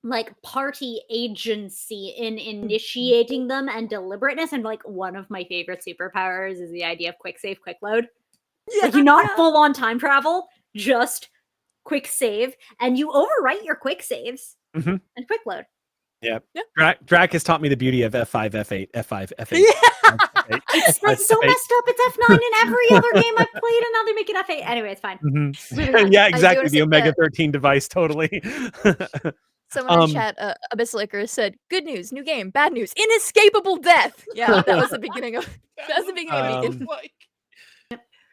like party agency in initiating them and deliberateness. And like one of my favorite superpowers is the idea of quick save, quick load. Yeah, Like you're not full on time travel, just quick save, and you overwrite your quick saves Mhm. and quick load. Yep. Yeah. Drac has taught me the beauty of F5, F8, F5, F8. Yeah. F8. That's so F8. messed up. It's F9 in every other game I've played, and now they make it F8. Anyway, it's fine. Mhm. Moving on. Yeah, I do exactly. wanna The say Omega that- 13 device, totally. Someone in chat, Abyssal Icarus said, "Good news, new game. Bad news, inescapable death." Yeah, that was the beginning of Beacon.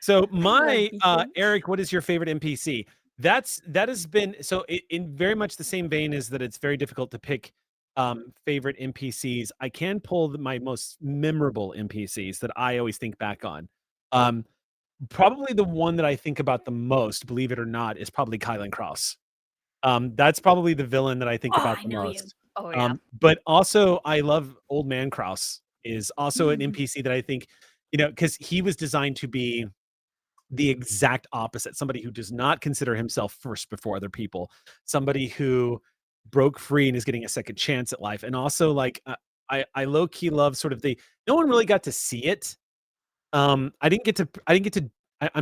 So my Beacon. Eric, what is your favorite NPC? That has been so in very much the same vein as that. It's very difficult to pick favorite NPCs. I can pull my most memorable NPCs that I always think back on. Probably the one that I think about the most, believe it or not, is probably Kylan Kraus. That's probably the villain that I think about I the know you. most. Oh yeah. But also I love Old Man Kraus is also an Mhm. NPC that I think, because he was designed to be the exact opposite. Somebody who does not consider himself first before other people. Somebody who broke free and is getting a second chance at life. And also like I low key love sort of no one really got to see it. I'm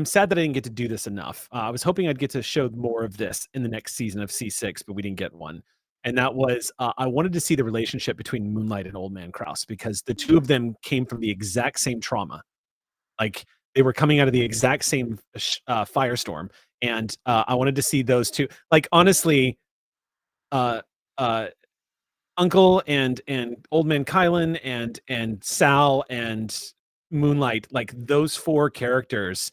sad that I didn't get to do this enough. I was hoping I'd get to show more of this in the next season of C6, but we didn't get one. And that was, I wanted to see the relationship between Moonlight and Old Man Kraus because the two of them came from the exact same trauma. Like they were coming out of the exact same firestorm. And I wanted to see those two. Like, honestly, Uncle and Old Man Kylan and Sal and Moonlight, like those four characters,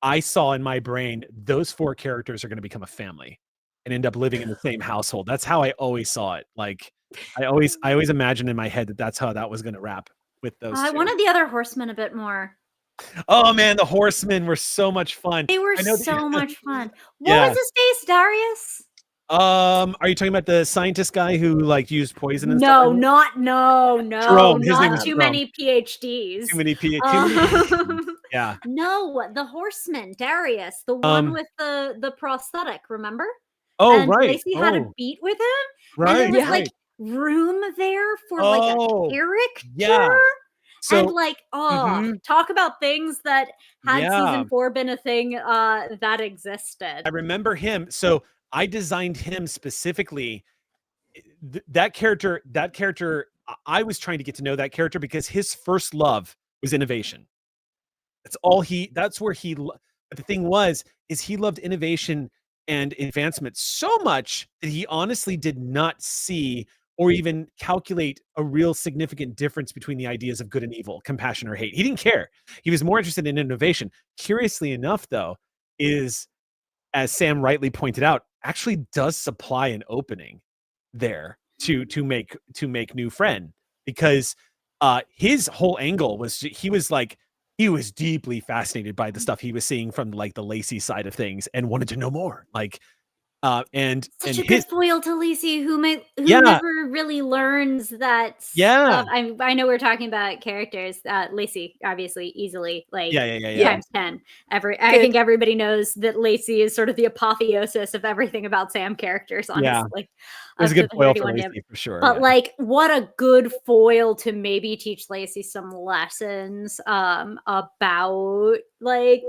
I saw in my brain, those four characters are going to become a family and end up living in the same household. That's how I always saw it. Like I always imagined in my head that that's how that was going to wrap with those I two. wanted the other horsemen a bit more. Oh man, the horsemen were so much fun. They were I know that so much fun. What Yeah. was his face, Darius? Are you talking about the scientist guy who like used poison and No, stuff? no, Jerome. His name not is too Jerome. many PhDs. Too many yeah. No, the horseman, Darius, the one Um, with the prosthetic, remember? Oh, And right. Lacey had a Oh, beat with him. right. And there was Yeah. like room there for like Oh, a character. yeah. So And like, Mhm. talk about things that had Yeah. season 4 been a thing that existed. I remember him. So I designed him specifically. That character, I was trying to get to know that character because his first love was innovation. That's where but the thing is he loved innovation and advancement so much that he honestly did not see or even calculate a real significant difference between the ideas of good and evil, compassion or hate. He didn't care. He was more interested in innovation. Curiously enough, though, is, as Sam rightly pointed out, actually does supply an opening there to make new friend because his whole angle was he was like he was deeply fascinated by the stuff he was seeing from like the Lacey side of things and wanted to know more. Like, and Such a his good foil to Lacey, who Yeah. never really learns that Yeah. stuff. I know we're talking about characters. Lacey, obviously, easily like Yeah. times 10. I think everybody knows that Lacey is sort of the apotheosis of everything about Sam characters. Honestly, It was a up to good the foil for 31 Lacey for sure. But yeah. like, what a good foil to maybe teach Lacey some lessons about like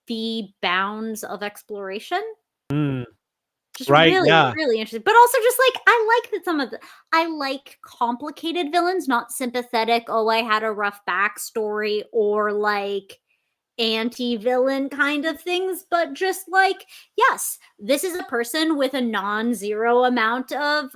the bounds of exploration. Just Right, really, yeah. really interesting. But also just like I like that I like complicated villains, not sympathetic, oh, I had a rough backstory, or like anti-villain kind of things, but just like, yes, this is a person with a non-zero amount of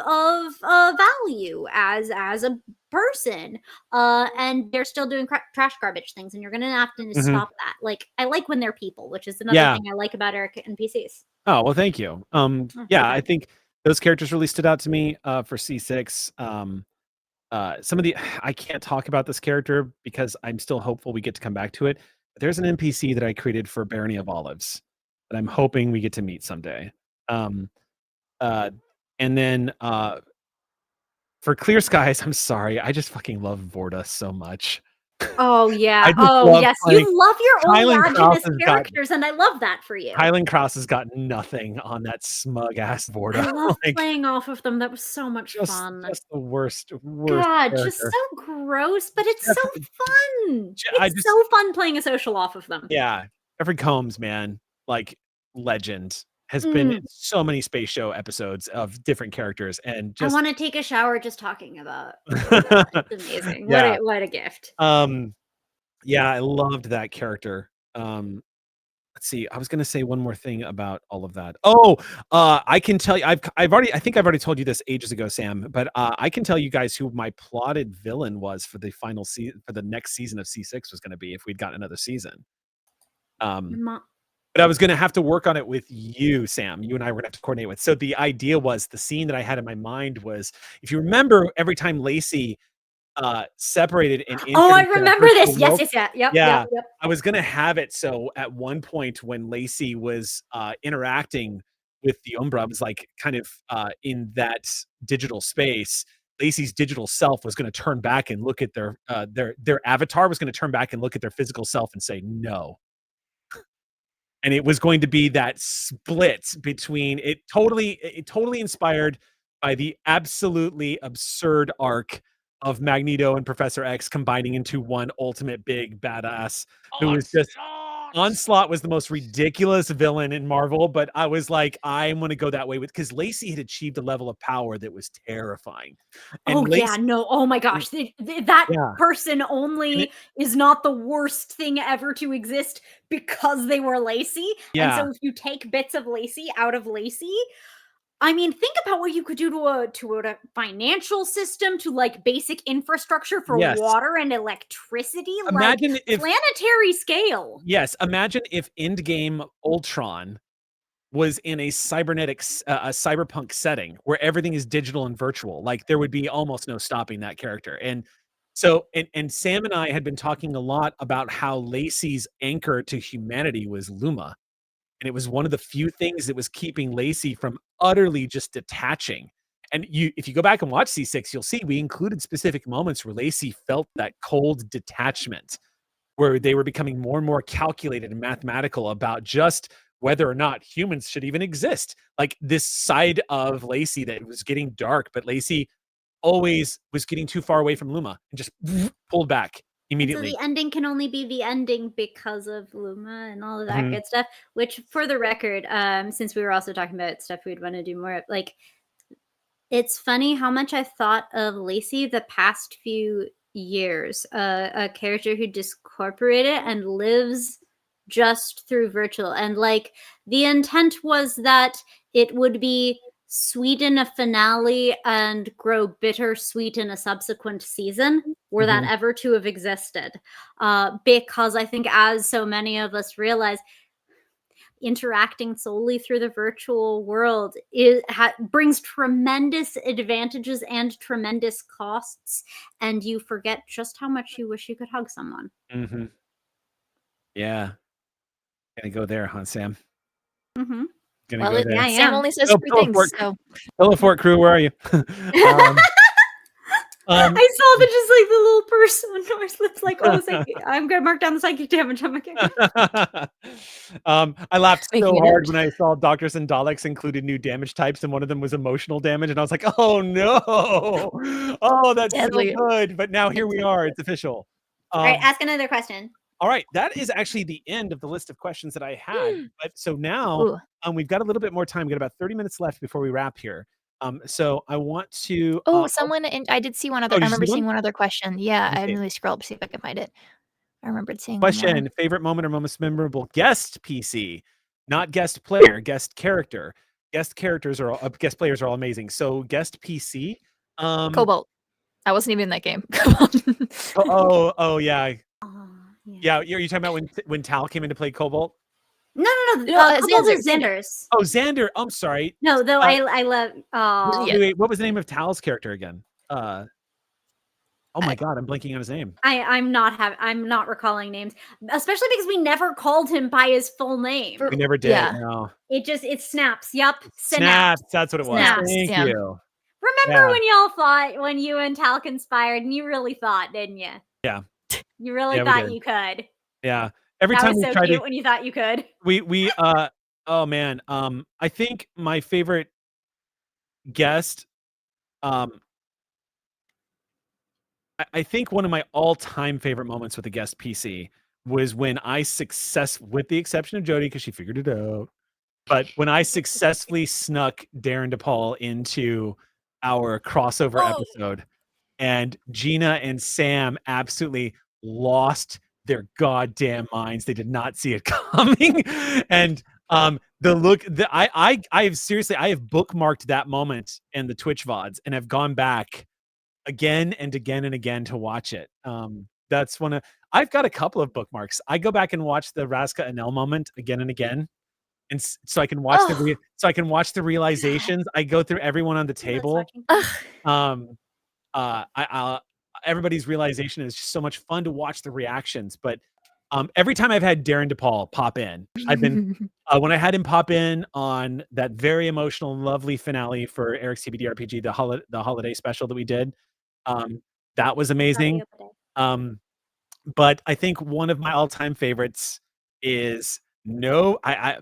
value as a person, and they're still doing trash garbage things, and you're gonna have to stop that. Like, I like when they're people, which is another thing I like about Eric and PCs. Oh, well, thank you. I think those characters really stood out to me for C6. Some of the I can't talk about this character because I'm still hopeful we get to come back to it. There's an NPC that I created for Barony of Olives that I'm hoping we get to meet someday. And then for Clear Skies, I'm sorry, I just fucking love Vorda so much. Oh yeah. I just Oh love yes. playing- You love your Kylan Cross oleaginous has got- characters, and I love that for you. Kylan Cross has got nothing on that smug ass Vorda. I love Like, playing off of them. That was so much just fun. the worst God, character. just so gross, but it's so fun. I It's just- so fun playing a social off of them. Yeah, Jeffrey Combs, man, like legend, has been in so many Space Show episodes of different characters, and I just want to take a shower just talking about that. It's amazing. Yeah. What a gift. Yeah, I loved that character. Let's see. I was gonna say one more thing about all of that. Oh, I can tell you. I think I've already told you this ages ago, Sam. But I can tell you guys who my plotted villain was for the final season, for the next season of C6 was going to be if we'd gotten another season. But I was going to have to work on it with you, Sam. You and I were going to have to coordinate with. So the idea was, the scene that I had in my mind was, if you remember, every time Lacey separated and Oh, I remember this. Yes. Yep. I was gonna have it so at one point when Lacey was interacting with the Umbra, was like kind of in that digital space, Lacey's digital self was going to turn back and look at their avatar was going to turn back and look at their physical self and say no. And it was going to be that split between it totally inspired by the absolutely absurd arc of Magneto and Professor X combining into one ultimate big badass who was just Onslaught was the most ridiculous villain in Marvel, but I was like, I want to go that way with, because Lacey had achieved a level of power that was terrifying. And Oh my gosh, that person only is not the worst thing ever to exist because they were Lacey. And so if you take bits of Lacey out of Lacey, I mean, think about what you could do to a financial system, to like basic infrastructure for water and electricity. Imagine like if planetary scale. Yes, imagine if Endgame Ultron was in a cyberpunk setting where everything is digital and virtual. Like, there would be almost no stopping that character. And so, and Sam and I had been talking a lot about how Lacey's anchor to humanity was Luma. And it was one of the few things that was keeping Lacey from utterly just detaching. And if you go back and watch C6, you'll see we included specific moments where Lacey felt that cold detachment, where they were becoming more and more calculated and mathematical about just whether or not humans should even exist. Like, this side of Lacey that was getting dark, but Lacey always was getting too far away from Luma and just pulled back immediately. So the ending can only be the ending because of Luma and all of that good stuff, which, for the record, since we were also talking about stuff we'd want to do more of, like, it's funny how much I thought of Lacey the past few years, a character who discorporated and lives just through virtual. And like, the intent was that it would be sweet in a finale and grow bittersweet in a subsequent season, were that ever to have existed. Because I think, as so many of us realize, interacting solely through the virtual world brings tremendous advantages and tremendous costs, and you forget just how much you wish you could hug someone. Mm-hmm. Yeah. Gonna go there, huh, Sam? Mm-hmm. Gonna Well, go there. Yeah, I Sam am. only says Oh, 3 things, Teleport. so Teleport crew, where are you? I saw the just like the little person on Nora's lips, like, oh, I'm gonna mark down the psychic damage. I'm okay. I laughed Making so a hard note. when I saw Doctors and Daleks included new damage types, and one of them was emotional damage, and I was like, "Oh no! Oh, that's Deadly. so good!" But now here we are; it's official. All right, ask another question. All right, that is actually the end of the list of questions that I had. But so now, Ooh. we've got a little bit more time. We've got about 30 minutes left before we wrap here. So I want to. Oh, someone and I did see one other. did I you see remember one? seeing one other question. Yeah, I Okay. really scrolled to see if I could find it. I remembered seeing one more. Question: favorite moment or most memorable guest PC, not guest player, guest character. Guest characters are guest players are all amazing. So guest PC. Cobalt. I wasn't even in that game. Cobalt. Oh yeah. Oh, Yeah, you're talking about when Tal came in to play Cobalt? No. No, Cobalt is Xander. Xander's. Oh, Xander. I'm sorry. No, though I love. Oh, Yeah. Wait, what was the name of Tal's character again? Oh my god, I'm blanking on his name. I'm not recalling names, especially because we never called him by his full name. We never did. Yeah. No. It snaps. Yep, Snaps. That's what it was. Snaps, Thank yeah. you. Remember Yeah. when y'all thought when you and Tal conspired, and you really thought, didn't you? Yeah. You really Yeah, we thought did. you could. Yeah. Every That time was we so tried cute to, when you thought you could. we oh man, I think my favorite guest, I think one of my all-time favorite moments with a guest PC was when I with the exception of Jody because she figured it out, but when I successfully snuck Darren DePaul into our crossover episode, and Gina and Sam absolutely lost their goddamn minds. They did not see it coming, and the look that I have seriously I have bookmarked that moment in the Twitch VODs and have gone back again and again and again to watch it. That's one of I've got a couple of bookmarks. I go back and watch the Raska Anel moment again and again, and so I can watch the realizations. I go through everyone on the table. Everybody's realization is just so much fun to watch the reactions. But every time I've had Darren DePaul pop in, I've been when I had him pop in on that very emotional, lovely finale for Eric's TBD RPG, the holiday special that we did. That was amazing. But I think one of my all-time favorites is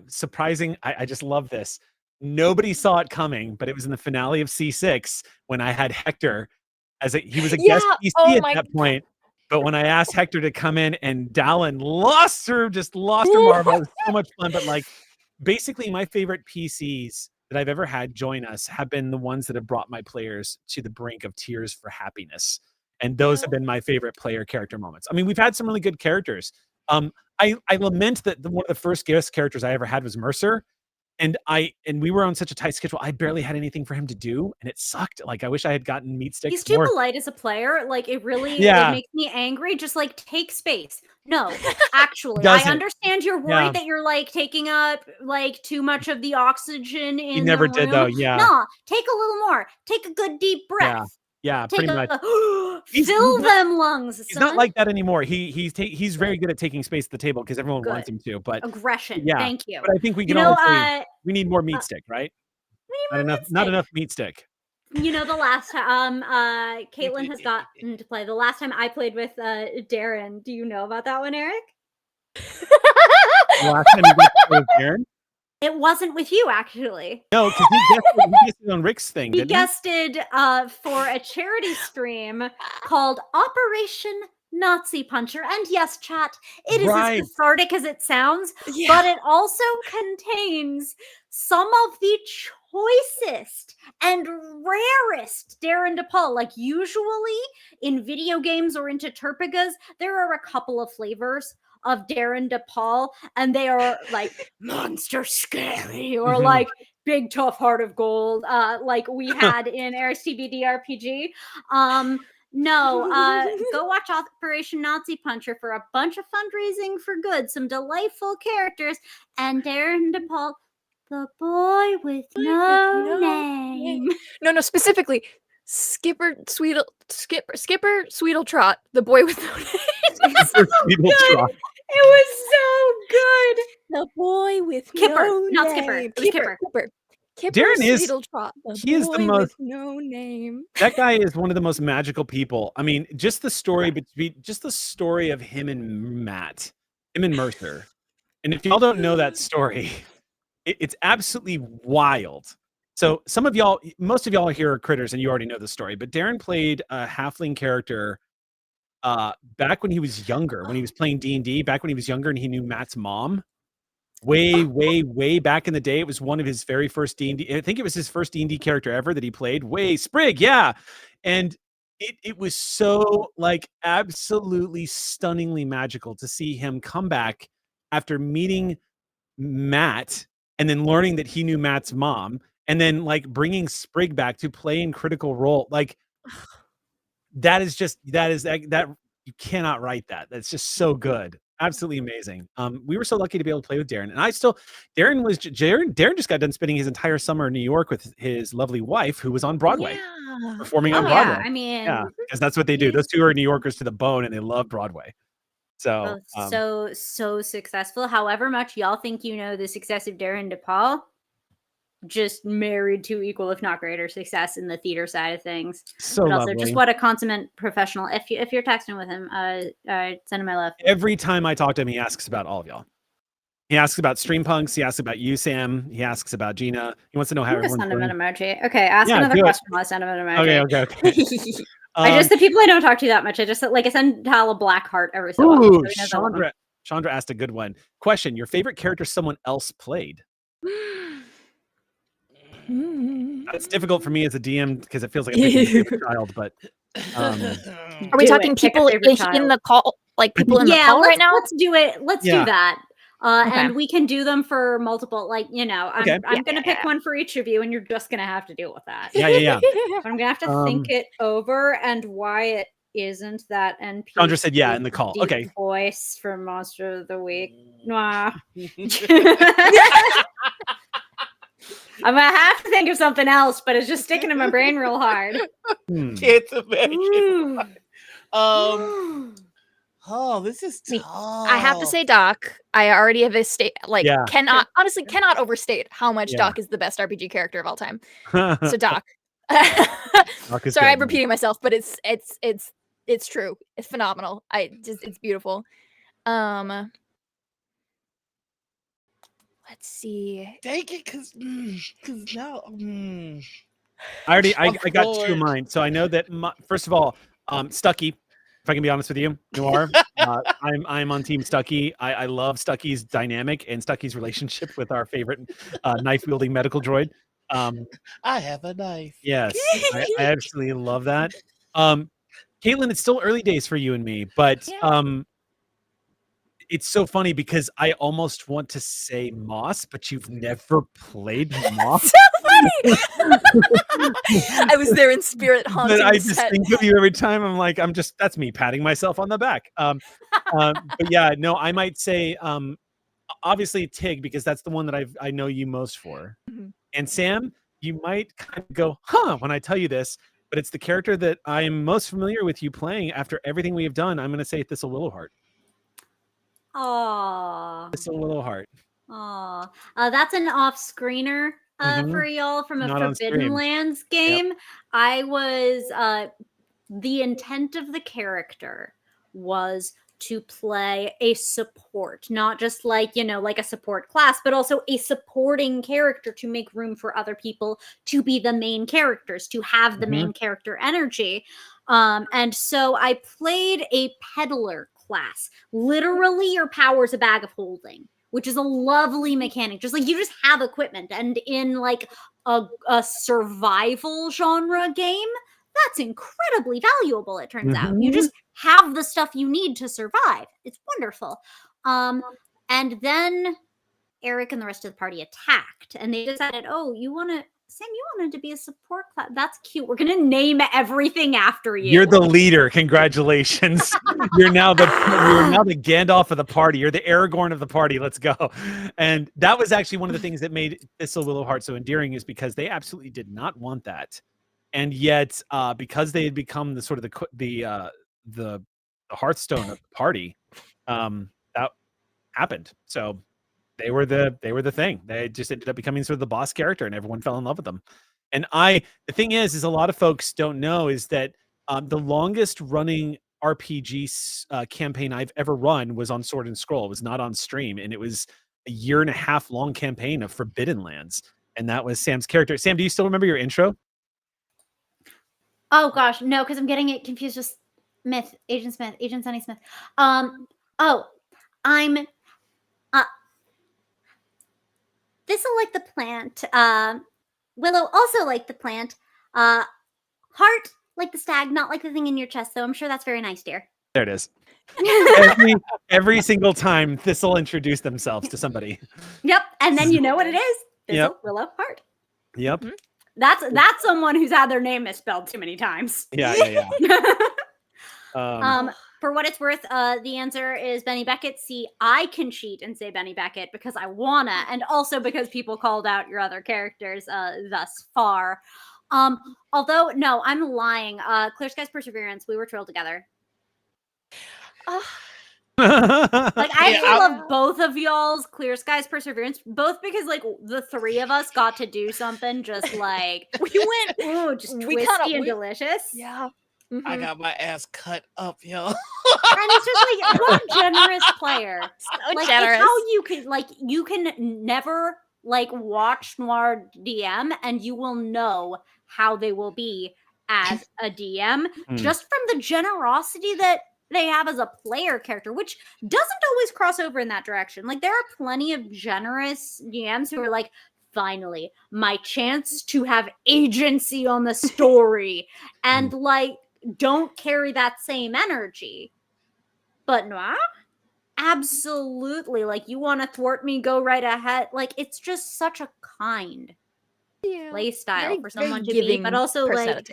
surprising. I just love this. Nobody saw it coming, but it was in the finale of C6 when I had Hector he was a guest PC at that point. But when I asked Hector to come in and Dallin lost her marble, it was so much fun. But like basically my favorite PCs that I've ever had join us have been the ones that have brought my players to the brink of tears for happiness. And those have been my favorite player character moments. I mean, we've had some really good characters. I lament that one of the first guest characters I ever had was Mercer. And we were on such a tight schedule. I barely had anything for him to do, and it sucked. Like I wish I had gotten meat sticks. He's too more. polite as a player. Like it really Yeah. it makes me angry. Just like take space. No, actually, Doesn't. I understand you're worried that you're like taking up like too much of the oxygen in He never the did room. though. Yeah. No, take a little more. Take a good deep breath. Yeah, Take pretty much. fill them lungs. He's not like that anymore. He's very good at taking space at the table because everyone wants him to. But aggression. Yeah, Thank you. But I think we can all agree we need more meat stick, right? Not enough meat stick. You know, the last time Caitlin has gotten to play. The last time I played with Darren. Do you know about that one, Eric? The last time you got to play with Darren? It wasn't with you, actually. No, because he guested on Rick's thing. He guested for a charity stream called Operation Nazi Puncher. And yes, chat, it is as cathartic as it sounds, but it also contains some of the choicest and rarest Darren DePaul. Like usually in video games or into Terpigas, there are a couple of flavors of Darren DePaul, and they are like monster scary or like big tough heart of gold, like we had in Eric's TBD RPG. No, go watch Operation Nazi Puncher for a bunch of fundraising for good, some delightful characters, and Darren DePaul, the boy with no name. No, specifically Skipper Sweetletrot, the boy with no name. So good. It was so good. The boy with Kipper, no not Skipper. name. It was Kipper. Kipper Darren is- Sweetletrot, he is the boy most- with no name. That guy is one of the most magical people. I mean, just the story of him and Matt, him and Mercer. And if y'all don't know that story, it's absolutely wild. So most of y'all here are critters and you already know the story, but Darren played a halfling character back when he was younger, when he was playing D&D, back when he was younger and he knew Matt's mom. Way back in the day. It was one of his very first D&D. I think it was his first D&D character ever that he played. Sprig, yeah. And it was so like absolutely stunningly magical to see him come back after meeting Matt and then learning that he knew Matt's mom and then like bringing Sprig back to play in Critical Role. Like that you cannot write that. That's just so good. Absolutely amazing. We were so lucky to be able to play with Darren, and Darren just got done spending his entire summer in New York with his lovely wife, who was on Broadway, performing on Broadway. Yeah, I mean, because that's what they do. Those two are New Yorkers to the bone, and they love Broadway. So, so successful. However much y'all think you know the success of Darren DePaul, just married to equal, if not greater, success in the theater side of things. So but also lovely. just what a consummate professional. If you're texting with him, send him my love. Every time I talk to him, he asks about all of y'all. He asks about Streampunks. He asks about you, Sam. He asks about Gina. He wants to know how everyone's Send him doing. an emoji. Okay, ask another question while I send him an emoji. Okay. The people I don't talk to that much. I send Tal a black heart every so often. Chandra asked a good one. Question: your favorite character someone else played? That's difficult for me as a DM because it feels like I'm picking a favorite child, but are we talking people in the call, like people in the call right now? Let's do it. Let's do that. And we can do them for multiple, I'm going to pick one for each of you, and you're just going to have to deal with that. Yeah. But I'm going to have to think it over and why it isn't that NPC. Chandra said yeah in the call. Okay. Voice for Monster of the Week. Mwah. I'm gonna have to think of something else, but it's just sticking in my brain real hard. Can't imagine. Oh, this is tough. I have to say, Doc. I already have cannot overstate how much Doc is the best RPG character of all time. So Doc. Sorry, I'm repeating myself, but it's true. It's phenomenal. It's beautiful. Let's see. Take it, cause now. I got two of mine. So I know that first of all, Stucky. If I can be honest with you, Noir, I'm on Team Stucky. I love Stucky's dynamic and Stucky's relationship with our favorite knife wielding medical droid. I have a knife. Yes, I absolutely love that. Caitlin, it's still early days for you and me, but it's so funny because I almost want to say Moss, but you've never played Moss. So funny. I was there in spirit haunting But I the just set. think of you every time. I'm like, that's me patting myself on the back. But yeah, no, I might say obviously Tig, because that's the one that I know you most for. Mm-hmm. And Sam, you might kind of go, when I tell you this, but it's the character that I am most familiar with you playing after everything we have done. I'm going to say Thistle Willowheart. Aww. Thistle Willowheart. Aww. That's an off-screener for y'all from a Forbidden Lands game. Yep. I was the intent of the character was to play a support, not just like a support class, but also a supporting character to make room for other people to be the main characters, to have the main character energy. And so I played a peddler class. Literally, your power's a bag of holding, which is a lovely mechanic. Just like you just have equipment, and in like a survival genre game, that's incredibly valuable, it turns out. You just have the stuff you need to survive. It's wonderful. And then Eric and the rest of the party attacked, and they decided, oh, you want to Sam, you wanted to be a support class. That's cute. We're gonna name everything after you. You're the leader. Congratulations. You're now the Gandalf of the party. You're the Aragorn of the party. Let's go. And that was actually one of the things that made Thistle Willow Heart so endearing, is because they absolutely did not want that. And yet, because they had become the sort of the Hearthstone of the party, that happened. So they were the thing. They just ended up becoming sort of the boss character, and everyone fell in love with them. And the thing is a lot of folks don't know is that the longest running RPG campaign I've ever run was on Sword and Scroll. It was not on stream, and it was a 1.5 year long campaign of Forbidden Lands, and that was Sam's character. Sam, do you still remember your intro? Oh gosh, no, because I'm getting it confused with Agent Sunny Smith. I'm Thistle like the plant. Willow also like the plant. Heart like the stag, not like the thing in your chest, though. I'm sure that's very nice, dear. There it is. every single time Thistle introduced themselves to somebody. Yep, and then you know what it is. Thistle, Yep. Willow, Heart. Yep. That's someone who's had their name misspelled too many times. Yeah. For what it's worth, the answer is Benny Beckett. See, I can cheat and say Benny Beckett because I wanna, and also because people called out your other characters thus far. Although, no, I'm lying. Clear Skies Perseverance, we were Trailed together. Like, I love both of y'all's Clear Skies Perseverance, both because, like, the three of us got to do something just, like, We went, ooh, just twisty and delicious. yeah. I got my ass cut up, yo. And it's just like, what a generous player. So Like, generous. it's how you can never, like, watch Noir DM and you will know how they will be as a DM just from the generosity that they have as a player character, which doesn't always cross over in that direction. Like, there are plenty of generous DMs who are like, finally, my chance to have agency on the story, and like, don't carry that same energy. But Noir, absolutely. Like, you want to thwart me, go right ahead. Like, it's just such a kind play style for someone to be, but also like,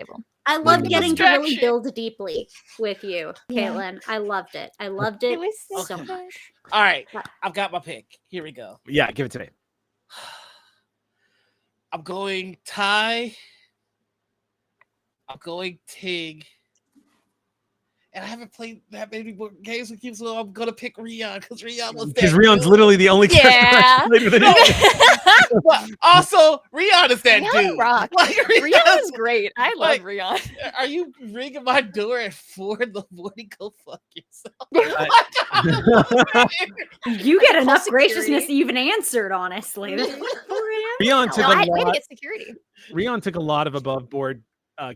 I loved getting to really build deeply with you, Caitlin. I loved it. I loved it, so much. All right, I've got my pick. Here we go. Yeah, give it to me. I'm going Ty. I'm going Tig. And I haven't played that many more games with you, so I'm gonna pick Rion because Rion was there. Because Rion's literally the only character I played with anyone. But also, Rion is that dude. Rock. Like, Rion is great. I love Rion. Are you ringing my door at 4 in the morning? Go fuck yourself. You get enough graciousness to even answered, honestly. Rion took I had to get security. Rion took a lot of above board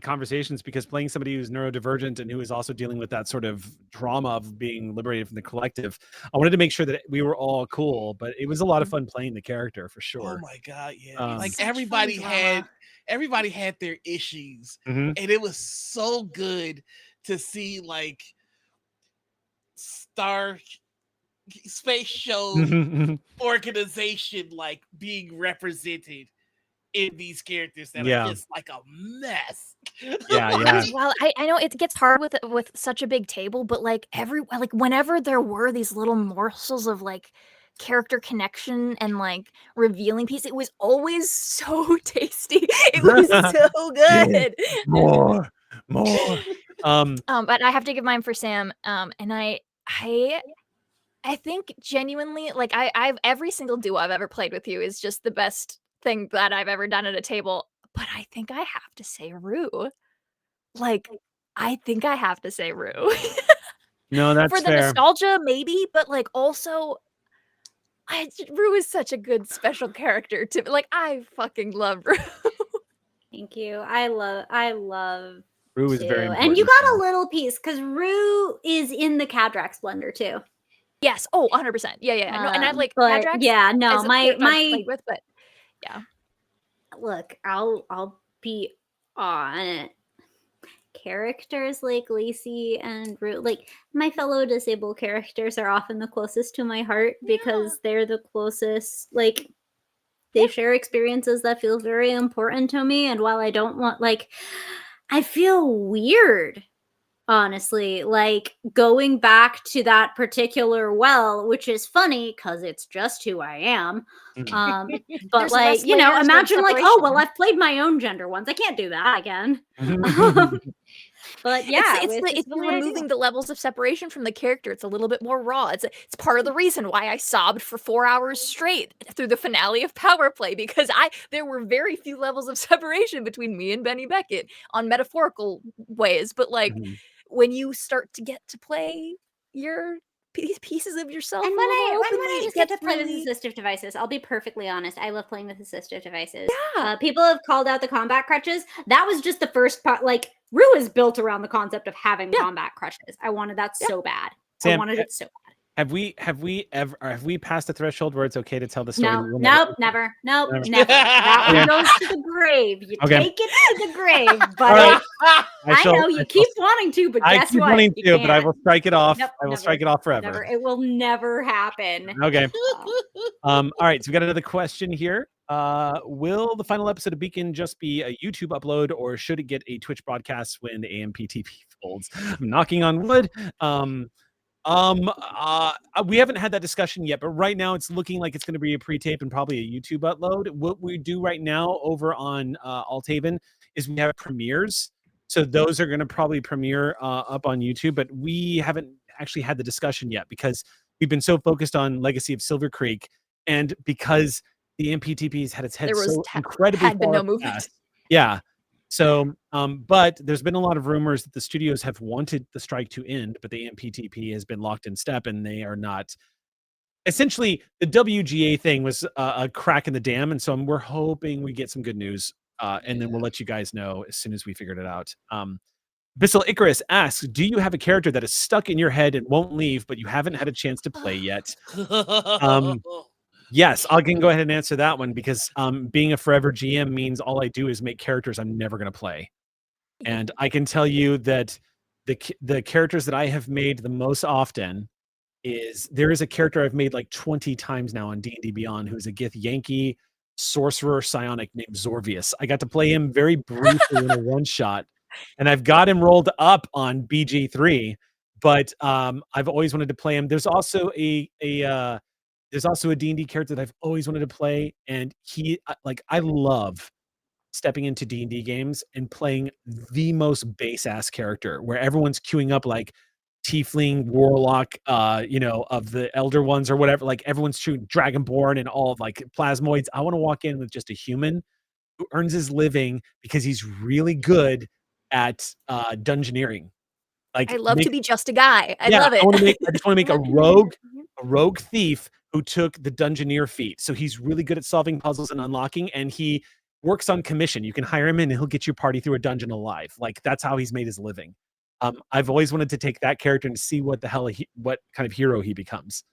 conversations, because playing somebody who's neurodivergent and who is also dealing with that sort of trauma of being liberated from the collective, I wanted to make sure that we were all cool, but it was a lot of fun playing the character for sure. Oh my god, yeah. Like, everybody had their issues, and it was so good to see, like, space show organization, like, being represented in these characters that are just like a mess. Yeah. Well, I know it gets hard with such a big table, but like whenever there were these little morsels of like character connection and like revealing piece, it was always so tasty. It was so good. More. But I have to give mine for Sam. And I think genuinely, like, I've every single duo I've ever played with you is just the best thing that I've ever done at a table. But I think I have to say Rue. Like, I think I have to say Rue. No, that's for the fair. nostalgia, maybe, but like also, Rue is such a good special character to like. I fucking love Rue. Thank you. I love Rue is very important. And you got a little piece because Rue is in the Cadrax blender too. Yes. Oh, 100%. Yeah. No, and I like but Cadrax yeah, no, as a my character I've played with, but yeah. Look, I'll be on it. Characters like Lacey and Rue, like my fellow disabled characters, are often the closest to my heart because they're the closest. Like, They share experiences that feel very important to me. And while I don't want, like, I feel weird, honestly, like going back to that particular well, which is funny because it's just who I am. Mhm. But There's like, less you know, layers of imagine like, oh, separation. well, I've played my own gender once. I can't do that again. But yeah, it's really removing ideal. the levels of separation from the character. It's a little bit more raw. It's part of the reason why I sobbed for 4 hours straight through the finale of Power Play, because there were very few levels of separation between me and Benny Beckett on metaphorical ways. But like Mhm. when you start to get to play your pieces of yourself And a when little more I openly, just it get gets to play really with assistive devices, I'll be perfectly honest. I love playing with assistive devices. Yeah. People have called out the combat crutches. That was just the first part. Like, Rue is built around the concept of having combat crutches. I wanted that so bad. Sam, I wanted it so bad. Have we passed the threshold where it's okay to tell the story? No, We'll never. Never. That one Yeah. goes to the grave. You Okay. take it to the grave, All buddy. right. I know you keep wanting to, but I guess keep what? wanting You to, but I can't. will strike it off. Nope, I will never. strike it off forever. Never. It will never happen. Okay. All right. So we got another question here. Will the final episode of Beacon just be a YouTube upload, or should it get a Twitch broadcast when the AMPTP folds? I'm knocking on wood. We haven't had that discussion yet, but right now it's looking like it's going to be a pre-tape and probably a YouTube upload. What we do right now over on Althaven is we have premieres. So those are going to probably premiere up on YouTube, but we haven't actually had the discussion yet because we've been so focused on Legacy of Silvercreek, and because the MPTP's had its head so incredibly had been far no movement. past. Yeah. So, but there's been a lot of rumors that the studios have wanted the strike to end, but the MPTP has been locked in step, and they are not. Essentially, the WGA thing was a crack in the dam, and so we're hoping we get some good news, and then we'll let you guys know as soon as we figured it out. Bissell Icarus asks, do you have a character that is stuck in your head and won't leave, but you haven't had a chance to play yet? Yes, I can go ahead and answer that one because being a forever GM means all I do is make characters I'm never going to play. And I can tell you that the characters that I have made the most often is there is a character I've made like 20 times now on D&D Beyond who's a Gith Yankee sorcerer psionic named Zorvius. I got to play him very briefly in a one-shot, and I've got him rolled up on BG3, but I've always wanted to play him. There's also a D&D character that I've always wanted to play, and he I love stepping into D&D games and playing the most base ass character where everyone's queuing up like tiefling warlock of the elder ones or whatever, like everyone's shooting dragonborn and all like plasmoids. I want to walk in with just a human who earns his living because he's really good at dungeoneering. Like I love to be just a guy. I love it. I just want to make a rogue thief who took the dungeoneer feat. So he's really good at solving puzzles and unlocking, and he works on commission. You can hire him in and he'll get your party through a dungeon alive. Like that's how he's made his living. I've always wanted to take that character and see what what kind of hero he becomes.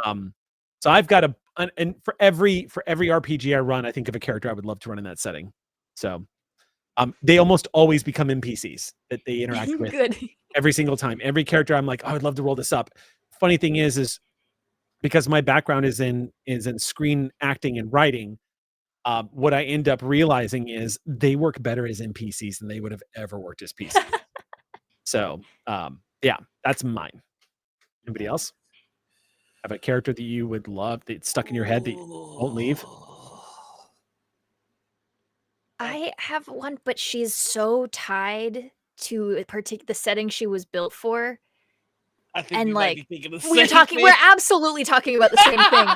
So I've got and for every RPG I run, I think of a character I would love to run in that setting. So they almost always become NPCs that they interact with. Good. Every single time. Every character I'm like, oh, I'd love to roll this up. Funny thing is because my background is in screen acting and writing, what I end up realizing is they work better as NPCs than they would have ever worked as PCs. So yeah, that's mine. Anybody else have a character that you would love that's stuck in your head that won't leave? I have one, but she's so tied to the setting she was built for. I think And we like might be thinking the we're same talking, thing. we're absolutely talking about the same thing.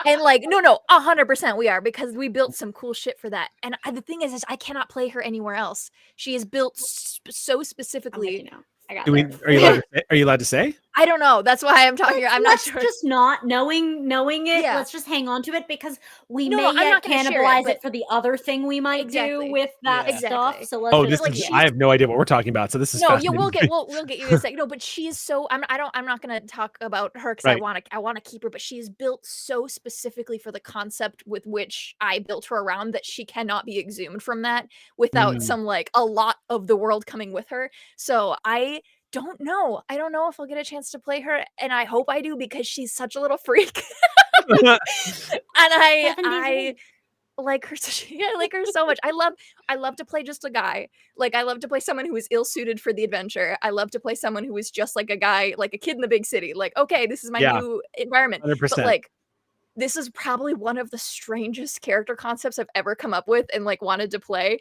And like, no, 100% we are, because we built some cool shit for that. And the thing is I cannot play her anywhere else. She is built so specifically. I got Are you allowed to say? I don't know. That's why I'm talking. I'm not sure. Just not knowing it. Yeah. Let's just hang on to it because we No, may I'm yet not gonna share cannibalize it, but- it for the other thing we might Exactly. do with that Yeah. stuff. Exactly. So let's just, This is, I have no idea what we're talking about. So this is No, yeah, fascinating. we'll get you in a second. No, but she's so I'm not gonna talk about her because Right. I wanna keep her, but she's built so specifically for the concept with which I built her around that she cannot be exhumed from that without some like a lot of the world coming with her. So I don't know. I don't know if I'll get a chance to play her, and I hope I do because she's such a little freak. And I like her. I like her so much. I love to play just a guy. Like I love to play someone who is ill-suited for the adventure. I love to play someone who is just like a guy, like a kid in the big city. Like, okay, this is my new environment. 100%. But like, this is probably one of the strangest character concepts I've ever come up with and like wanted to play.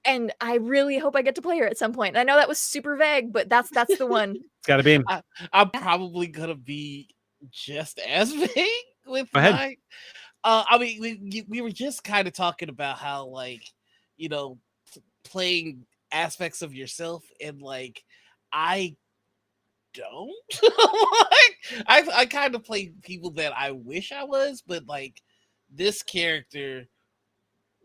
And I really hope I get to play her at some point. I know that was super vague, but that's the one. It's got to be. I'm probably gonna be just as vague with Go ahead. my. I mean, we were just kind of talking about how, like, you know, playing aspects of yourself, and like, I don't. Like, I kind of play people that I wish I was, but like, this character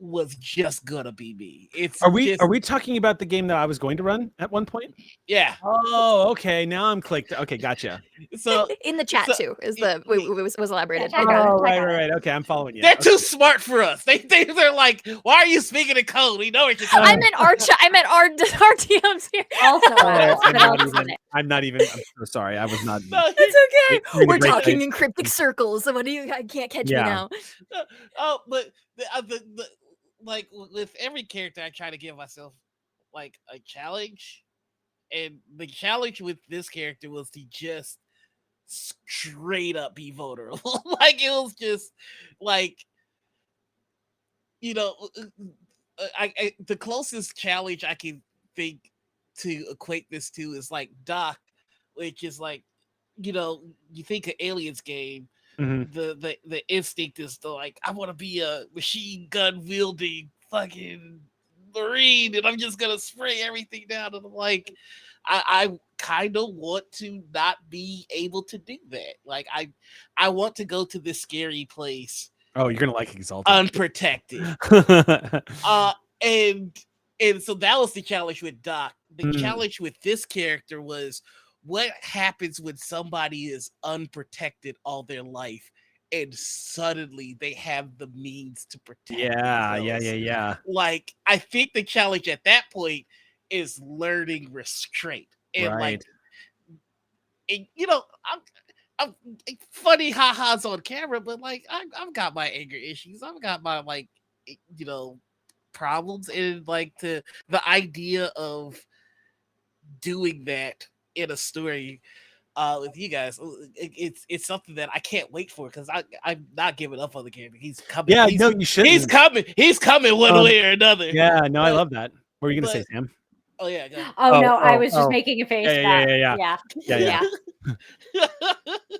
was just gonna be me. Are we talking about the game that I was going to run at one point? Yeah. Oh, okay. Now I'm clicked. Okay, gotcha. So in the chat too is was elaborated. Yeah, check Oh, it. right. Okay, I'm following you. they're Okay. too smart for us. They're like, why are you speaking in code? We know what you're talking I meant our DMs here. Also, I'm not even. I'm so sorry. I was not. No, It's okay. You're in a We're great talking place. in cryptic circles. What do you? I can't catch me now. oh, but the like with every character, I try to give myself like a challenge, and the challenge with this character was to just straight up be vulnerable. Like it was just like, you know, I the closest challenge I can think to equate this to is like Doc, which is like, you know, you think of Aliens game. Mhm. The instinct is to like, I want to be a machine gun wielding fucking marine, and I'm just gonna spray everything down. And I'm like, I kind of want to not be able to do that. Like I want to go to this scary place. Oh, you're gonna like Exalted. Unprotected. And so that was the challenge with Doc. The challenge with this character was, what happens when somebody is unprotected all their life and suddenly they have the means to protect themselves? Yeah. Like, I think the challenge at that point is learning restraint. And Right. like, and, you know, I'm funny ha-has on camera, but like I've got my anger issues. I've got my, like, you know, problems, and like the idea of doing that in a story with you guys, it's something that I can't wait for, because I'm not giving up on the game. He's coming. Yeah, no, you shouldn't. He's coming one way or another. Yeah, no, I love that. What were you gonna say, Sam? Oh yeah, go ahead. No, I was just making a face. Yeah.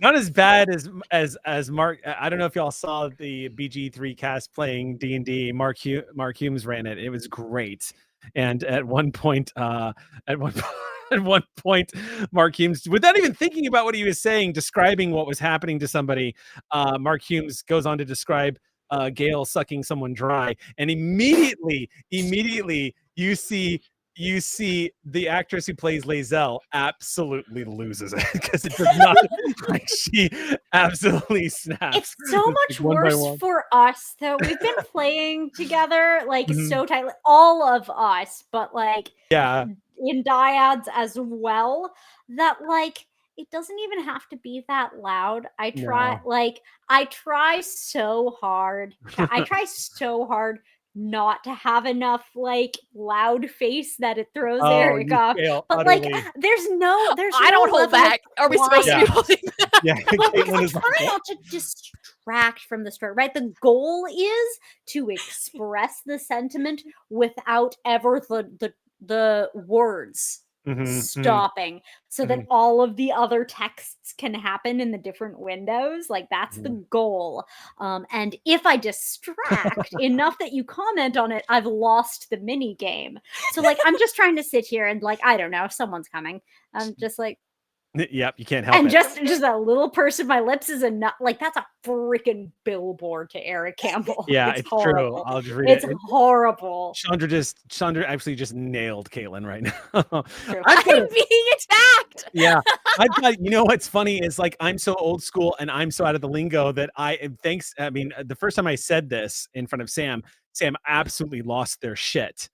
Not as bad as Mark. I don't know if y'all saw the BG3 cast playing D&D. Mark Humes ran it. It was great. And at one point, at one point, Mark Humes, without even thinking about what he was saying, describing what was happening to somebody, Mark Humes goes on to describe Gale sucking someone dry, and immediately you see the actress who plays Lae'zel absolutely loses it, because it does not, like, she absolutely snaps. It's so much worse for us, though. We've been playing together, like, so tightly, all of us, but like, in dyads as well, that like, it doesn't even have to be that loud. I try so hard. I try so hard not to have enough like loud face that it throws Eric off. But like, there's no I don't hold back. Are we supposed to be holding back? Yeah, because I try not to distract from the story, right? The goal is to express the sentiment without ever the words stopping, so that all of the other texts can happen in the different windows. Like, that's the goal. And if I distract enough that you comment on it, I've lost the mini game. So like, I'm just trying to sit here and like, I don't know if someone's coming, I'm just like, yep, you can't help and it. just that little purse of my lips is enough. Like, that's a freaking billboard to Eric Campbell. Yeah, it's horrible. true. I'll just read it's it. horrible. Chandra actually just nailed Caitlin right now. I'm being attacked. Yeah, I've got, you know what's funny is, like, I'm so old school and I'm so out of the lingo that the first time I said this in front of Sam absolutely lost their shit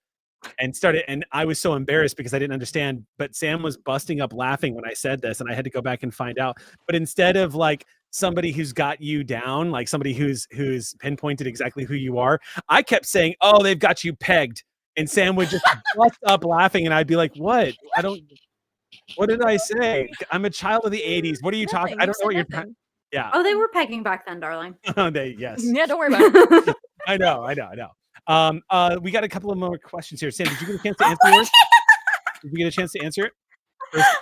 and I was so embarrassed because I didn't understand, but Sam was busting up laughing when I said this, and I had to go back and find out. But instead of like somebody who's got you down, like somebody who's pinpointed exactly who you are, I kept saying, "Oh, they've got you pegged," and Sam would just bust up laughing, and I'd be like, "What? What did I say? I'm a child of the '80s. What are you talking? I don't know what you're talking." Yeah. Oh, they were pegging back then, darling. Yes. Yeah, don't worry about it. I know. We got a couple of more questions here. Sam, did you get a chance to answer yours? Did you get a chance to answer it?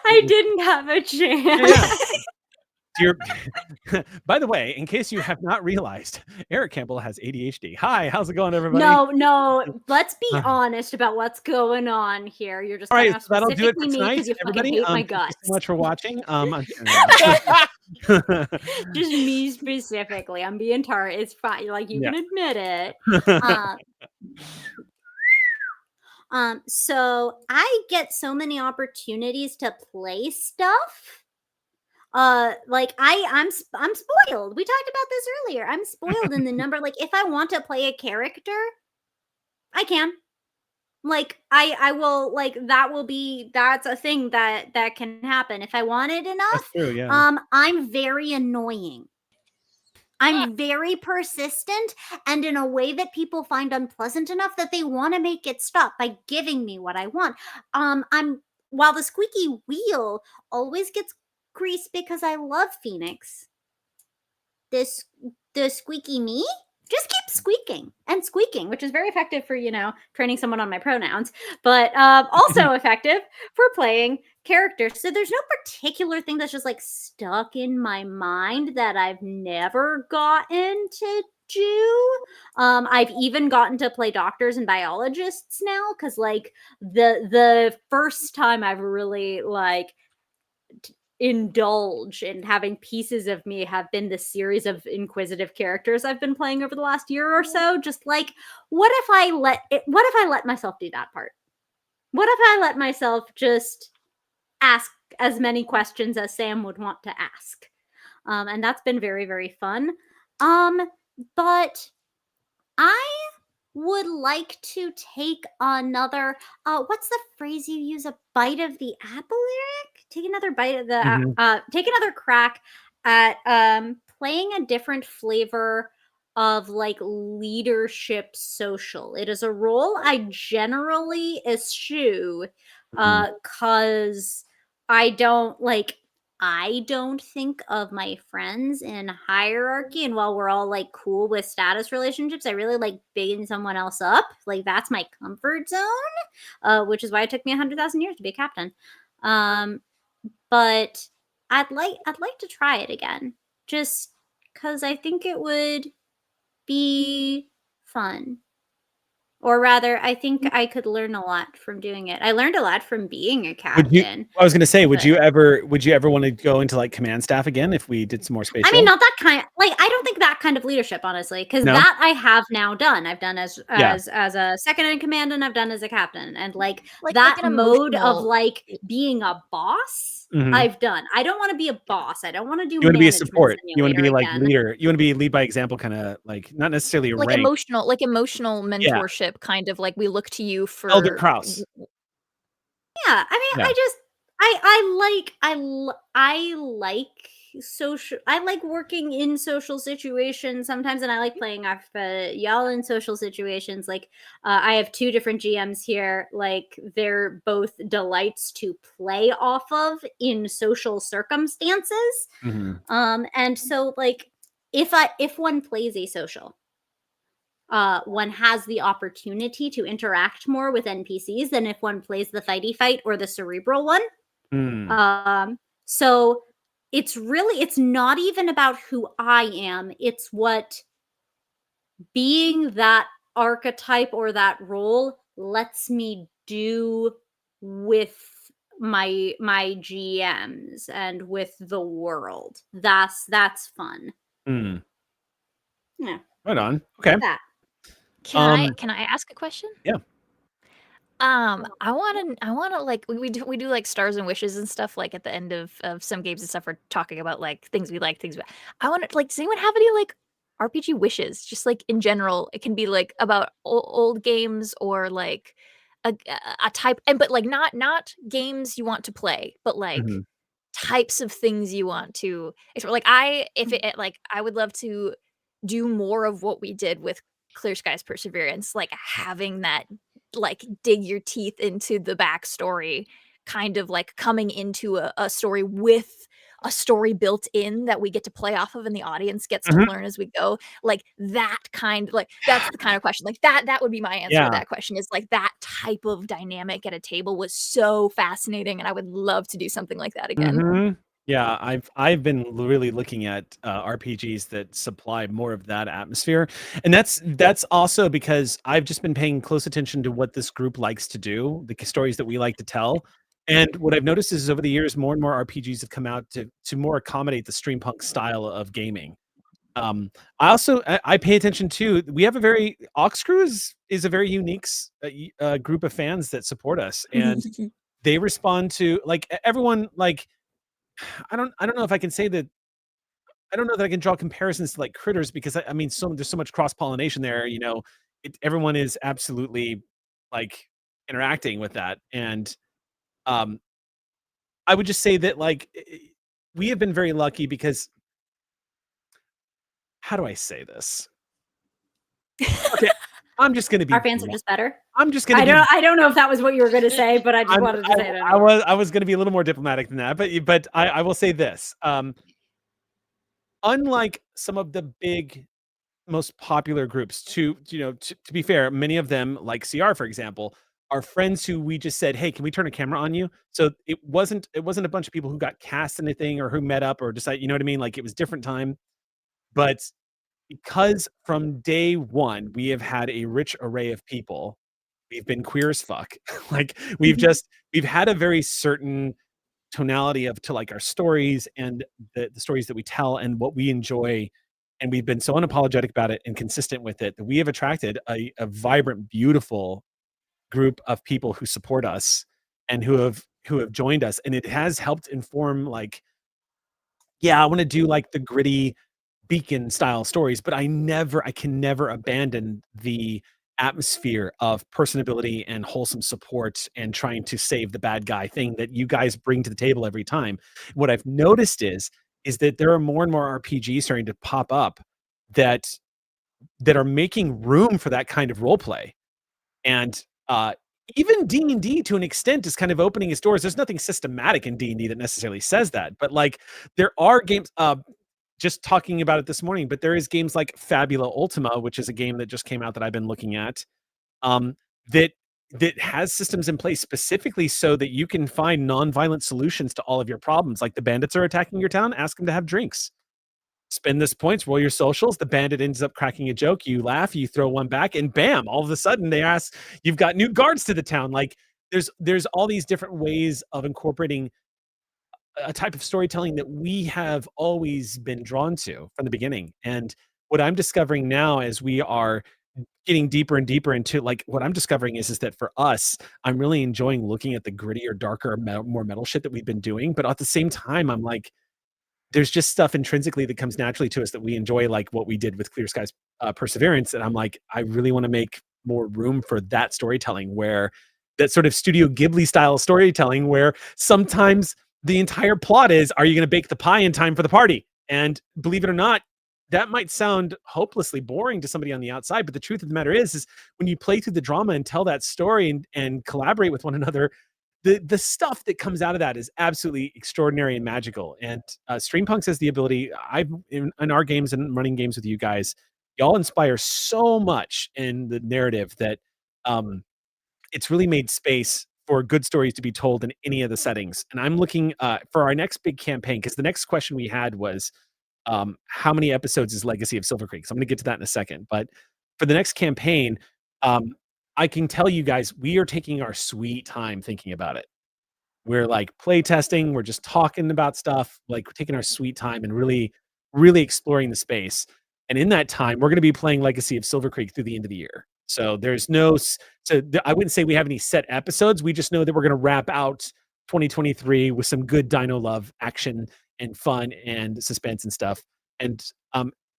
I didn't have a chance. Yeah. By the way, in case you have not realized, Eric Campbell has ADHD. Hi, how's it going, everybody? No. Let's be honest about what's going on here. You're just all right. So that'll do it for me tonight, because you everybody. fucking hate my Thank guts. you so much for watching. Just me specifically. I'm being tart. It's fine. Like you can admit it. So I get so many opportunities to play stuff. Like I'm spoiled. We talked about this earlier. I'm spoiled in the number. Like if I want to play a character, I can. Like I will, like that's a thing that can happen if I want it enough. That's true, yeah. I'm very annoying. I'm very persistent, and in a way that people find unpleasant enough that they want to make it stop by giving me what I want. While the squeaky wheel always gets grease because I love Phoenix, the squeaky me just keeps squeaking and squeaking, which is very effective for, training someone on my pronouns, but also effective for playing characters. So there's no particular thing that's just like stuck in my mind that I've never gotten to do. I've even gotten to play doctors and biologists now, because like the first time I've really like indulge in having pieces of me have been the series of inquisitive characters I've been playing over the last year or so. Just like, what if I let myself do that part? What if I let myself just ask as many questions as Sam would want to ask? And that's been very, very fun. But I would like to take another, what's the phrase you use? A bite of the apple, Eric? Take another bite of the, take another crack at playing a different flavor of like leadership social. It is a role I generally eschew because I don't think of my friends in hierarchy. And while we're all like cool with status relationships, I really like bigging someone else up. Like that's my comfort zone, which is why it took me 100,000 years to be a captain. But I'd like to try it again, just because I think it would be fun. Or rather, I think I could learn a lot from doing it. I learned a lot from being a captain. I was going to say, would you ever want to go into like command staff again if we did some more spatial? I mean, not that kind. Like, I don't think that kind of leadership, honestly, because that I have now done. I've done as a second in command, and I've done as a captain, and like that mode of like being a boss. I've done. I don't want to be a boss. I don't want to do. You want to be a support. You want to be like leader. You want to be lead by example, kind of like not necessarily a like rank. emotional mentorship, kind of like we look to you for Elder Kraus. Yeah, I mean, I like social. I like working in social situations sometimes, and I like playing off y'all in social situations. Like, I have two different GMs here. Like, they're both delights to play off of in social circumstances. And so, like, if one plays a social, one has the opportunity to interact more with NPCs than if one plays the fighty fight or the cerebral one. So it's not even about who I am. It's what being that archetype or that role lets me do with my GMs and with the world. That's fun. Yeah. Right on. Okay. That. Can I ask a question? Yeah. I want to like we do like stars and wishes and stuff like at the end of some games and stuff. We're talking about like things we like, I want to like. Does anyone have any like RPG wishes? Just like in general, it can be like about old games or like a type, but like not games you want to play, but like types of things you want to explore. Like I would love to do more of what we did with Clear Skies Perseverance, like having that like dig your teeth into the backstory, kind of like coming into a story with a story built in that we get to play off of and the audience gets to learn as we go. Like that kind, like that's the kind of question. Like that would be my answer to that question, is like that type of dynamic at a table was so fascinating, and I would love to do something like that again. Yeah, I've been really looking at RPGs that supply more of that atmosphere, and that's also because I've just been paying close attention to what this group likes to do, the stories that we like to tell. And what I've noticed is over the years, more and more RPGs have come out to more accommodate the steampunk style of gaming. I also I pay attention to. We have a very Oxcrew is a very unique group of fans that support us, and they respond to like everyone like. I don't know if I can say that. I don't know that I can draw comparisons to like critters, because I mean, there's so much cross pollination there. You know, everyone is absolutely like interacting with that, and um, I would just say that like we have been very lucky because how do I say this? Okay, I'm just gonna be. Our fans are just better. I'm just gonna. I don't know if that was what you were gonna say, but I just wanted to say that. I was gonna be a little more diplomatic than that, but I will say this. Unlike some of the big, most popular groups, to be fair, many of them, like CR for example, are friends who we just said, "Hey, can we turn a camera on you?" So it wasn't a bunch of people who got cast in anything or who met up or decided, you know what I mean? Like it was different time. But because from day one we have had a rich array of people, we've been queer as fuck. Like we've had a very certain tonality to like our stories and the stories that we tell and what we enjoy, and we've been so unapologetic about it and consistent with it that we have attracted a vibrant, beautiful group of people who support us and who have joined us, and it has helped inform like, yeah, I want to do like the gritty beacon style stories, but I can never abandon the atmosphere of personability and wholesome support and trying to save the bad guy thing that you guys bring to the table every time. What I've noticed is that there are more and more RPGs starting to pop up that are making room for that kind of role play. And even D&D to an extent is kind of opening its doors. There's nothing systematic in D&D that necessarily says that, but like there are games, just talking about it this morning, but there is games like Fabula Ultima, which is a game that just came out that I've been looking at, that has systems in place specifically so that you can find non-violent solutions to all of your problems. Like the bandits are attacking your town, ask them to have drinks. Spend this points, roll your socials. The bandit ends up cracking a joke. You laugh, you throw one back, and bam! All of a sudden, they ask, "You've got new guards to the town." Like there's all these different ways of incorporating a type of storytelling that we have always been drawn to from the beginning. And what I'm discovering now as we are getting deeper and deeper into like what I'm discovering is that for us, I'm really enjoying looking at the grittier, darker, more metal shit that we've been doing. But at the same time, I'm like, there's just stuff intrinsically that comes naturally to us that we enjoy, like what we did with Clear Skies Perseverance. And I'm like, I really want to make more room for that storytelling, where that sort of Studio Ghibli style storytelling, where sometimes the entire plot is, are you going to bake the pie in time for the party? And believe it or not, that might sound hopelessly boring to somebody on the outside, but the truth of the matter is when you play through the drama and tell that story and collaborate with one another, the stuff that comes out of that is absolutely extraordinary and magical. And Streampunks has the ability, I've in our games and running games with you guys, y'all inspire so much in the narrative that it's really made space for good stories to be told in any of the settings. And I'm looking for our next big campaign, because the next question we had was, how many episodes is Legacy of Silvercreek? So I'm going to get to that in a second. But for the next campaign, I can tell you guys, we are taking our sweet time thinking about it. We're like play testing. We're just talking about stuff, like we're taking our sweet time and really, really exploring the space. And in that time, we're going to be playing Legacy of Silvercreek through the end of the year. So there's I wouldn't say we have any set episodes. We just know that we're going to wrap out 2023 with some good dino love action and fun and suspense and stuff. And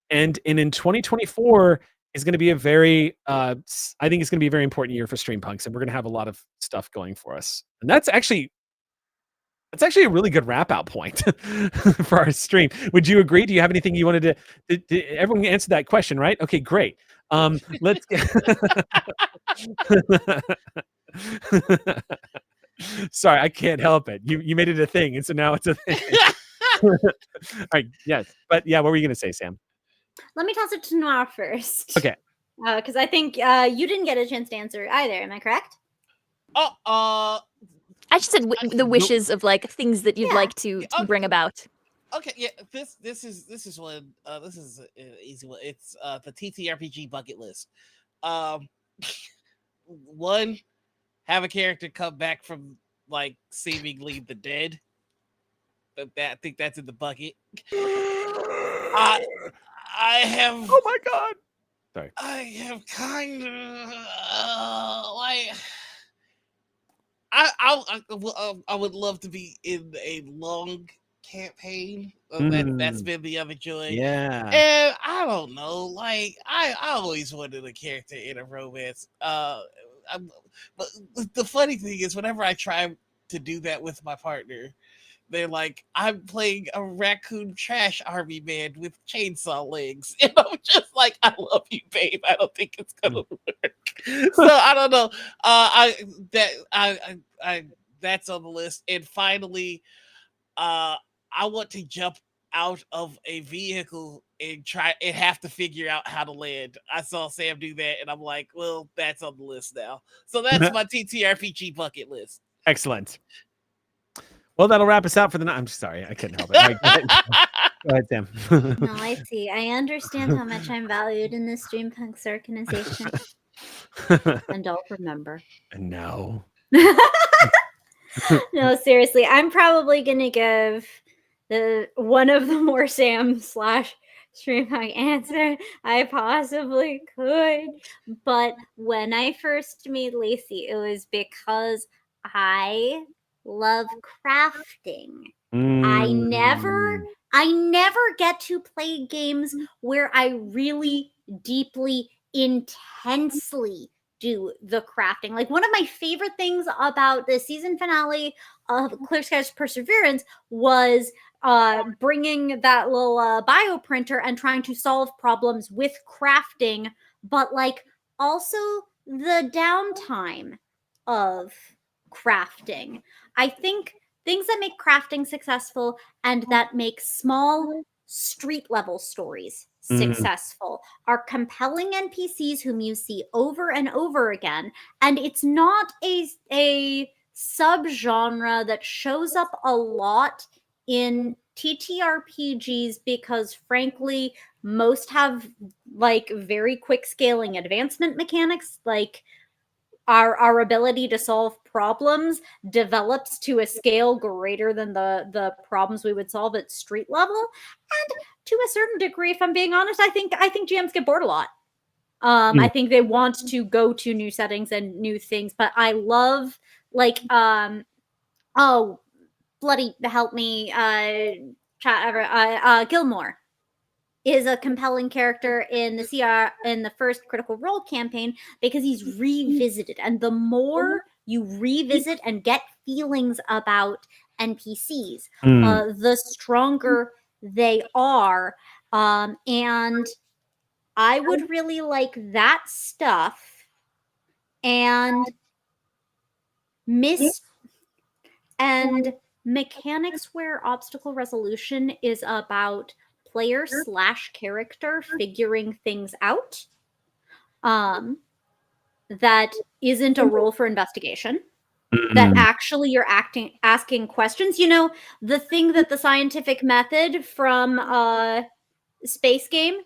in 2024 is going to be a very, I think it's going to be a very important year for Streampunks, and we're going to have a lot of stuff going for us. And that's actually That's actually a really good wrap out point for our stream. Would you agree? Do you have anything you wanted to everyone answered that question, right? Okay, great. Let's get Sorry, I can't help it. You made it a thing, and so now it's a thing. All right, yes. But yeah, what were you gonna say, Sam? Let me toss it to Noir first. Okay. Because I think you didn't get a chance to answer either. Am I correct? I just said the wishes of like things that you'd like to bring about. Okay, yeah, this is one. This is an easy one. It's the TTRPG bucket list. One, have a character come back from like seemingly the dead. I think that's in the bucket. I have. Oh my god. Sorry. I have kind of like. I would love to be in a long campaign. That's been the other joy. Yeah. And I don't know, like I always wanted a character in a romance. But the funny thing is, whenever I try to do that with my partner, they're like, I'm playing a raccoon trash army man with chainsaw legs. And I'm just like, I love you, babe. I don't think it's gonna work. So I don't know. That's on the list. And finally, I want to jump out of a vehicle and have to figure out how to land. I saw Sam do that, and I'm like, well, that's on the list now. So that's my TTRPG bucket list. Excellent. Well, that'll wrap us out for the night. I'm sorry, I couldn't help it. Right, go ahead, Sam. No, I see. I understand how much I'm valued in this Streampunks organization. And don't remember. No. No, seriously. I'm probably going to give one of the more Sam / Streampunk answer I possibly could. But when I first made Lacey, it was because I love crafting. I never get to play games where I really deeply, intensely do the crafting. Like, one of my favorite things about the season finale of Clear Skies Perseverance was bringing that little bio printer and trying to solve problems with crafting, but like also the downtime of crafting. I think things that make crafting successful and that make small street level stories successful are compelling NPCs whom you see over and over again, and it's not a subgenre that shows up a lot in TTRPGs because frankly most have like very quick scaling advancement mechanics. Like our ability to solve problems develops to a scale greater than the problems we would solve at street level. And to a certain degree, if I'm being honest, I think GMs get bored a lot. I think they want to go to new settings and new things, but I love like oh bloody help me chat ever Gilmore is a compelling character in the first Critical Role campaign because he's revisited, and the more you revisit and get feelings about NPCs, the stronger they are, and I would really like that stuff. And mechanics where obstacle resolution is about player / character figuring things out. That isn't a role for investigation. That actually you're asking questions. You know, the thing that the scientific method from Space Game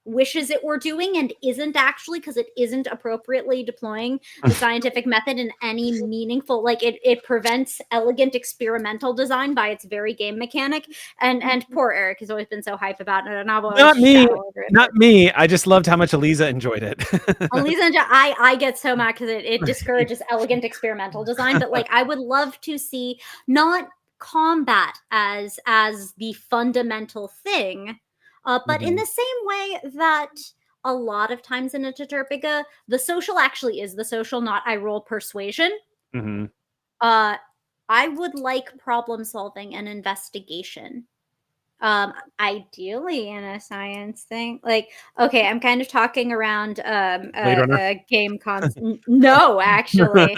wishes it were doing and isn't actually, because it isn't appropriately deploying the scientific method in any meaningful, like it prevents elegant experimental design by its very game mechanic. And poor Eric has always been so hype about it, and not me. I just loved how much Eliza enjoyed it. I get so mad because it discourages elegant experimental design. But like, I would love to see not combat as the fundamental thing. But in the same way that a lot of times in a TTRPG, the social actually is the social, not I roll persuasion. I would like problem solving and investigation. Ideally in a science thing. Like, okay, I'm kind of talking around Blade Runner? a game no, actually.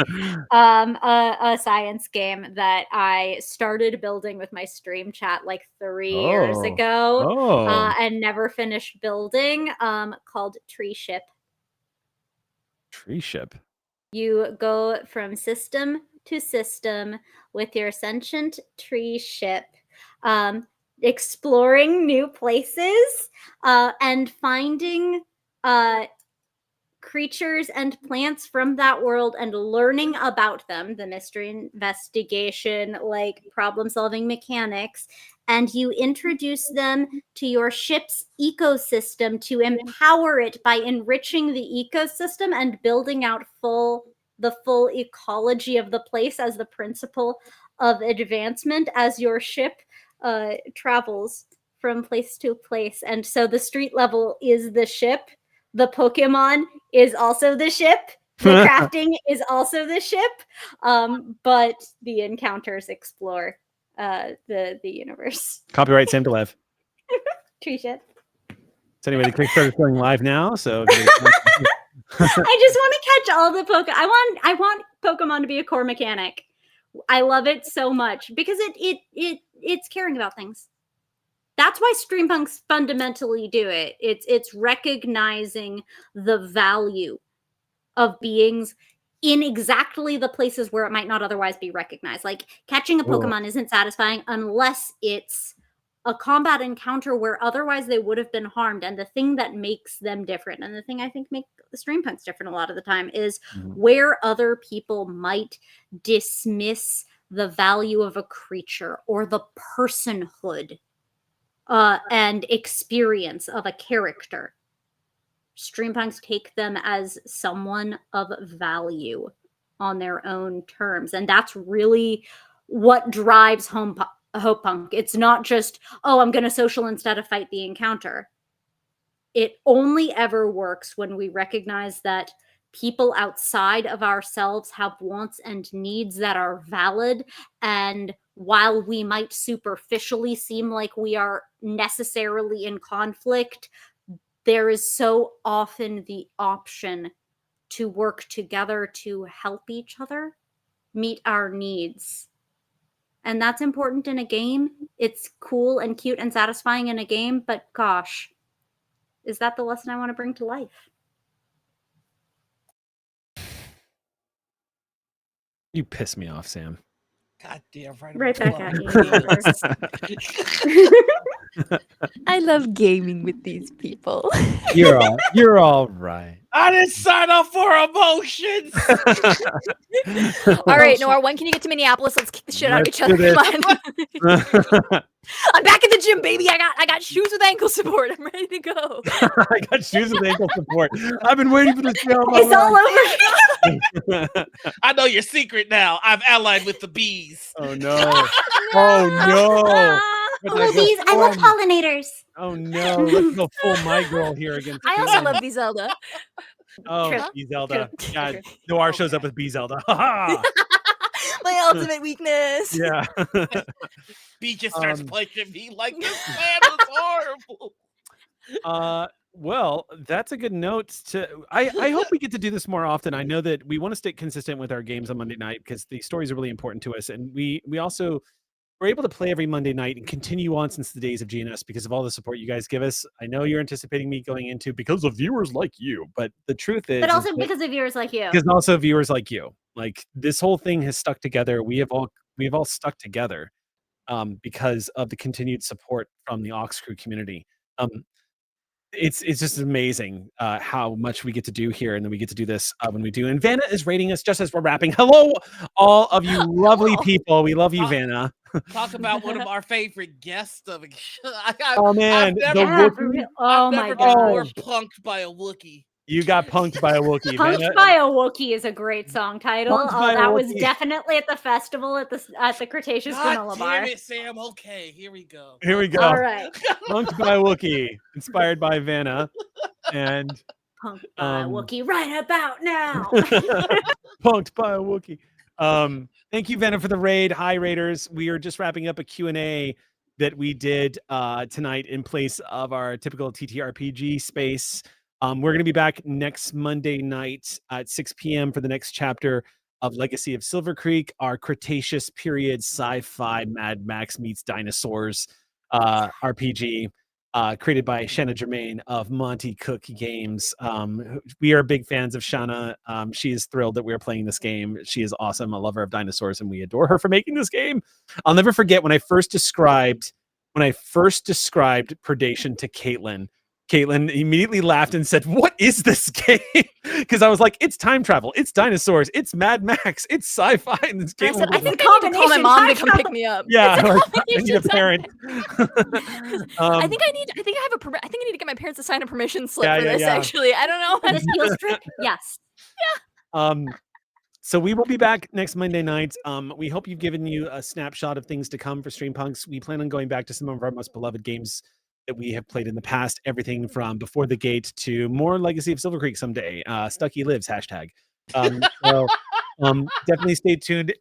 A science game that I started building with my stream chat like 3 years Oh. ago Oh. and never finished building, called Tree Ship. Tree ship. You go from system to system with your sentient tree ship, exploring new places and finding creatures and plants from that world and learning about them, the mystery investigation, like problem solving mechanics, and you introduce them to your ship's ecosystem to empower it by enriching the ecosystem and building out the full ecology of the place as the principle of advancement as your ship travels from place to place. And so the street level is the ship. The Pokemon is also the ship. The crafting is also the ship. But the encounters explore the universe. Copyright Sam Delev. Tree ship. So anyway, the Kickstarter is going live now. So I just want to catch all the Pokemon. I want Pokemon to be a core mechanic. I love it so much because it's caring about things. That's why Streampunks fundamentally do it. It's recognizing the value of beings in exactly the places where it might not otherwise be recognized. Like catching a Pokemon isn't satisfying unless it's a combat encounter where otherwise they would have been harmed. And the thing that makes them different, and the thing I think make the Streampunks different a lot of the time, is where other people might dismiss the value of a creature or the personhood and experience of a character. Streampunks take them as someone of value on their own terms. And that's really what drives Hope Punk. It's not just, oh, I'm going to social instead of fight the encounter. It only ever works when we recognize that people outside of ourselves have wants and needs that are valid. And while we might superficially seem like we are necessarily in conflict, there is so often the option to work together to help each other meet our needs. And that's important in a game. It's cool and cute and satisfying in a game, but gosh, is that the lesson I want to bring to life? You piss me off, Sam. God damn, Right back at you. I love gaming with these people. You're all right. I didn't sign up for emotions. All right, Nora, when can you get to Minneapolis? Let's kick the shit out of each other. Come on. I'm back in the gym, baby. I got shoes with ankle support. I'm ready to go. I got shoes with ankle support. I've been waiting for this to all my It's all over. I know your secret now. I've allied with the bees. Oh no. Oh no. Oh, bees. I love pollinators. Oh no. Let's go full my girl here against I also love B Zelda. Oh, True. B Zelda. True. God, Noir shows up with B Zelda. Ha My ultimate weakness. Yeah. Bee just starts punching me like this man was horrible. Well, that's a good note to I hope we get to do this more often. I know that we want to stay consistent with our games on Monday night because the stories are really important to us. And we also we're able to play every Monday night and continue on since the days of GNS because of all the support you guys give us. I know you're anticipating me going into because of viewers like you, but the truth is, But also because of viewers like you. because also viewers like you. Like this whole thing has stuck together. We have all stuck together because of the continued support from the Aux Crew community. It's just amazing how much we get to do here, and then we get to do this when we do. And Vanna is rating us just as we're wrapping. Hello, all of you lovely people. We love you, Vanna. Talk about one of our favorite guests of it. Oh man, I've the never, Wookiee. Oh I've never my been more god. punked by a Wookiee. You got punked by a Wookiee. Punked Vanna. by a Wookiee is a great song title. Punked by a That was Wookiee. definitely at the festival at the Cretaceous Granola God Bar. damn it, Sam. Okay, here we go. Here we go. All right. Punked by a Wookiee, inspired by Vanna, and Punked by a Wookiee right about now. punked by a Wookiee. Thank you, Venom, for the raid. Hi, Raiders. We are just wrapping up a Q&A that we did tonight in place of our typical TTRPG space. We're going to be back next Monday night at 6 p.m. for the next chapter of Legacy of Silvercreek, our Cretaceous period sci-fi Mad Max meets dinosaurs RPG. Created by Shanna Germain of Monty Cook Games. We are big fans of Shanna. She is thrilled that we're playing this game. She is awesome, a lover of dinosaurs, and we adore her for making this game. I'll never forget when I first described Predation to Caitlin. Caitlin immediately laughed and said, "What is this game?" Because I was like, "It's time travel, it's dinosaurs, it's Mad Max, it's sci-fi." And this I Caitlin said, I was think like, I need to call my mom to come pick me up. yeah, It's a like, I combination need a parent. I think I need to get my parents to sign a permission slip Yeah, for yeah, this. yeah. Actually, I don't know. This skill strip? Yes. So we will be back next Monday night. We hope you've given you a snapshot of things to come for Streampunks. We plan on going back to some of our most beloved games that we have played in the past. Everything from Before the Gate to more Legacy of Silvercreek someday. Stucky lives, hashtag. Definitely stay tuned.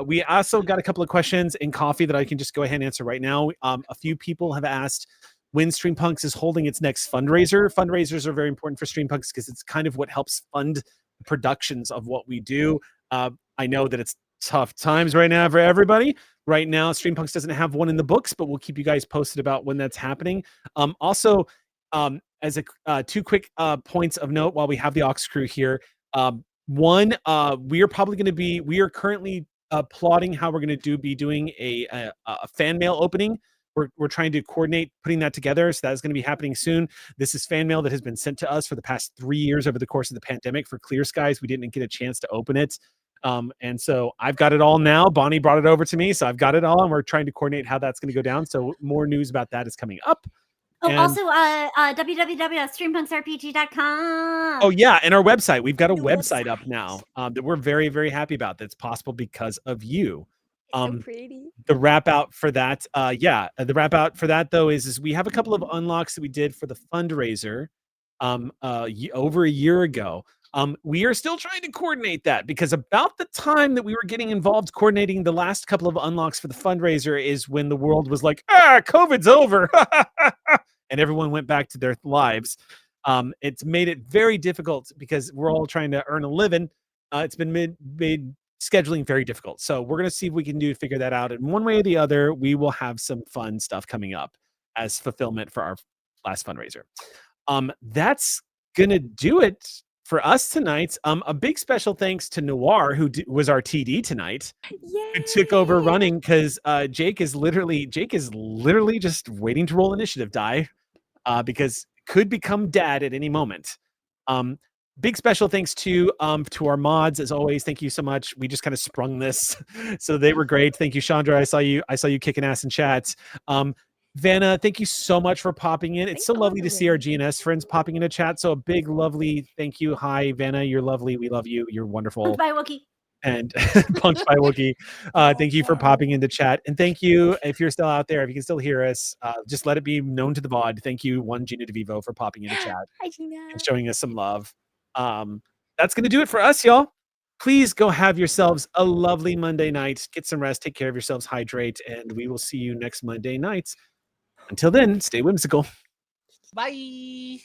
We also got a couple of questions in coffee that I can just go ahead and answer right now. A few people have asked when Streampunks is holding its next fundraiser. Fundraisers are very important for Streampunks because it's kind of what helps fund productions of what we do. I know that it's tough times right now for everybody. Right now, Streampunks doesn't have one in the books, but we'll keep you guys posted about when that's happening. Also, as two quick points of note while we have the Aux crew here. One, we are currently plotting how we're going to be doing a fan mail opening. We're trying to coordinate putting that together, so that's going to be happening soon. This is fan mail that has been sent to us for the past 3 years over the course of the pandemic for Clear Skies. We didn't get a chance to open it. And so I've got it all now. Bonnie brought it over to me, so I've got it all, and we're trying to coordinate how that's going to go down. So more news about that is coming up. Oh, And- also, www.streampunksrpg.com. Oh yeah, and our website. We've got a New website website. up now that we're very, very happy about. That's possible because of you. So pretty. The wrap out for that, the wrap out for that though is we have a couple of unlocks that we did for the fundraiser over a year ago. We are still trying to coordinate that because about the time that we were getting involved coordinating the last couple of unlocks for the fundraiser is when the world was like, COVID's over. And everyone went back to their lives. It's made it very difficult because we're all trying to earn a living. It's been made scheduling very difficult. So we're going to see if we can figure that out. And one way or the other, we will have some fun stuff coming up as fulfillment for our last fundraiser. That's going to do it for us tonight. A big special thanks to Noir, who was our TD tonight, who took over running because Jake is literally just waiting to roll initiative die because could become dad at any moment. Big special thanks to our mods as always. Thank you so much. We just kind of sprung this, so they were great. Thank you, Chandra. I saw you kicking ass in chat. Vanna, thank you so much for popping in. It's so lovely to see our GNS friends popping into chat. So a big, lovely thank you. Hi, Vanna. You're lovely. We love you. You're wonderful. Bye, Wookie. And Punked by Wookie. Thank you for popping into chat. And thank you, if you're still out there, if you can still hear us, just let it be known to the VOD. Thank you, one Gina DeVivo, for popping into chat Hi, Gina. and showing us some love. That's going to do it for us, y'all. Please go have yourselves a lovely Monday night. Get some rest. Take care of yourselves. Hydrate. And we will see you next Monday night. Until then, stay whimsical. Bye.